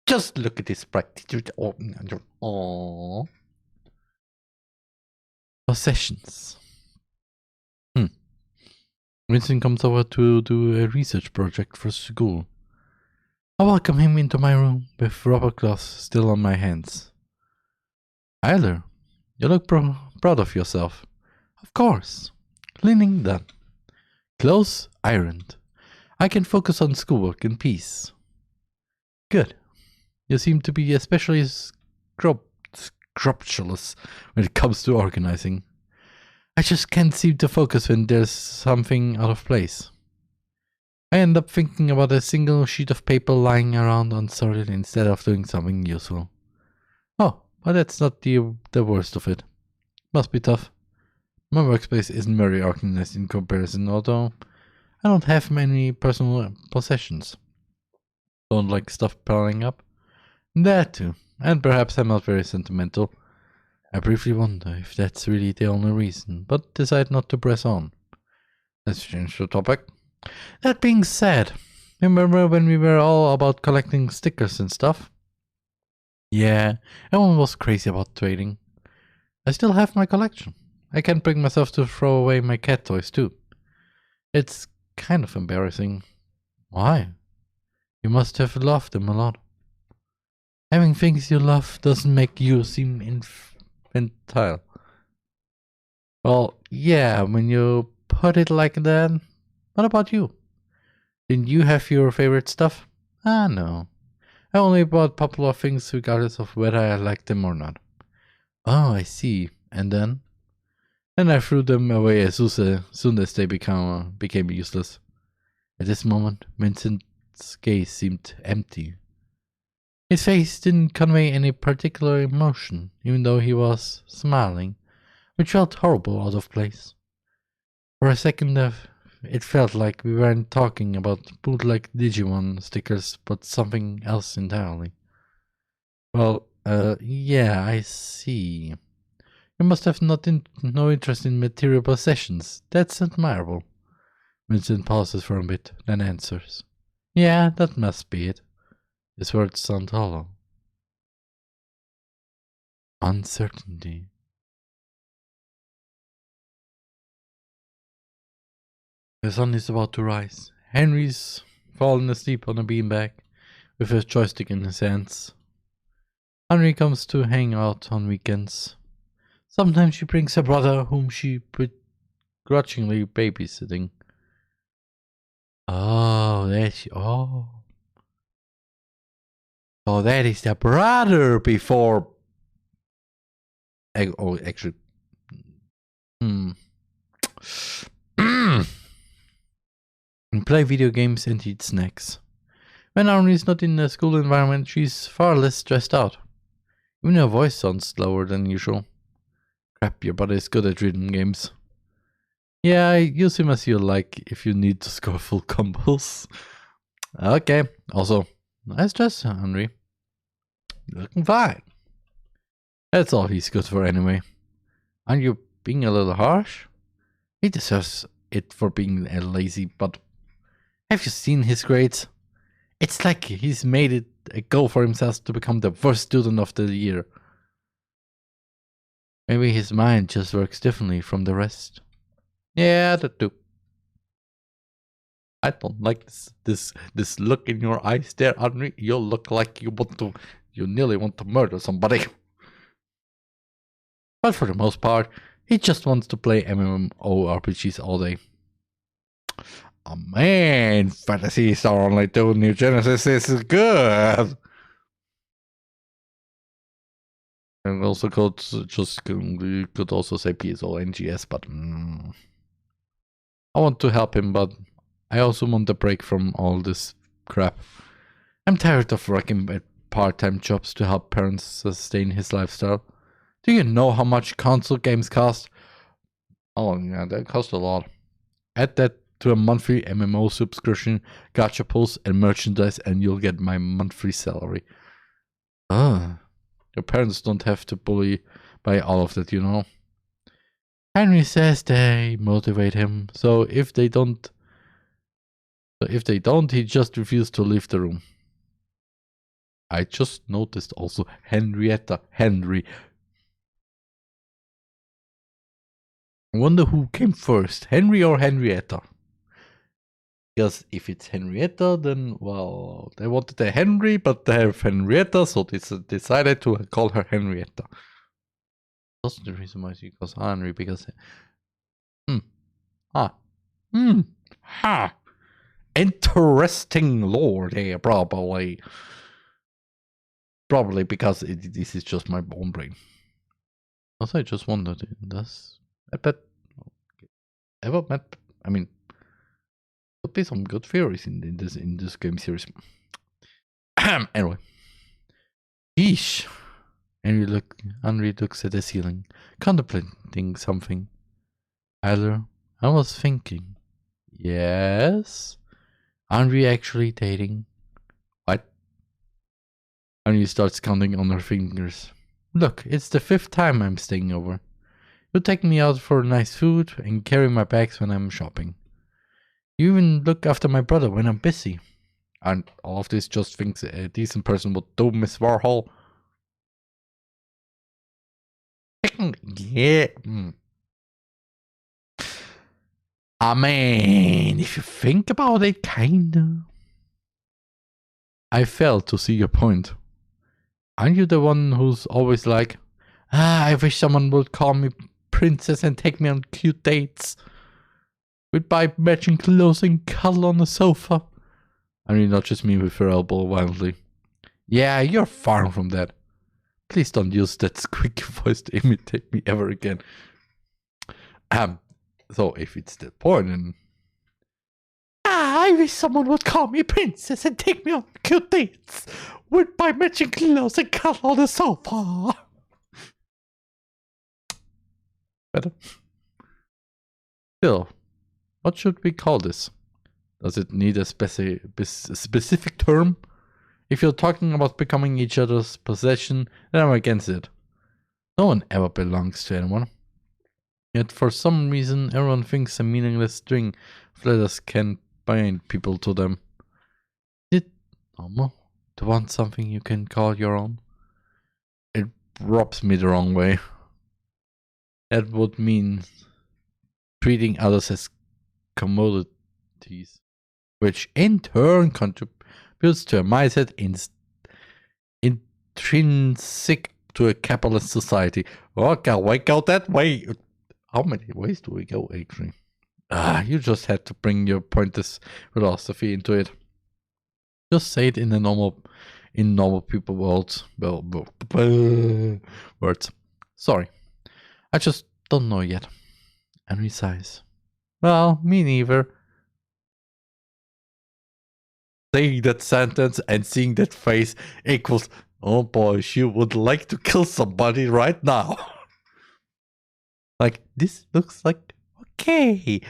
Just look at this practice. Aww. Possessions. Vincent comes over to do a research project for school. I welcome him into my room with rubber gloves still on my hands. Eiler, you look proud of yourself. Of course. Cleaning done. Clothes ironed. I can focus on schoolwork in peace. Good. You seem to be especially scrupulous when it comes to organizing. I just can't seem to focus when there's something out of place. I end up thinking about a single sheet of paper lying around unsorted instead of doing something useful. Oh, but that's not the worst of it. Must be tough. My workspace isn't very organized in comparison, although I don't have many personal possessions. Don't like stuff piling up. That too. And perhaps I'm not very sentimental. I briefly wonder if that's really the only reason, but decide not to press on. Let's change the topic. That being said, remember when we were all about collecting stickers and stuff? Yeah, everyone was crazy about trading. I still have my collection. I can't bring myself to throw away my cat toys too. It's kind of embarrassing. Why? You must have loved them a lot. Having things you love doesn't make you seem infantile. Well, yeah, when you put it like that. What about you? Didn't you have your favorite stuff? No. I only bought popular things regardless of whether I liked them or not. Oh, I see. And then? Then I threw them away as soon as they became useless. At this moment, Vincent's gaze seemed empty. His face didn't convey any particular emotion, even though he was smiling, which felt horrible out of place. For a second, it felt like we weren't talking about bootleg Digimon stickers, but something else entirely. Well, yeah, I see. You must have no interest in material possessions. That's admirable. Vincent pauses for a bit, then answers. Yeah, that must be it. His words sound hollow. Uncertainty. The sun is about to rise. Henry's fallen asleep on a beanbag with a joystick in his hands. Henry comes to hang out on weekends. Sometimes she brings her brother, whom she begrudgingly babysitting. Oh, that's oh. So that is the brother before. Oh, actually. And play video games and eat snacks. When Henry is not in a school environment, she's far less stressed out. Even her voice sounds slower than usual. Crap, your brother is good at rhythm games. Yeah, use him as you like if you need to score full combos. Okay, also, nice dress, Henry. Looking fine. That's all he's good for anyway. Aren't you being a little harsh? He deserves it for being lazy, but have you seen his grades? It's like he's made it a goal for himself to become the worst student of the year. Maybe his mind just works differently from the rest. Yeah, that too. I don't like this look in your eyes there, Henry. You look like you nearly want to murder somebody. But for the most part, he just wants to play MMORPGs all day. Oh man, Fantasy Star Online 2 New Genesis is good. And also could also say PSO NGS, but I want to help him, but I also want a break from all this crap. I'm tired of working at part-time jobs to help parents sustain his lifestyle. Do you know how much console games cost? Oh yeah, they cost a lot. Add that to a monthly MMO subscription, gacha pulls, and merchandise, and you'll get my monthly salary. Your parents don't have to bully by all of that, you know. Henry says they motivate him, so if they don't, he just refuses to leave the room. I just noticed also Henry. I wonder who came first, Henry or Henrietta? Because if it's Henrietta, then, well, they wanted a Henry, but they have Henrietta, so they decided to call her Henrietta. That's the reason why she calls Henry, because... Interesting lore there, probably. Probably because this is just my own brain. Also, I just wondered, does ever met... I mean... Could be some good theories in this game series. Anyway. Yeesh. Henry looks at the ceiling, contemplating something. Tyler, I was thinking. Yes? Henry actually dating? What? Henry starts counting on her fingers. Look, it's the 5th time I'm staying over. You take me out for nice food and carry my bags when I'm shopping. You even look after my brother when I'm busy. And all of this just thinks a decent person would do, Miss Warhol. Yeah. I mean, if you think about it, kinda. I fail to see your point. Aren't you the one who's always like, I wish someone would call me princess and take me on cute dates? We'd buy matching clothes and cuddle on the sofa. I mean, not just me with her elbow wildly. Yeah, you're far from that. Please don't use that squeaky voice to imitate me ever again. So if it's that point, then... I wish someone would call me princess and take me on cute dates. We'd buy matching clothes and cuddle on the sofa. Better. Still. What should we call this? Does it need a specific term? If you're talking about becoming each other's possession, then I'm against it. No one ever belongs to anyone. Yet for some reason, everyone thinks a meaningless string if letters can bind people to them. Is it normal to want something you can call your own? It rubs me the wrong way. That would mean treating others as commodities, which in turn contributes to a mindset intrinsic to a capitalist society. Okay, we go that way. How many ways do we go, actually? You just had to bring your pointless philosophy into it. Just say it in normal people words. Words. Sorry. I just don't know yet. Henry sighs. Well, me neither. Saying that sentence and seeing that face equals, oh boy, she would like to kill somebody right now. Like, this looks like, okay.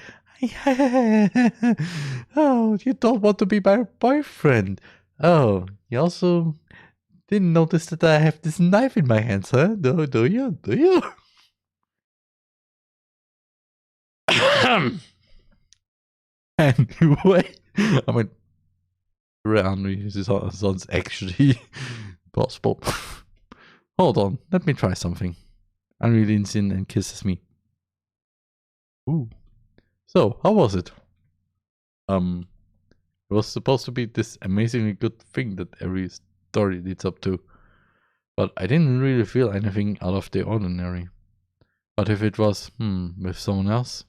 Oh, you don't want to be my boyfriend. Oh, you also didn't notice that I have this knife in my hands, huh? Do you? Do you? Anyway, I mean, Henry sounds actually possible. Hold on, let me try something. Henry leans in and kisses me. Ooh. So, how was it? It was supposed to be this amazingly good thing that every story leads up to. But I didn't really feel anything out of the ordinary. But if it was, with someone else,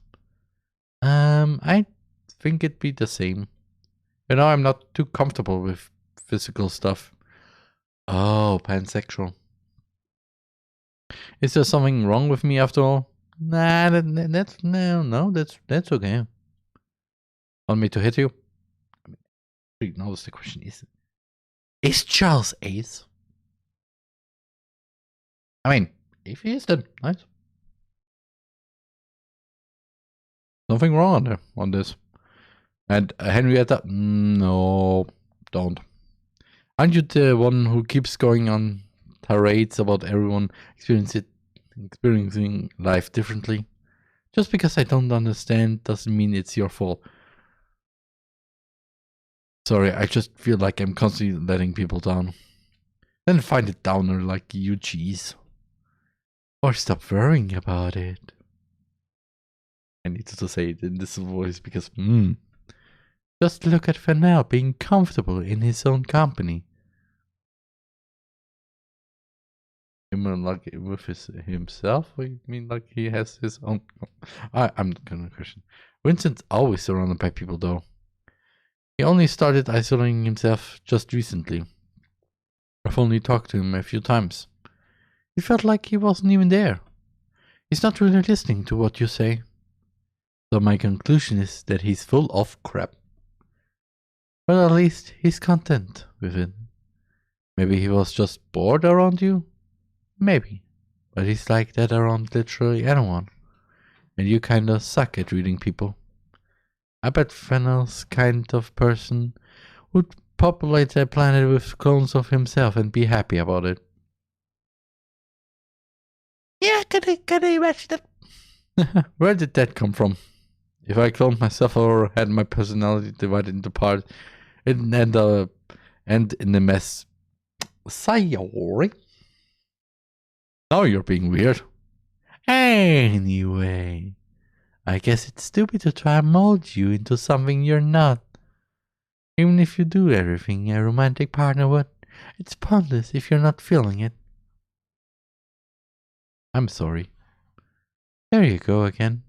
I think it'd be the same. You know, I'm not too comfortable with physical stuff. Oh, pansexual. Is there something wrong with me after all? Nah, that's okay. Want me to hit you? I mean, now the question is Charles ace? I mean, if he is, then nice. Nothing wrong on this. And Henrietta, no, don't. Aren't you the one who keeps going on tirades about everyone experiencing life differently? Just because I don't understand doesn't mean it's your fault. Sorry, I just feel like I'm constantly letting people down. Then find a downer like you, cheese. Or stop worrying about it. I need to say it in this voice because, just look at Fennell being comfortable in his own company. You mean like with himself? Or you mean like he has his own? I'm not gonna question. Vincent's always surrounded by people though. He only started isolating himself just recently. I've only talked to him a few times. It felt like he wasn't even there. He's not really listening to what you say. So my conclusion is that he's full of crap. But at least he's content with it. Maybe he was just bored around you? Maybe. But he's like that around literally anyone. And you kinda suck at reading people. I bet Fennell's kind of person would populate their planet with clones of himself and be happy about it. Yeah, can I imagine that? Where did that come from? If I cloned myself or had my personality divided into parts, it'd end in a mess. Sorry. Now you're being weird. Anyway, I guess it's stupid to try and mold you into something you're not. Even if you do everything a romantic partner would, it's pointless if you're not feeling it. I'm sorry. There you go again.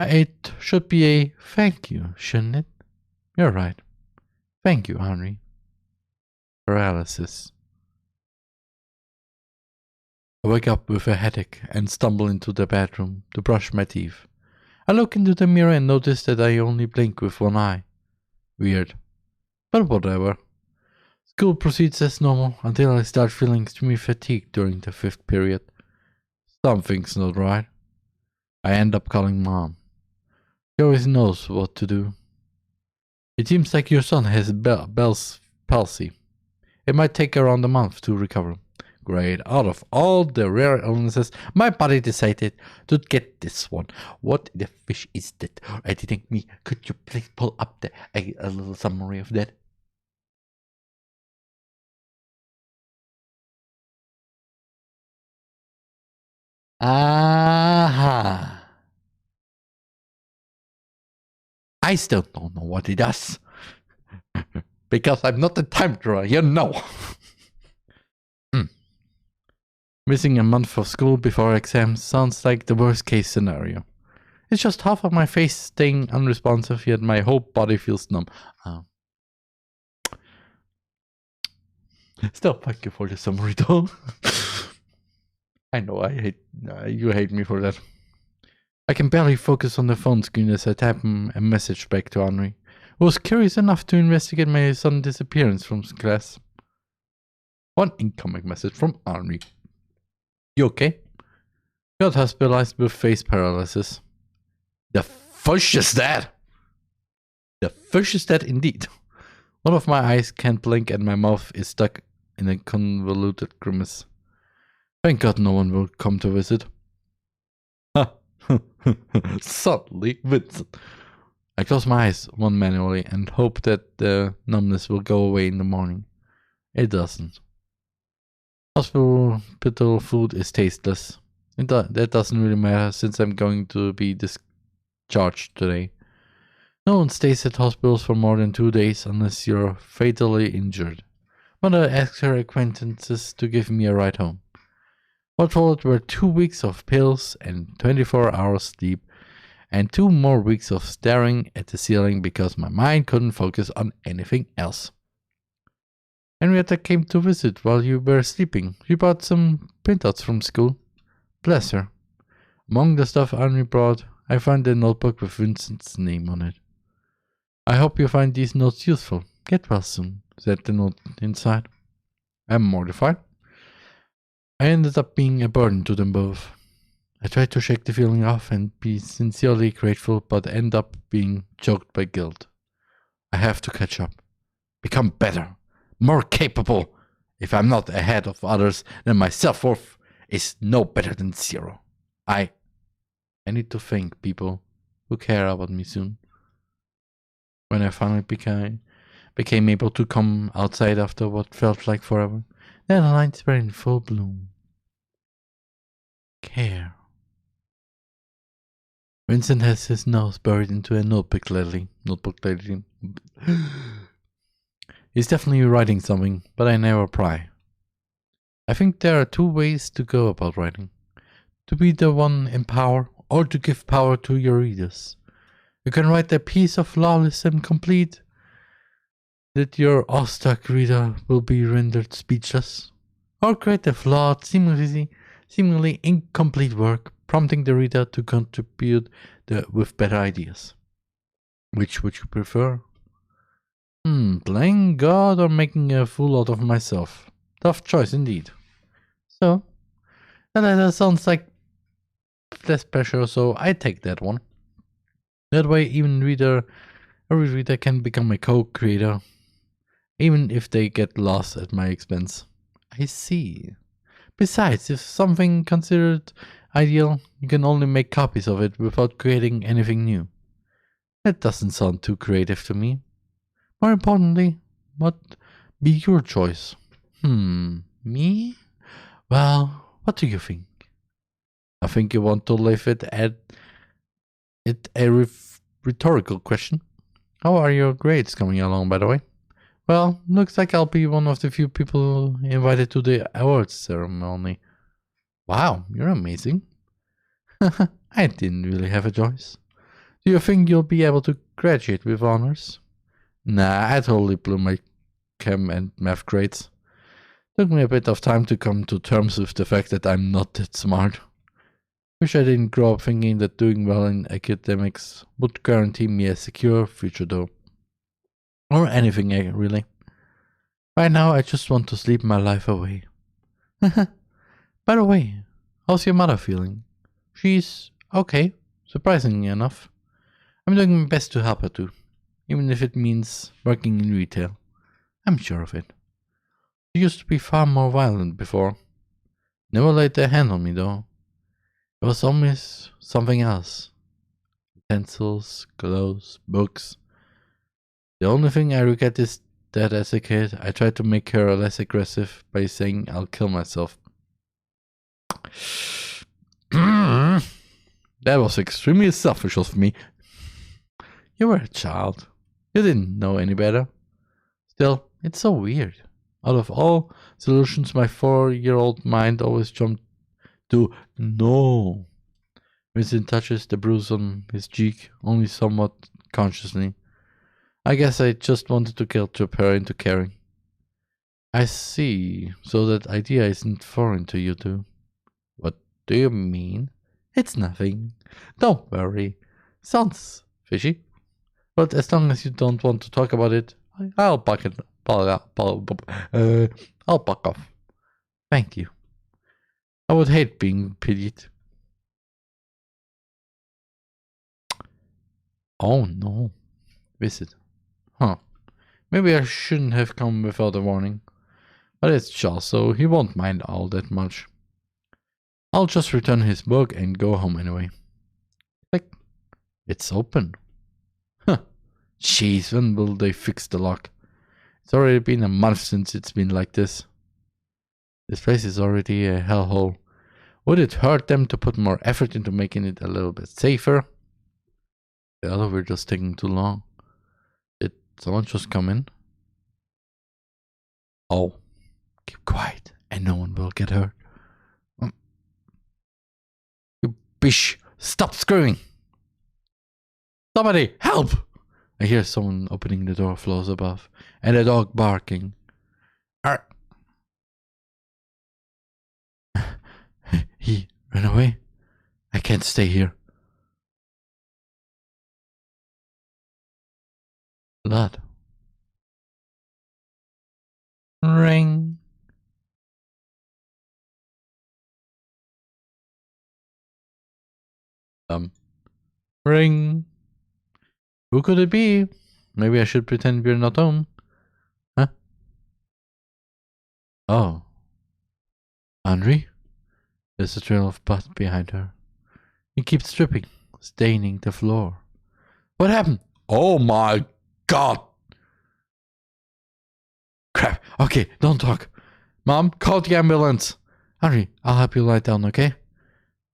It should be a thank you, shouldn't it? You're right. Thank you, Henry. Paralysis. I wake up with a headache and stumble into the bedroom to brush my teeth. I look into the mirror and notice that I only blink with one eye. Weird. But whatever. School proceeds as normal until I start feeling extremely fatigued during the 5th period. Something's not right. I end up calling Mom. She always knows what to do. It seems like your son has Bell's palsy. It might take around a month to recover. Great. Out of all the rare illnesses, my body decided to get this one. What the fish is that? I didn't me. Could you please pull up a little summary of that? Aha. I still don't know what it does. Because I'm not a time drawer, you know. Missing a month of school before exams sounds like the worst case scenario. It's just half of my face staying unresponsive, yet my whole body feels numb. Still, thank you for the summary though. I know you hate me for that. I can barely focus on the phone screen as I type a message back to Henri, who was curious enough to investigate my sudden disappearance from class. One incoming message from Henri. You okay? Got hospitalized with face paralysis. The fish is dead! The fish is dead indeed. One of my eyes can't blink and my mouth is stuck in a convoluted grimace. Thank God no one will come to visit. Ha! Suddenly, Vincent. I close my eyes one manually and hope that the numbness will go away in the morning. It doesn't. Hospital food is tasteless. That doesn't really matter since I'm going to be discharged today. No one stays at hospitals for more than 2 days unless you're fatally injured. Mother asked her acquaintances to give me a ride home. What followed were 2 weeks of pills and 24 hours sleep, and 2 more weeks of staring at the ceiling because my mind couldn't focus on anything else. Henrietta came to visit while you were sleeping. She brought some printouts from school. Bless her. Among the stuff Henri brought, I found a notebook with Vincent's name on it. I hope you find these notes useful. Get well soon, said the note inside. I'm mortified. I ended up being a burden to them both. I tried to shake the feeling off and be sincerely grateful, but end up being choked by guilt. I have to catch up. Become better. More capable. If I'm not ahead of others, then my self-worth is no better than 0. I need to thank people who care about me soon. When I finally became able to come outside after what felt like forever, the lines were in full bloom. Care. Vincent has his nose buried into a notebook lately. He's definitely writing something, but I never pry. I think there are 2 ways to go about writing. To be the one in power, or to give power to your readers. You can write a piece of flawless and complete that your awestruck reader will be rendered speechless. Or create a flawed, seemingly incomplete work, prompting the reader to contribute with better ideas. Which would you prefer? Playing God or making a fool out of myself? Tough choice indeed. So, that letter sounds like less pressure, so I take that one. That way every reader can become a co-creator, even if they get lost at my expense. I see. Besides, if something considered ideal, you can only make copies of it without creating anything new. That doesn't sound too creative to me. More importantly, what be your choice? Me? Well, what do you think? I think you want to leave it at a rhetorical question. How are your grades coming along, by the way? Well, looks like I'll be one of the few people invited to the awards ceremony. Wow, you're amazing. I didn't really have a choice. Do you think you'll be able to graduate with honors? Nah, I totally blew my chem and math grades. Took me a bit of time to come to terms with the fact that I'm not that smart. Wish I didn't grow up thinking that doing well in academics would guarantee me a secure future though. Or anything really. Right now I just want to sleep my life away. By the way, how's your mother feeling? She's okay, surprisingly enough. I'm doing my best to help her too, even if it means working in retail. I'm sure of it. She used to be far more violent before, Never laid their hand on me though. It was always something else. Pencils, clothes, books. The only thing I regret is that as a kid, I tried to make her less aggressive by saying I'll kill myself. That was extremely selfish of me. You were a child. You didn't know any better. Still, it's so weird. Out of all solutions, my 4-year-old mind always jumped to no. Vincent touches the bruise on his cheek, only somewhat consciously. I guess I just wanted to guilt trip her into caring. I see. So that idea isn't foreign to you two. What do you mean? It's nothing. Don't worry. Sounds fishy. But as long as you don't want to talk about it, I'll back off. Thank you. I would hate being pitied. Oh no. Visit. Huh. Maybe I shouldn't have come without a warning. But it's Charles, so he won't mind all that much. I'll just return his book and go home anyway. Click. It's open. Huh. Jeez, when will they fix the lock? It's already been a month since it's been like this. This place is already a hellhole. Would it hurt them to put more effort into making it a little bit safer? The elevator's taking too long. Did someone just come in? Oh, keep quiet and no one will get hurt. You bish, stop screaming! Somebody, help! I hear someone opening the door floors above and a dog barking. He ran away. I can't stay here. Blood. Ring. Ring. Who could it be? Maybe I should pretend we're not home. Huh? Oh. Henry? There's a trail of blood behind her. He keeps dripping, staining the floor. What happened? Oh my God! Crap. Okay, don't talk. Mom, call the ambulance. Henry, I'll help you lie down, okay?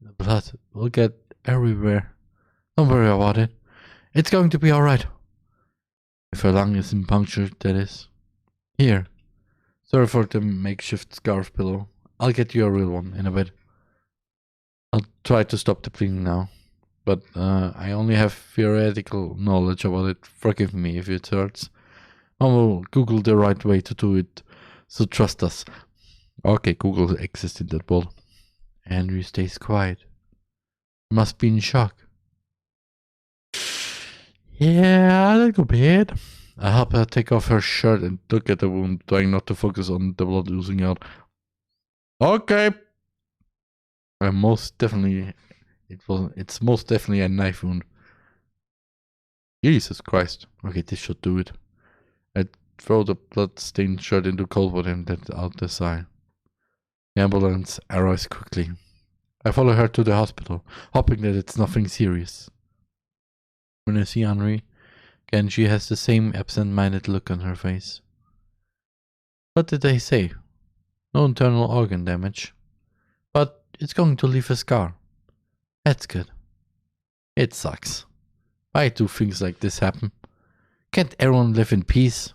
The blood will get everywhere. Don't worry about it. It's going to be alright. If her lung isn't punctured, that is. Here. Sorry for the makeshift scarf pillow. I'll get you a real one in a bit. I'll try to stop the bleeding now. But I only have theoretical knowledge about it. Forgive me if it hurts. Mom will Google the right way to do it. So trust us. Okay, Google exists in that world. Henry stays quiet. He must be in shock. Yeah, a little bit. I help her take off her shirt and look at the wound, trying not to focus on the blood oozing out. Okay. It's most definitely a knife wound. Jesus Christ. Okay, this should do it. I throw the blood-stained shirt into cold water and let out the sigh. The ambulance arrives quickly. I follow her to the hospital, hoping that it's nothing serious. When I see Henri, again she has the same absent-minded look on her face. What did they say? No internal organ damage. But it's going to leave a scar. That's good. It sucks. Why do things like this happen? Can't everyone live in peace?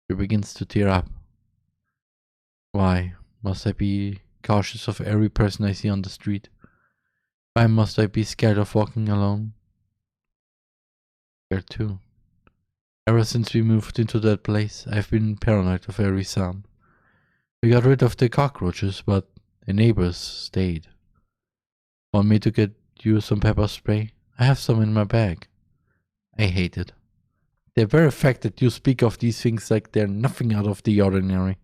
She begins to tear up. Why must I be cautious of every person I see on the street? Why must I be scared of walking alone? Scared too. Ever since we moved into that place, I've been paranoid of every sound. We got rid of the cockroaches, but the neighbors stayed. Want me to get you some pepper spray? I have some in my bag. I hate it. The very fact that you speak of these things like they're nothing out of the ordinary.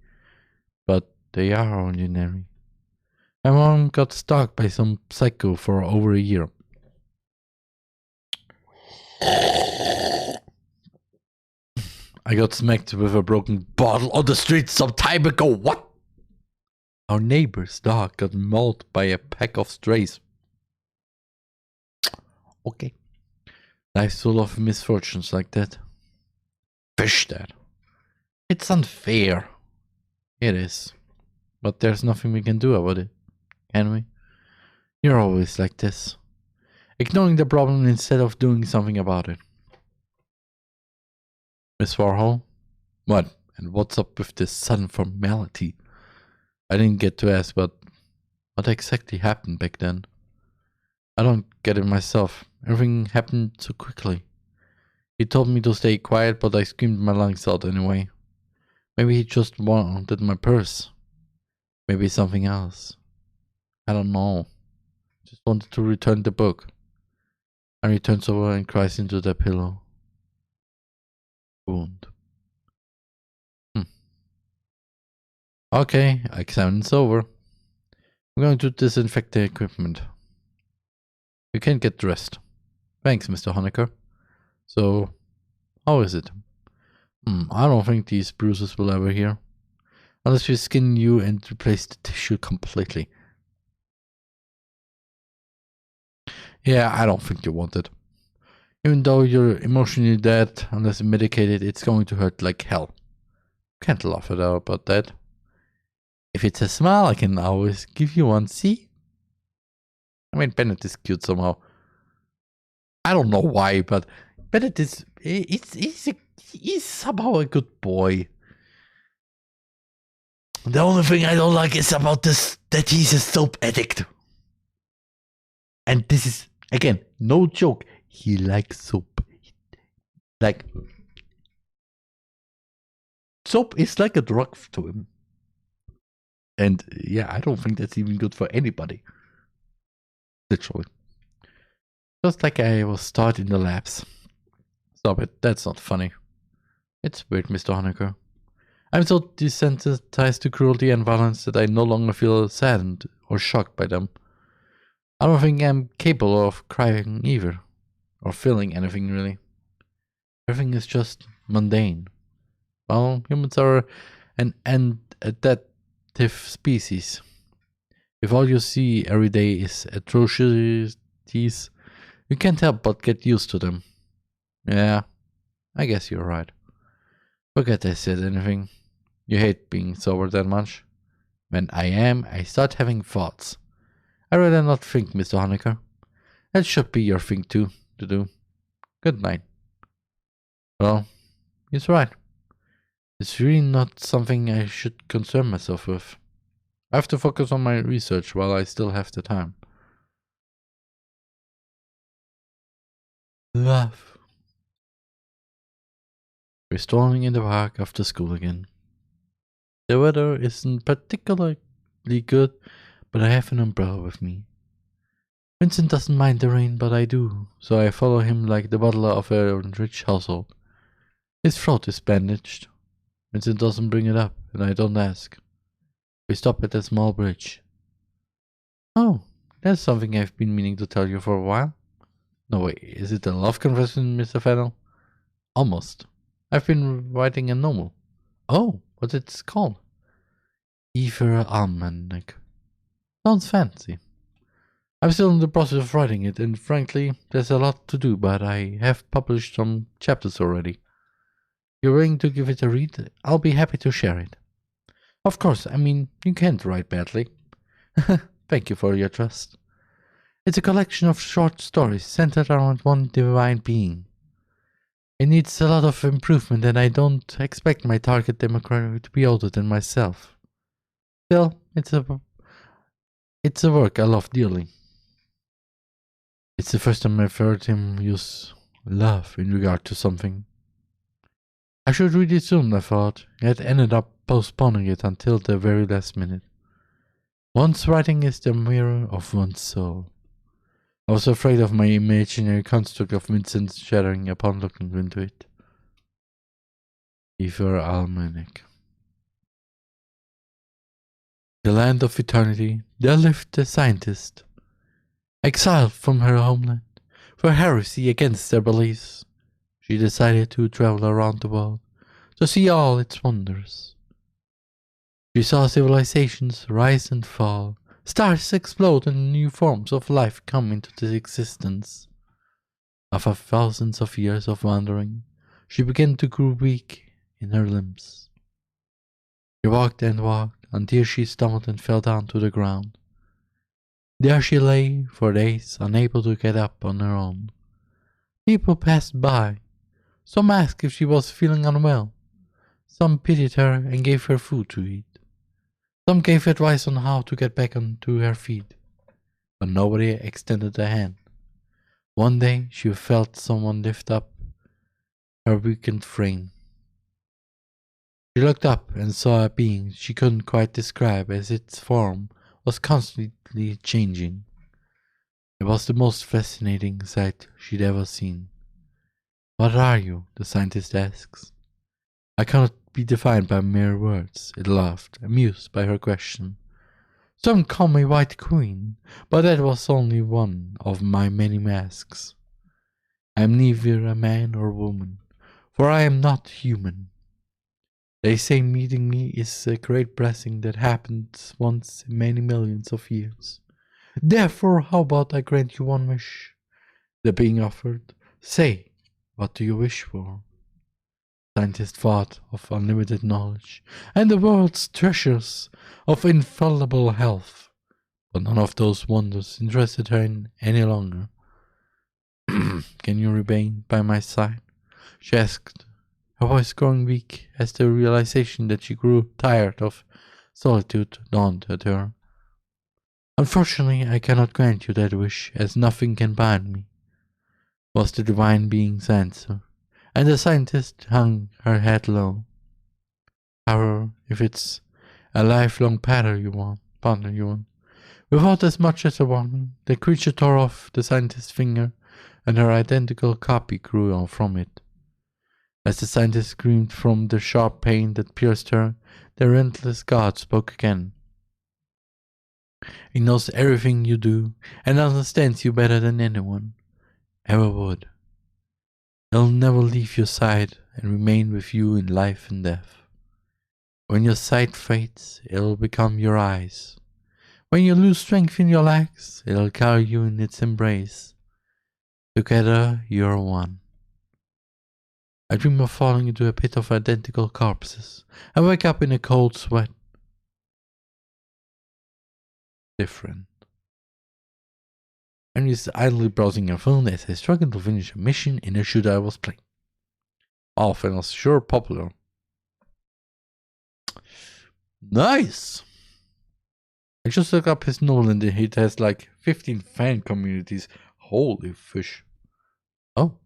But they are ordinary. My mom got stalked by some psycho for over a year. I got smacked with a broken bottle on the street some time ago. What? Our neighbor's dog got mauled by a pack of strays. Okay. Life's full of misfortunes like that. Fish that. It's unfair. It is. But there's nothing we can do about it. Can we? You're always like this. Ignoring the problem instead of doing something about it. Miss Warhol? What? And what's up with this sudden formality? I didn't get to ask, but what exactly happened back then? I don't get it myself. Everything happened so quickly. He told me to stay quiet, but I screamed my lungs out anyway. Maybe he just wanted my purse. Maybe something else. I don't know. Just wanted to return the book. And he turns over and cries into the pillow. Wound. Okay, examine's over. I'm going to disinfect the equipment. You can get dressed. Thanks, Mr. Honecker. So, how is it? I don't think these bruises will ever heal. Unless we skin you and replace the tissue completely. Yeah, I don't think you want it. Even though you're emotionally dead, unless medicated, it's going to hurt like hell. Can't laugh at all about that. If it's a smile, I can always give you one, see? I mean, Bennett is cute somehow. I don't know why, but Bennett is... He's somehow a good boy. The only thing I don't like is about this, that he's a soap addict. And this is, again, no joke. He likes soap. Like, soap is like a drug to him. And yeah, I don't think that's even good for anybody. Literally. Just like I was taught in the labs. Stop it, that's not funny. It's weird, Mr. Honecker. I'm so desensitized to cruelty and violence that I no longer feel saddened or shocked by them. I don't think I'm capable of crying either. Or feeling anything really. Everything is just mundane. Well, humans are an adaptive species. If all you see every day is atrocities, you can't help but get used to them. Yeah, I guess you're right. Forget I said anything. You hate being sober that much. When I start having thoughts. I'd rather not think, Mr. Honecker. That should be your thing too, to do. Good night. Well, he's right. It's really not something I should concern myself with. I have to focus on my research while I still have the time. Love. We're strolling in the park after school again. The weather isn't particularly good, but I have an umbrella with me. Vincent doesn't mind the rain, but I do, so I follow him like the butler of a rich household. His throat is bandaged. Vincent doesn't bring it up, and I don't ask. We stop at a small bridge. Oh, that's something I've been meaning to tell you for a while. No way, is it a love confession, Mr. Fennel? Almost. I've been writing a novel. Oh, what's it called? TheRMan. Sounds fancy. I'm still in the process of writing it, and frankly, there's a lot to do, but I have published some chapters already. You're willing to give it a read? I'll be happy to share it. Of course, I mean, you can't write badly. Thank you for your trust. It's a collection of short stories centered around one divine being. It needs a lot of improvement, and I don't expect my target demographic to be older than myself. Still, it's a work I love dearly. It's the first time I've heard him use love in regard to something. I should read it soon, I thought, yet ended up postponing it until the very last minute. One's writing is the mirror of one's soul. I was afraid of my imaginary construct of Vincent shattering upon looking into it. TheRMan. The land of eternity, there lived a scientist. Exiled from her homeland for heresy against their beliefs, she decided to travel around the world to see all its wonders. She saw civilizations rise and fall, stars explode, and new forms of life come into existence. After thousands of years of wandering, she began to grow weak in her limbs. She walked and walked until she stumbled and fell down to the ground. There she lay for days, unable to get up on her own. People passed by. Some asked if she was feeling unwell. Some pitied her and gave her food to eat. Some gave advice on how to get back onto her feet. But nobody extended a hand. One day she felt someone lift up her weakened frame. She looked up and saw a being she couldn't quite describe, as its form was constantly changing. It was the most fascinating sight she'd ever seen. "What are you?" the scientist asks. "I cannot be defined by mere words," it laughed, amused by her question. "Some call me White Queen, but that was only one of my many masks. I am neither a man or woman, for I am not human. They say meeting me is a great blessing that happens once in many millions of years. Therefore, how about I grant you one wish?" The being offered. "Say, what do you wish for?" Scientists thought of unlimited knowledge and the world's treasures of infallible health, but none of those wonders interested her any longer. "Can you remain by my side?" she asked, her voice growing weak as the realization that she grew tired of solitude dawned at her. "Unfortunately, I cannot grant you that wish, as nothing can bind me," was the divine being's answer, and the scientist hung her head low. "However, if it's a lifelong partner you want, without as much as a warning, the creature tore off the scientist's finger, and her identical copy grew on from it. As the scientist screamed from the sharp pain that pierced her, the relentless god spoke again. "He knows everything you do, and understands you better than anyone ever would. He'll never leave your side and remain with you in life and death. When your sight fades, it'll become your eyes. When you lose strength in your legs, it'll carry you in its embrace. Together, you're one. I dream of falling into a pit of identical corpses. I wake up in a cold sweat. Different." And he's idly browsing her phone as I struggled to finish a mission in a shooter I was playing. All was sure popular. Nice! I just looked up his novel and it has like 15 fan communities. Holy fish. Oh.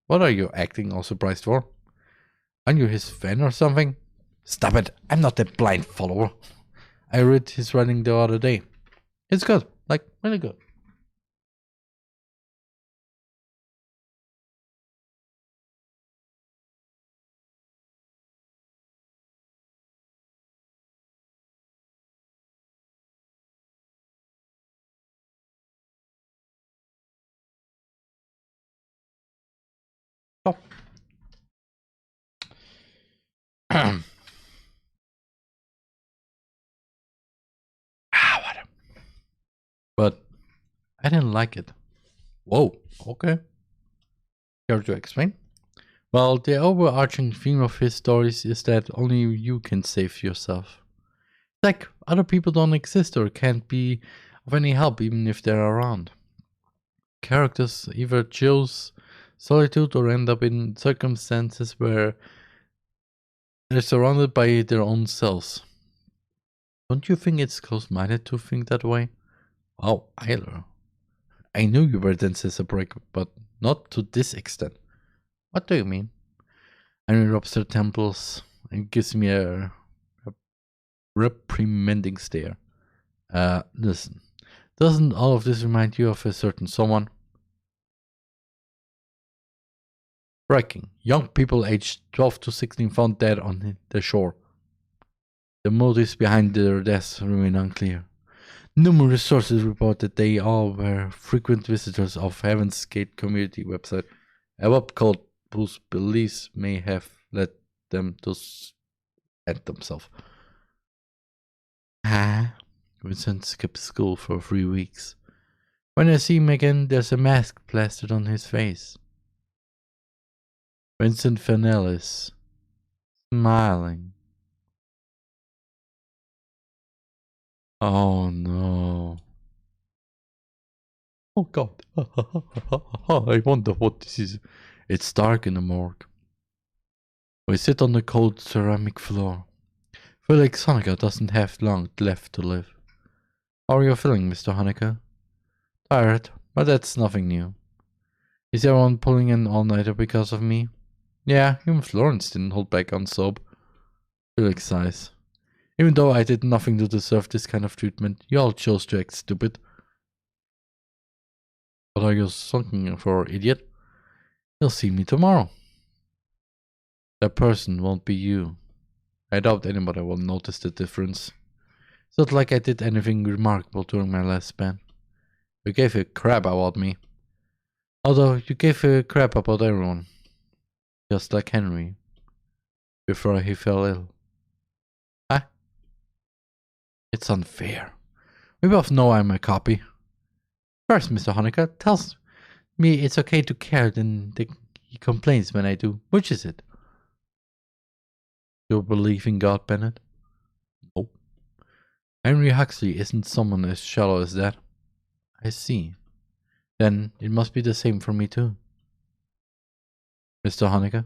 What are you acting all surprised for? Are you his fan or something? Stop it, I'm not a blind follower. I read his writing the other day. It's good, like really good. Oh. Whatever. But I didn't like it. Whoa, okay. Care to explain? Well, the overarching theme of his stories is that only you can save yourself. Like, other people don't exist or can't be of any help even if they're around. Characters either choose solitude or end up in circumstances where they're surrounded by their own selves. Don't you think it's close-minded to think that way? Oh, Eiler. I knew you were dense as a brick, but not to this extent. What do you mean? And he rubs her temples and gives me a reprimanding stare. Listen, doesn't all of this remind you of a certain someone? Striking. Young people aged 12 to 16 found dead on the shore. The motives behind their deaths remain unclear. Numerous sources report that they all were frequent visitors of Heaven's Gate community website, a web called whose beliefs may have led them to end themselves. Vincent skipped school for 3 weeks. When I see him again, there's a mask plastered on his face. Vincent Fennell is smiling. Oh no. Oh god. I wonder what this is. It's dark in the morgue. We sit on the cold ceramic floor. Felix Honecker doesn't have long left to live. How are you feeling, Mr. Honecker? Tired, but that's nothing new. Is everyone pulling an all-nighter because of me? Yeah, even Florence didn't hold back on soap. Felix sighs. Even though I did nothing to deserve this kind of treatment, you all chose to act stupid. What are you sulking for, idiot? You'll see me tomorrow. That person won't be you. I doubt anybody will notice the difference. It's not like I did anything remarkable during my last span. You gave a crap about me. Although you gave a crap about everyone. Just like Henry. Before he fell ill. Huh? It's unfair. We both know I'm a copy. First, Mr. Honecker tells me it's okay to care, then he complains when I do. Which is it? You believe in God, Bennett? No. Henry Huxley isn't someone as shallow as that. I see. Then it must be the same for me too. Mr. Honecker,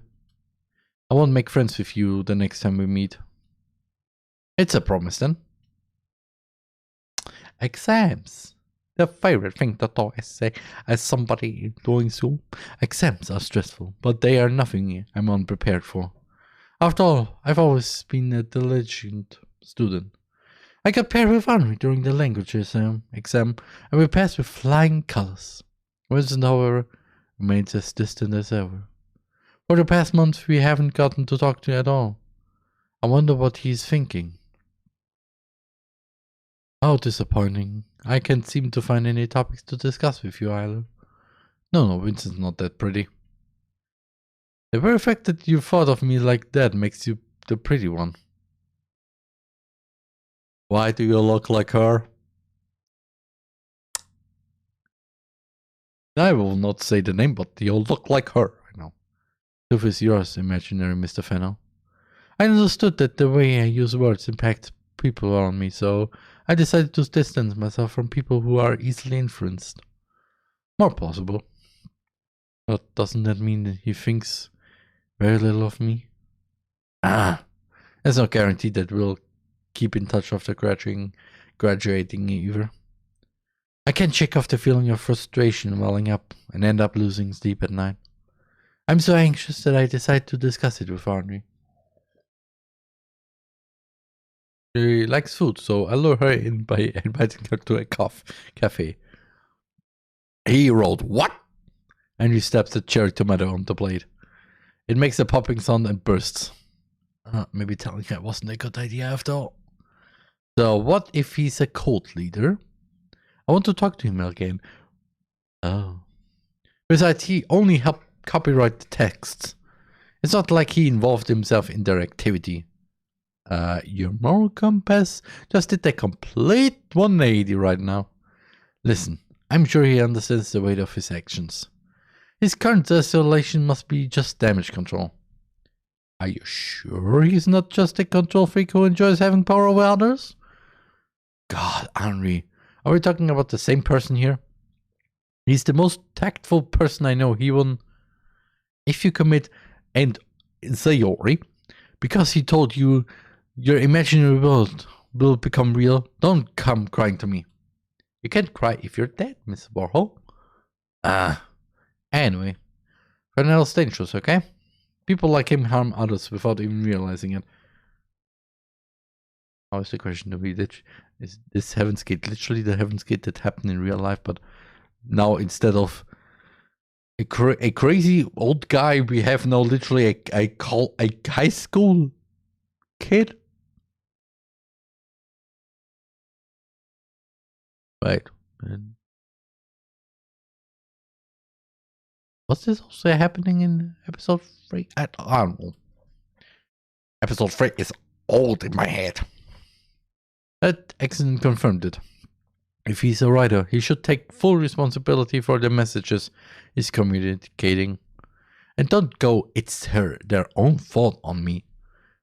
I won't make friends with you the next time we meet. It's a promise then. Exams. The favorite thing to do, I say, as somebody doing school. Exams are stressful, but they are nothing I'm unprepared for. After all, I've always been a diligent student. I got paired with Henry during the languages exam, and we passed with flying colors. Vincent, however, remains as distant as ever. For the past month, we haven't gotten to talk to at all. I wonder what he's thinking. How disappointing. I can't seem to find any topics to discuss with you either. No, Vincent's not that pretty. The very fact that you thought of me like that makes you the pretty one. Why do you look like her? I will not say the name, but you look like her. I know. Truth is yours, imaginary Mr. Fennell. I understood that the way I use words impacts people around me, so I decided to distance myself from people who are easily influenced. More plausible. But doesn't that mean that he thinks very little of me? There's no guarantee that we'll keep in touch after graduating either. I can't shake off the feeling of frustration welling up and end up losing sleep at night. I'm so anxious that I decide to discuss it with Henry. She likes food, so I lure her in by inviting her to a cafe. He rolled what? Henry stabs the cherry tomato on the plate. It makes a popping sound and bursts. Maybe telling her wasn't a good idea after all. So what if he's a cult leader? I want to talk to him again. Oh. Besides, he only helped copyright the texts. It's not like he involved himself in their activity. Your moral compass just did a complete 180 right now. Listen, I'm sure he understands the weight of his actions. His current isolation must be just damage control. Are you sure he's not just a control freak who enjoys having power over others? God, Henry, are we talking about the same person here? He's the most tactful person I know. He won't... If you commit and Sayori, because he told you your imaginary world will become real, don't come crying to me. You can't cry if you're dead, Miss Warhol. Anyway, Fennell's dangerous, okay? People like him harm others without even realizing it. How is the question to be? Is this Heaven's Gate literally the Heaven's Gate that happened in real life, but now instead of a crazy old guy, we have now literally a high school kid? Right. Was this also happening in episode 3? I don't know. Episode 3 is old in my head. That accident confirmed it. If he's a writer, he should take full responsibility for the messages he's communicating. And don't go, it's their own fault on me.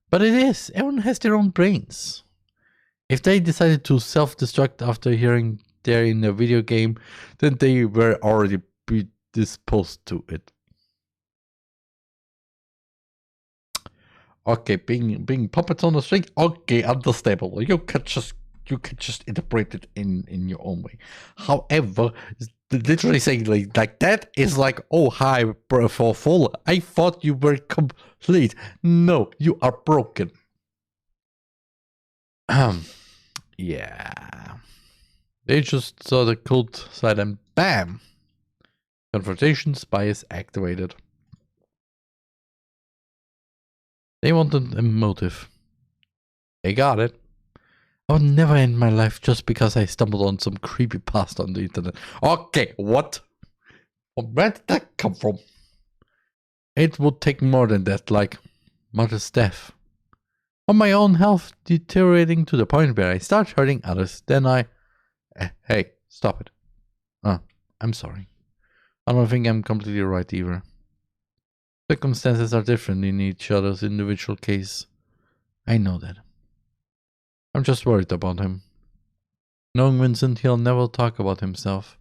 But it is. Everyone has their own brains. If they decided to self-destruct after hearing they're in a video game, then they were already predisposed to it. Okay, being puppets on the string. Okay, understandable. You can just interpret it in your own way. However, literally saying like that is like, oh hi, for full. I thought you were complete. No, you are broken. Yeah. They just saw the cult side and bam! Confrontation bias activated. They wanted a motive. They got it. I would never end my life just because I stumbled on some creepypasta on the internet. Okay, what? Where did that come from? It would take more than that, like mother's death. On my own health deteriorating to the point where I start hurting others, then I... Hey, stop it. I'm sorry. I don't think I'm completely right either. Circumstances are different in each other's individual case. I know that. I'm just worried about him. Knowing Vincent, he'll never talk about himself.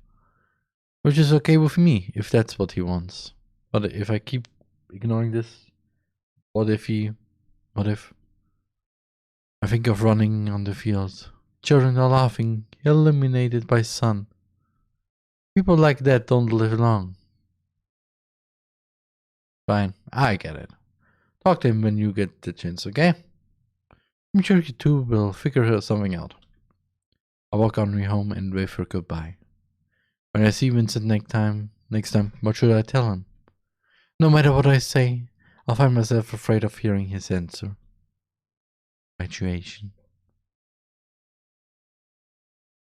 Which is okay with me, if that's what he wants. But if I keep ignoring this, what if... I think of running on the field. Children are laughing, illuminated by sun. People like that don't live long. Fine, I get it. Talk to him when you get the chance, okay? I'm sure you two will figure something out. I walk on way home and wave her goodbye. When I see Vincent next time, what should I tell him? No matter what I say, I'll find myself afraid of hearing his answer. Graduation.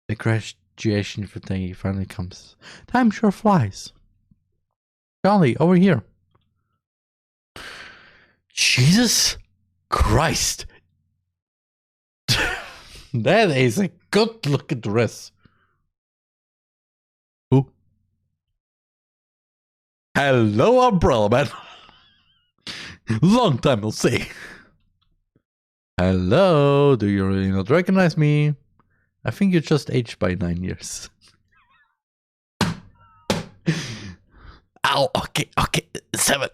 The graduation day finally comes. Time sure flies. Charlie, over here. Jesus Christ. That is a good looking dress. Who? Hello, Umbrella Man. Long time no see. Hello, do you really not recognize me? I think you just aged by 9 years. Ow, okay, 7.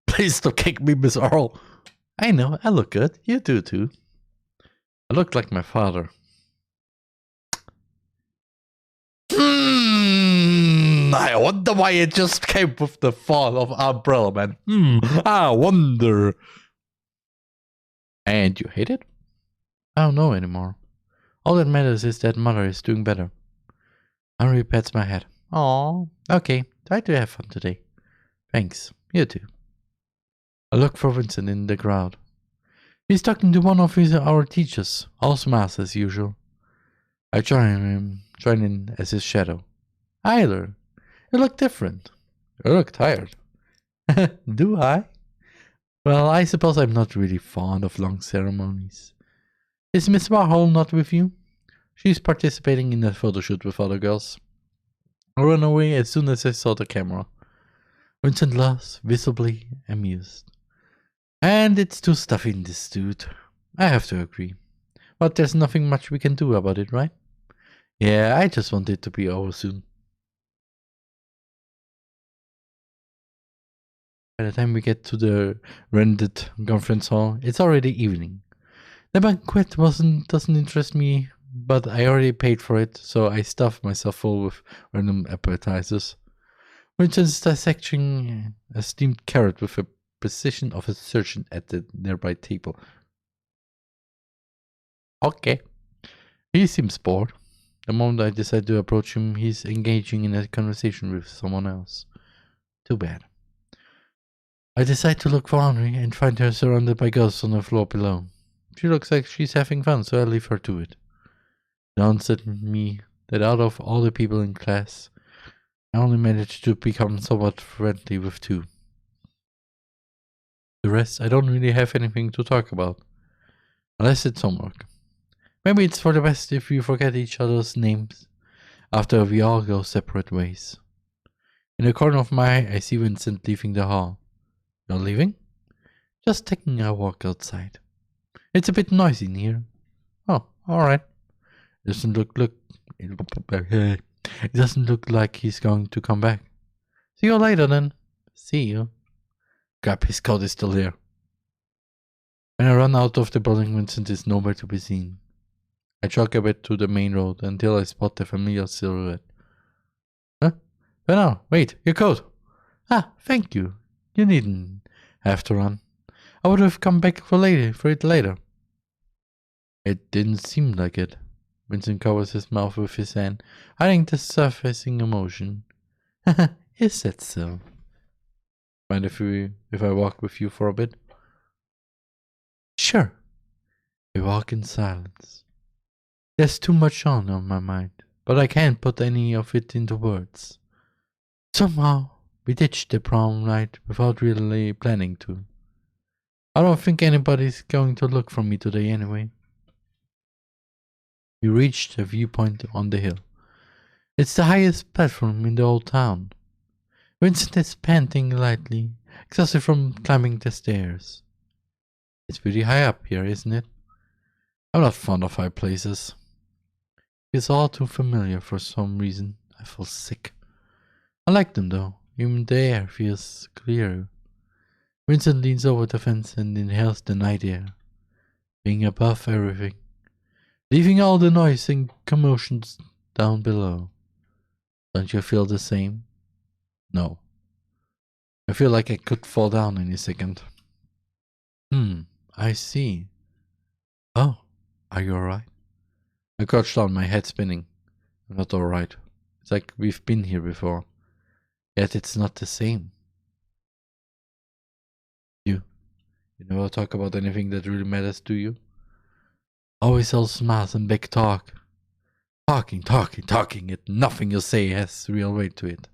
Please don't kick me, Miss Earl. I know, I look good. You do too. I look like my father. I wonder why it just came with the fall of Umbrella Man. I wonder. And you hate it? I don't know anymore. All that matters is that Mother is doing better. Henry pats my head. Aw, okay. Try to have fun today. Thanks. You too. I look for Vincent in the crowd. He's talking to one of our teachers, all smiles as usual. I join in as his shadow. Either. You look different. You look tired. Do I? Well, I suppose I'm not really fond of long ceremonies. Is Miss Warhol not with you? She's participating in a photo shoot with other girls. I ran away as soon as I saw the camera. Vincent laughs, visibly amused. And it's too stuffy in this dude. I have to agree. But there's nothing much we can do about it, right? Yeah, I just want it to be over soon. By the time we get to the rented conference hall, it's already evening. The banquet doesn't interest me, but I already paid for it, so I stuff myself full with random appetizers. Vincent's dissecting a steamed carrot with the precision of a surgeon at the nearby table. Okay. He seems bored. The moment I decide to approach him, he's engaging in a conversation with someone else. Too bad. I decide to look for Henri and find her surrounded by girls on the floor below. She looks like she's having fun, so I leave her to it. It dawns at me that out of all the people in class, I only managed to become somewhat friendly with 2. The rest, I don't really have anything to talk about. Unless it's homework. Maybe it's for the best if we forget each other's names after we all go separate ways. In the corner of my eye, I see Vincent leaving the hall. You're leaving? Just taking a walk outside. It's a bit noisy in here. Oh, alright. It doesn't look like he's going to come back. See you later then. See you. Crap, his coat is still there. When I run out of the building, Vincent is nowhere to be seen. I jog a bit to the main road until I spot the familiar silhouette. Huh? Oh no, wait, your coat! Ah, thank you. You needn't have to run. I would have come back for it later. It didn't seem like it. Vincent covers his mouth with his hand, hiding the surfacing emotion. Is that so? Mind if I walk with you for a bit? Sure. We walk in silence. There's too much on my mind, but I can't put any of it into words. Somehow, we ditched the prom night without really planning to. I don't think anybody's going to look for me today anyway. We reached a viewpoint on the hill. It's the highest platform in the whole town. Vincent is panting lightly, exhausted from climbing the stairs. It's pretty high up here, isn't it? I'm not fond of high places. It's all too familiar for some reason. I feel sick. I like them though. Even the air feels clearer. Vincent leans over the fence and inhales the night air, being above everything, leaving all the noise and commotions down below. Don't you feel the same? No. I feel like I could fall down any second. I see. Oh, are you alright? I crouched down, my head spinning. I'm not alright. It's like we've been here before. Yet it's not the same. You never talk about anything that really matters to you? Always all smiles and big talk. Talking, yet nothing you say has real weight to it.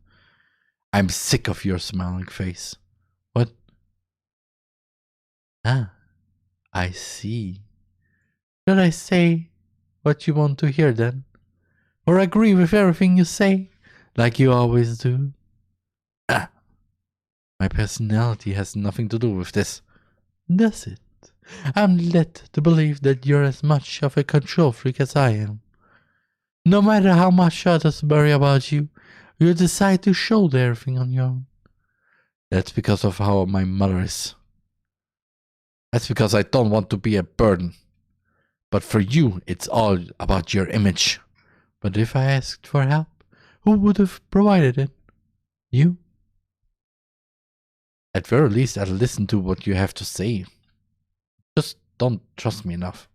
I'm sick of your smiling face. What? Ah, I see. Should I say what you want to hear then? Or agree with everything you say, like you always do? Ah, my personality has nothing to do with this. Does it? I'm led to believe that you're as much of a control freak as I am. No matter how much others worry about you, you decide to shoulder everything on your own. That's because of how my mother is. That's because I don't want to be a burden. But for you, it's all about your image. But if I asked for help, who would have provided it? You? At very least, I'll listen to what you have to say. Just don't trust me enough.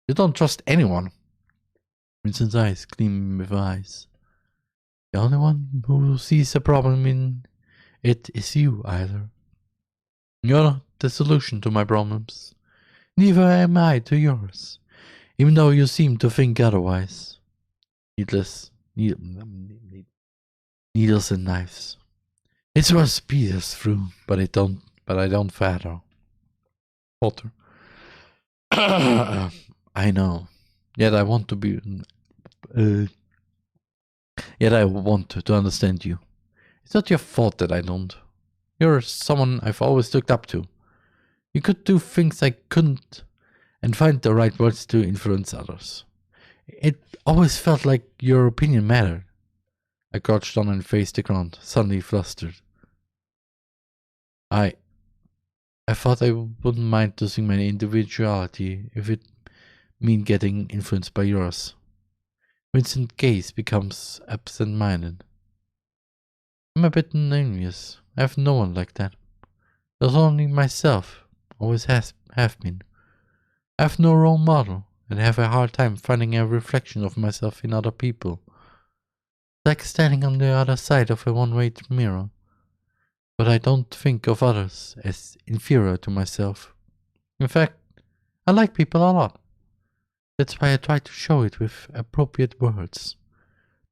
You don't trust anyone. Vincent's eyes gleam with eyes. The only one who sees a problem in it is you, either. You're not the solution to my problems. Neither am I to yours, even though you seem to think otherwise. Needles and knives. It's worth pierce through, but I don't falter. I know. Yet I want to understand you. It's not your fault that I don't. You're someone I've always looked up to. You could do things I couldn't and find the right words to influence others. It always felt like your opinion mattered. I crouched down and faced the ground, suddenly flustered. I thought I wouldn't mind losing my individuality if it meant getting influenced by yours. Vincent's gaze becomes absent-minded. I'm a bit envious. I have no one like that. There's only myself, always have been. I have no role model and have a hard time finding a reflection of myself in other people. It's like standing on the other side of a one-way mirror. But I don't think of others as inferior to myself. In fact, I like people a lot. That's why I try to show it with appropriate words.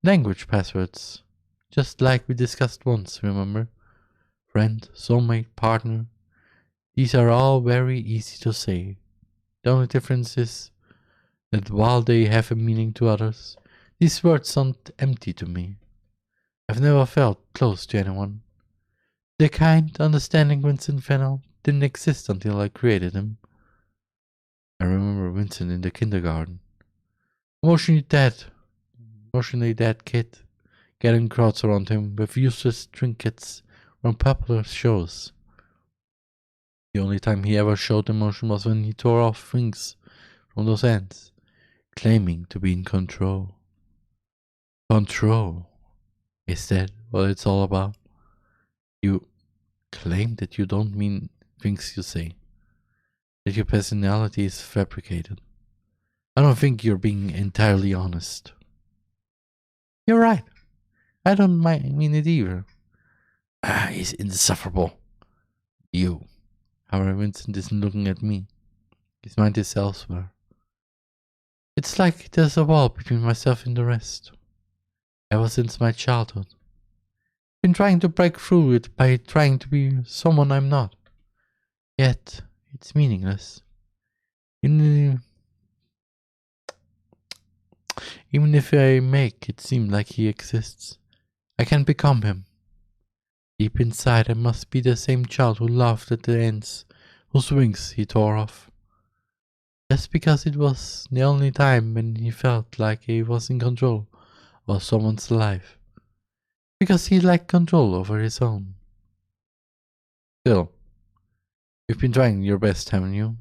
Language passwords. Just like we discussed once, remember? Friend, soulmate, partner. These are all very easy to say. The only difference is that while they have a meaning to others, these words sound empty to me. I've never felt close to anyone. The kind, understanding Vincent Fennell didn't exist until I created him. I remember Vincent in the kindergarten. Emotionally dead kid, getting crowds around him with useless trinkets from popular shows. The only time he ever showed emotion was when he tore off rings from those hands, claiming to be in control. Control? Is that what it's all about? You claim that you don't mean things you say, that your personality is fabricated. I don't think you're being entirely honest. You're right. I don't mean it either. He's insufferable. You. However, Vincent isn't looking at me. His mind is elsewhere. It's like there's a wall between myself and the rest. Ever since my childhood. Been trying to break through it by trying to be someone I'm not. Yet, it's meaningless. Even if I make it seem like he exists, I can't become him. Deep inside, I must be the same child who laughed at the ants whose wings he tore off. Just because it was the only time when he felt like he was in control of someone's life. Because he lacked control over his own. Still, you've been trying your best, haven't you?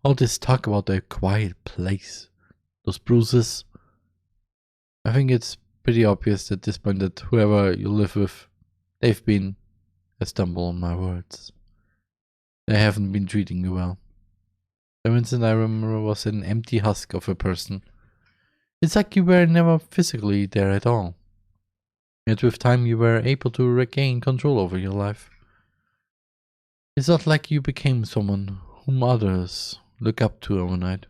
All this talk about the quiet place, those bruises. I think it's pretty obvious at this point that whoever you live with, they've been a stumble on my words. They haven't been treating you well. The Vincent I remember was an empty husk of a person. It's like you were never physically there at all. Yet with time you were able to regain control over your life. It's not like you became someone whom others look up to overnight.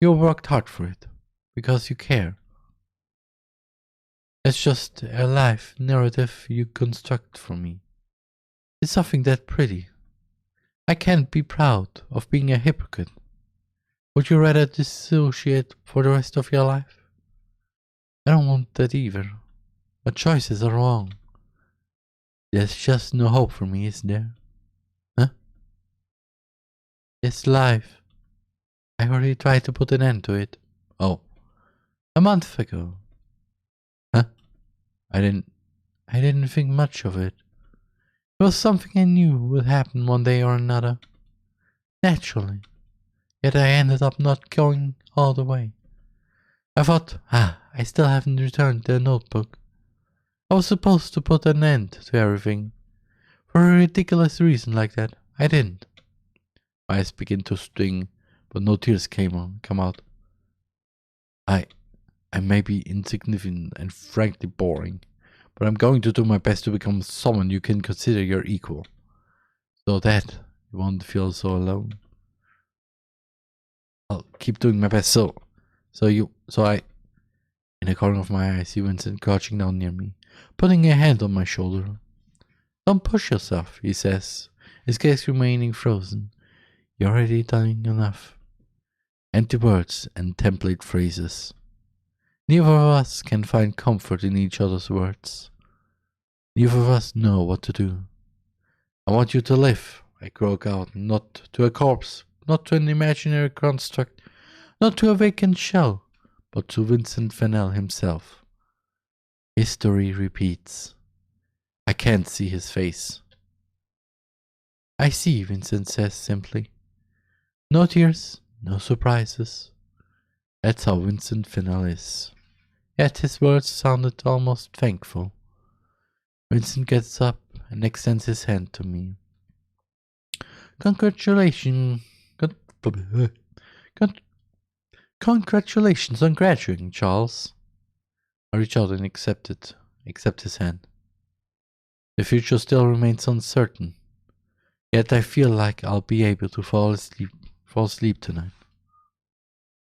You worked hard for it, because you care. It's just a life narrative you construct for me. It's nothing that pretty. I can't be proud of being a hypocrite. Would you rather dissociate for the rest of your life? I don't want that either. My choices are wrong. There's just no hope for me, is there? Huh? This life. I already tried to put an end to it. Oh, a month ago. Huh? I didn't think much of it. It was something I knew would happen one day or another. Naturally. Yet I ended up not going all the way. I thought, I still haven't returned the notebook. I was supposed to put an end to everything. For a ridiculous reason like that, I didn't. My eyes began to sting, but no tears come out. I may be insignificant and frankly boring, but I'm going to do my best to become someone you can consider your equal, so that you won't feel so alone. I'll keep doing my best. So I. In the corner of my eye, I see Vincent crouching down near me, putting a hand on my shoulder. Don't push yourself, he says, his gaze remaining frozen. You're already done enough. Empty words and template phrases. Neither of us can find comfort in each other's words. Neither of us know what to do. I want you to live, I croak out, not to a corpse, not to an imaginary construct, not to a vacant shell, but to Vincent Fennell himself. History repeats. I can't see his face. I see, Vincent says simply. No tears, no surprises. That's how Vincent Fennell is. Yet his words sounded almost thankful. Vincent gets up and extends his hand to me. Congratulations on graduating, Charles. I reach out and accept his hand. The future still remains uncertain, yet I feel like I'll be able to fall asleep tonight.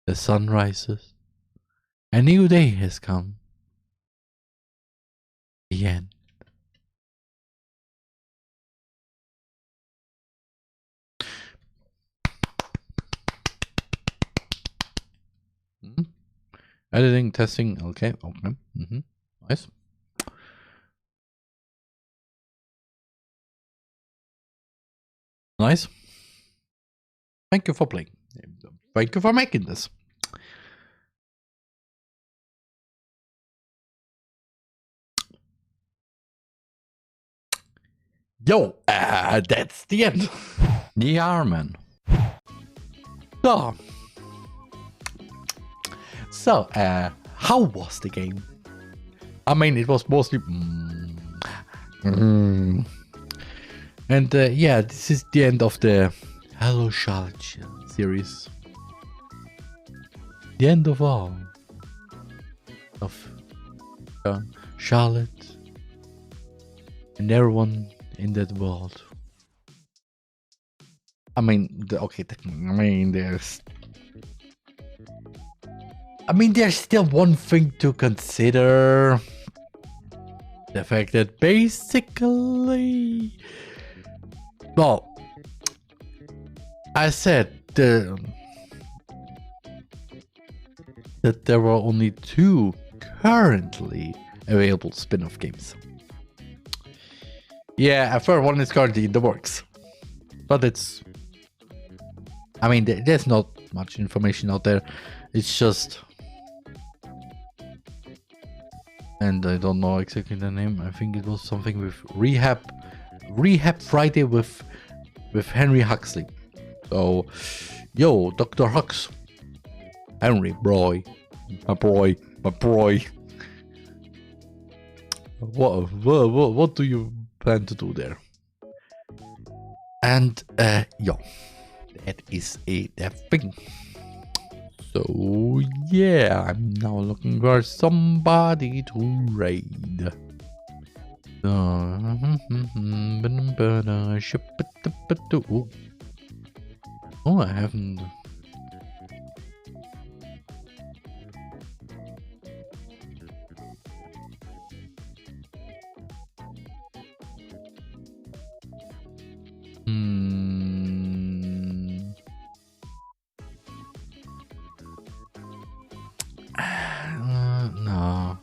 The sun rises. A new day has come. The end. Editing, testing, okay. Nice. Nice. Thank you for playing. Thank you for making this. Yo, that's the end. TheRMan. So, how was the game? I mean, it was mostly... And yeah, this is the end of the Hello Charlotte series. The end of all. Of Charlotte and everyone in that world. I mean, there's still one thing to consider. The fact that basically, well, I said that there were only 2 currently available spin-off games. Yeah, a third one is currently in the works. But it's... I mean, there's not much information out there. It's just... And I don't know exactly the name. I think it was something with Rehab Friday with Henry Huxley. So, yo, Dr. Hux. Henry, boy. My boy. What do you plan to do there? And, yo, that is that thing. So, yeah, I'm now looking for somebody to raid. Oh, I haven't.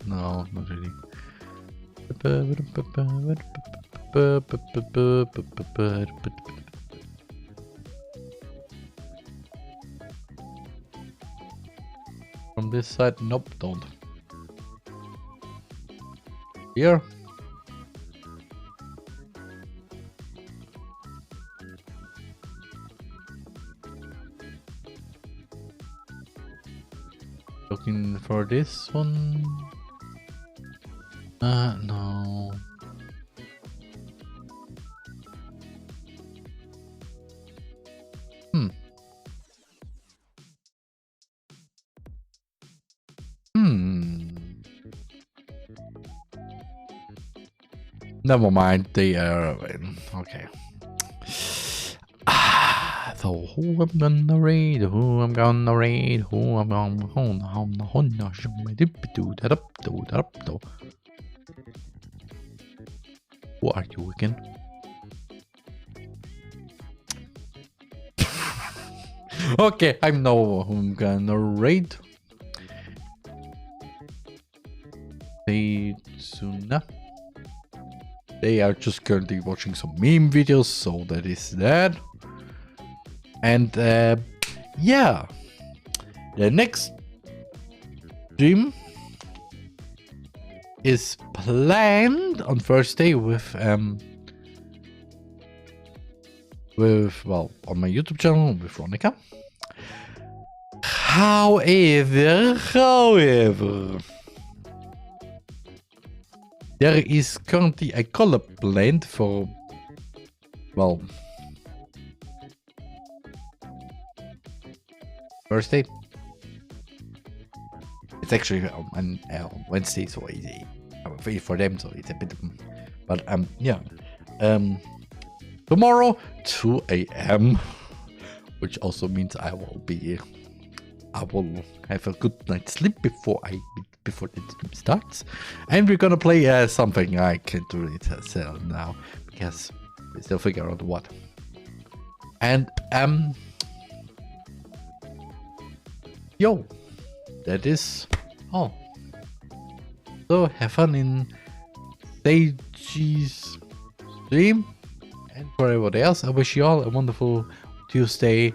No, not really. From this side, nope, don't. Here. Looking for this one. No. Never mind, they are okay. So who I'm gonna raid? Who I'm gonna raid? Who I'm gonna Who are you again? Okay, I know who I'm gonna raid. Suna. They are just currently watching some meme videos, so that is that. And yeah, the next stream is planned on Thursday with well, on my YouTube channel with Veronica. However, there is currently a collab planned for, well, Thursday. It's actually on Wednesday, so I'm free for them, so it's a bit, but yeah, tomorrow 2 AM, which also means I will have a good night's sleep before the stream starts, and we're gonna play something I can't really tell now because we still figure out what. And yo, that is all. So have fun in Stage's stream, and for everybody else, I wish you all a wonderful Tuesday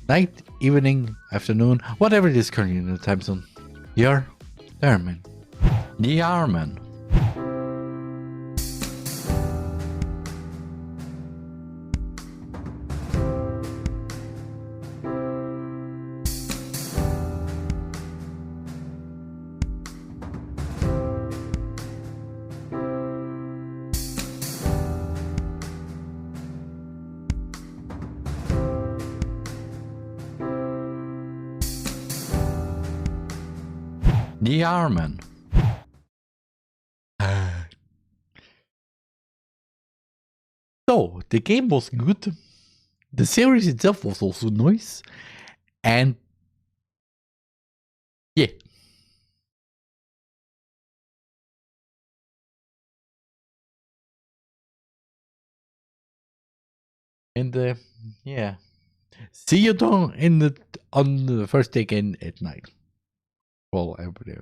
night, evening, afternoon, whatever it is currently in the time zone. You're TheRMan. TheRMan. TheRMan. So, the game was good. The series itself was also nice. And yeah. And yeah. See you on the first day again at night. Well, everybody.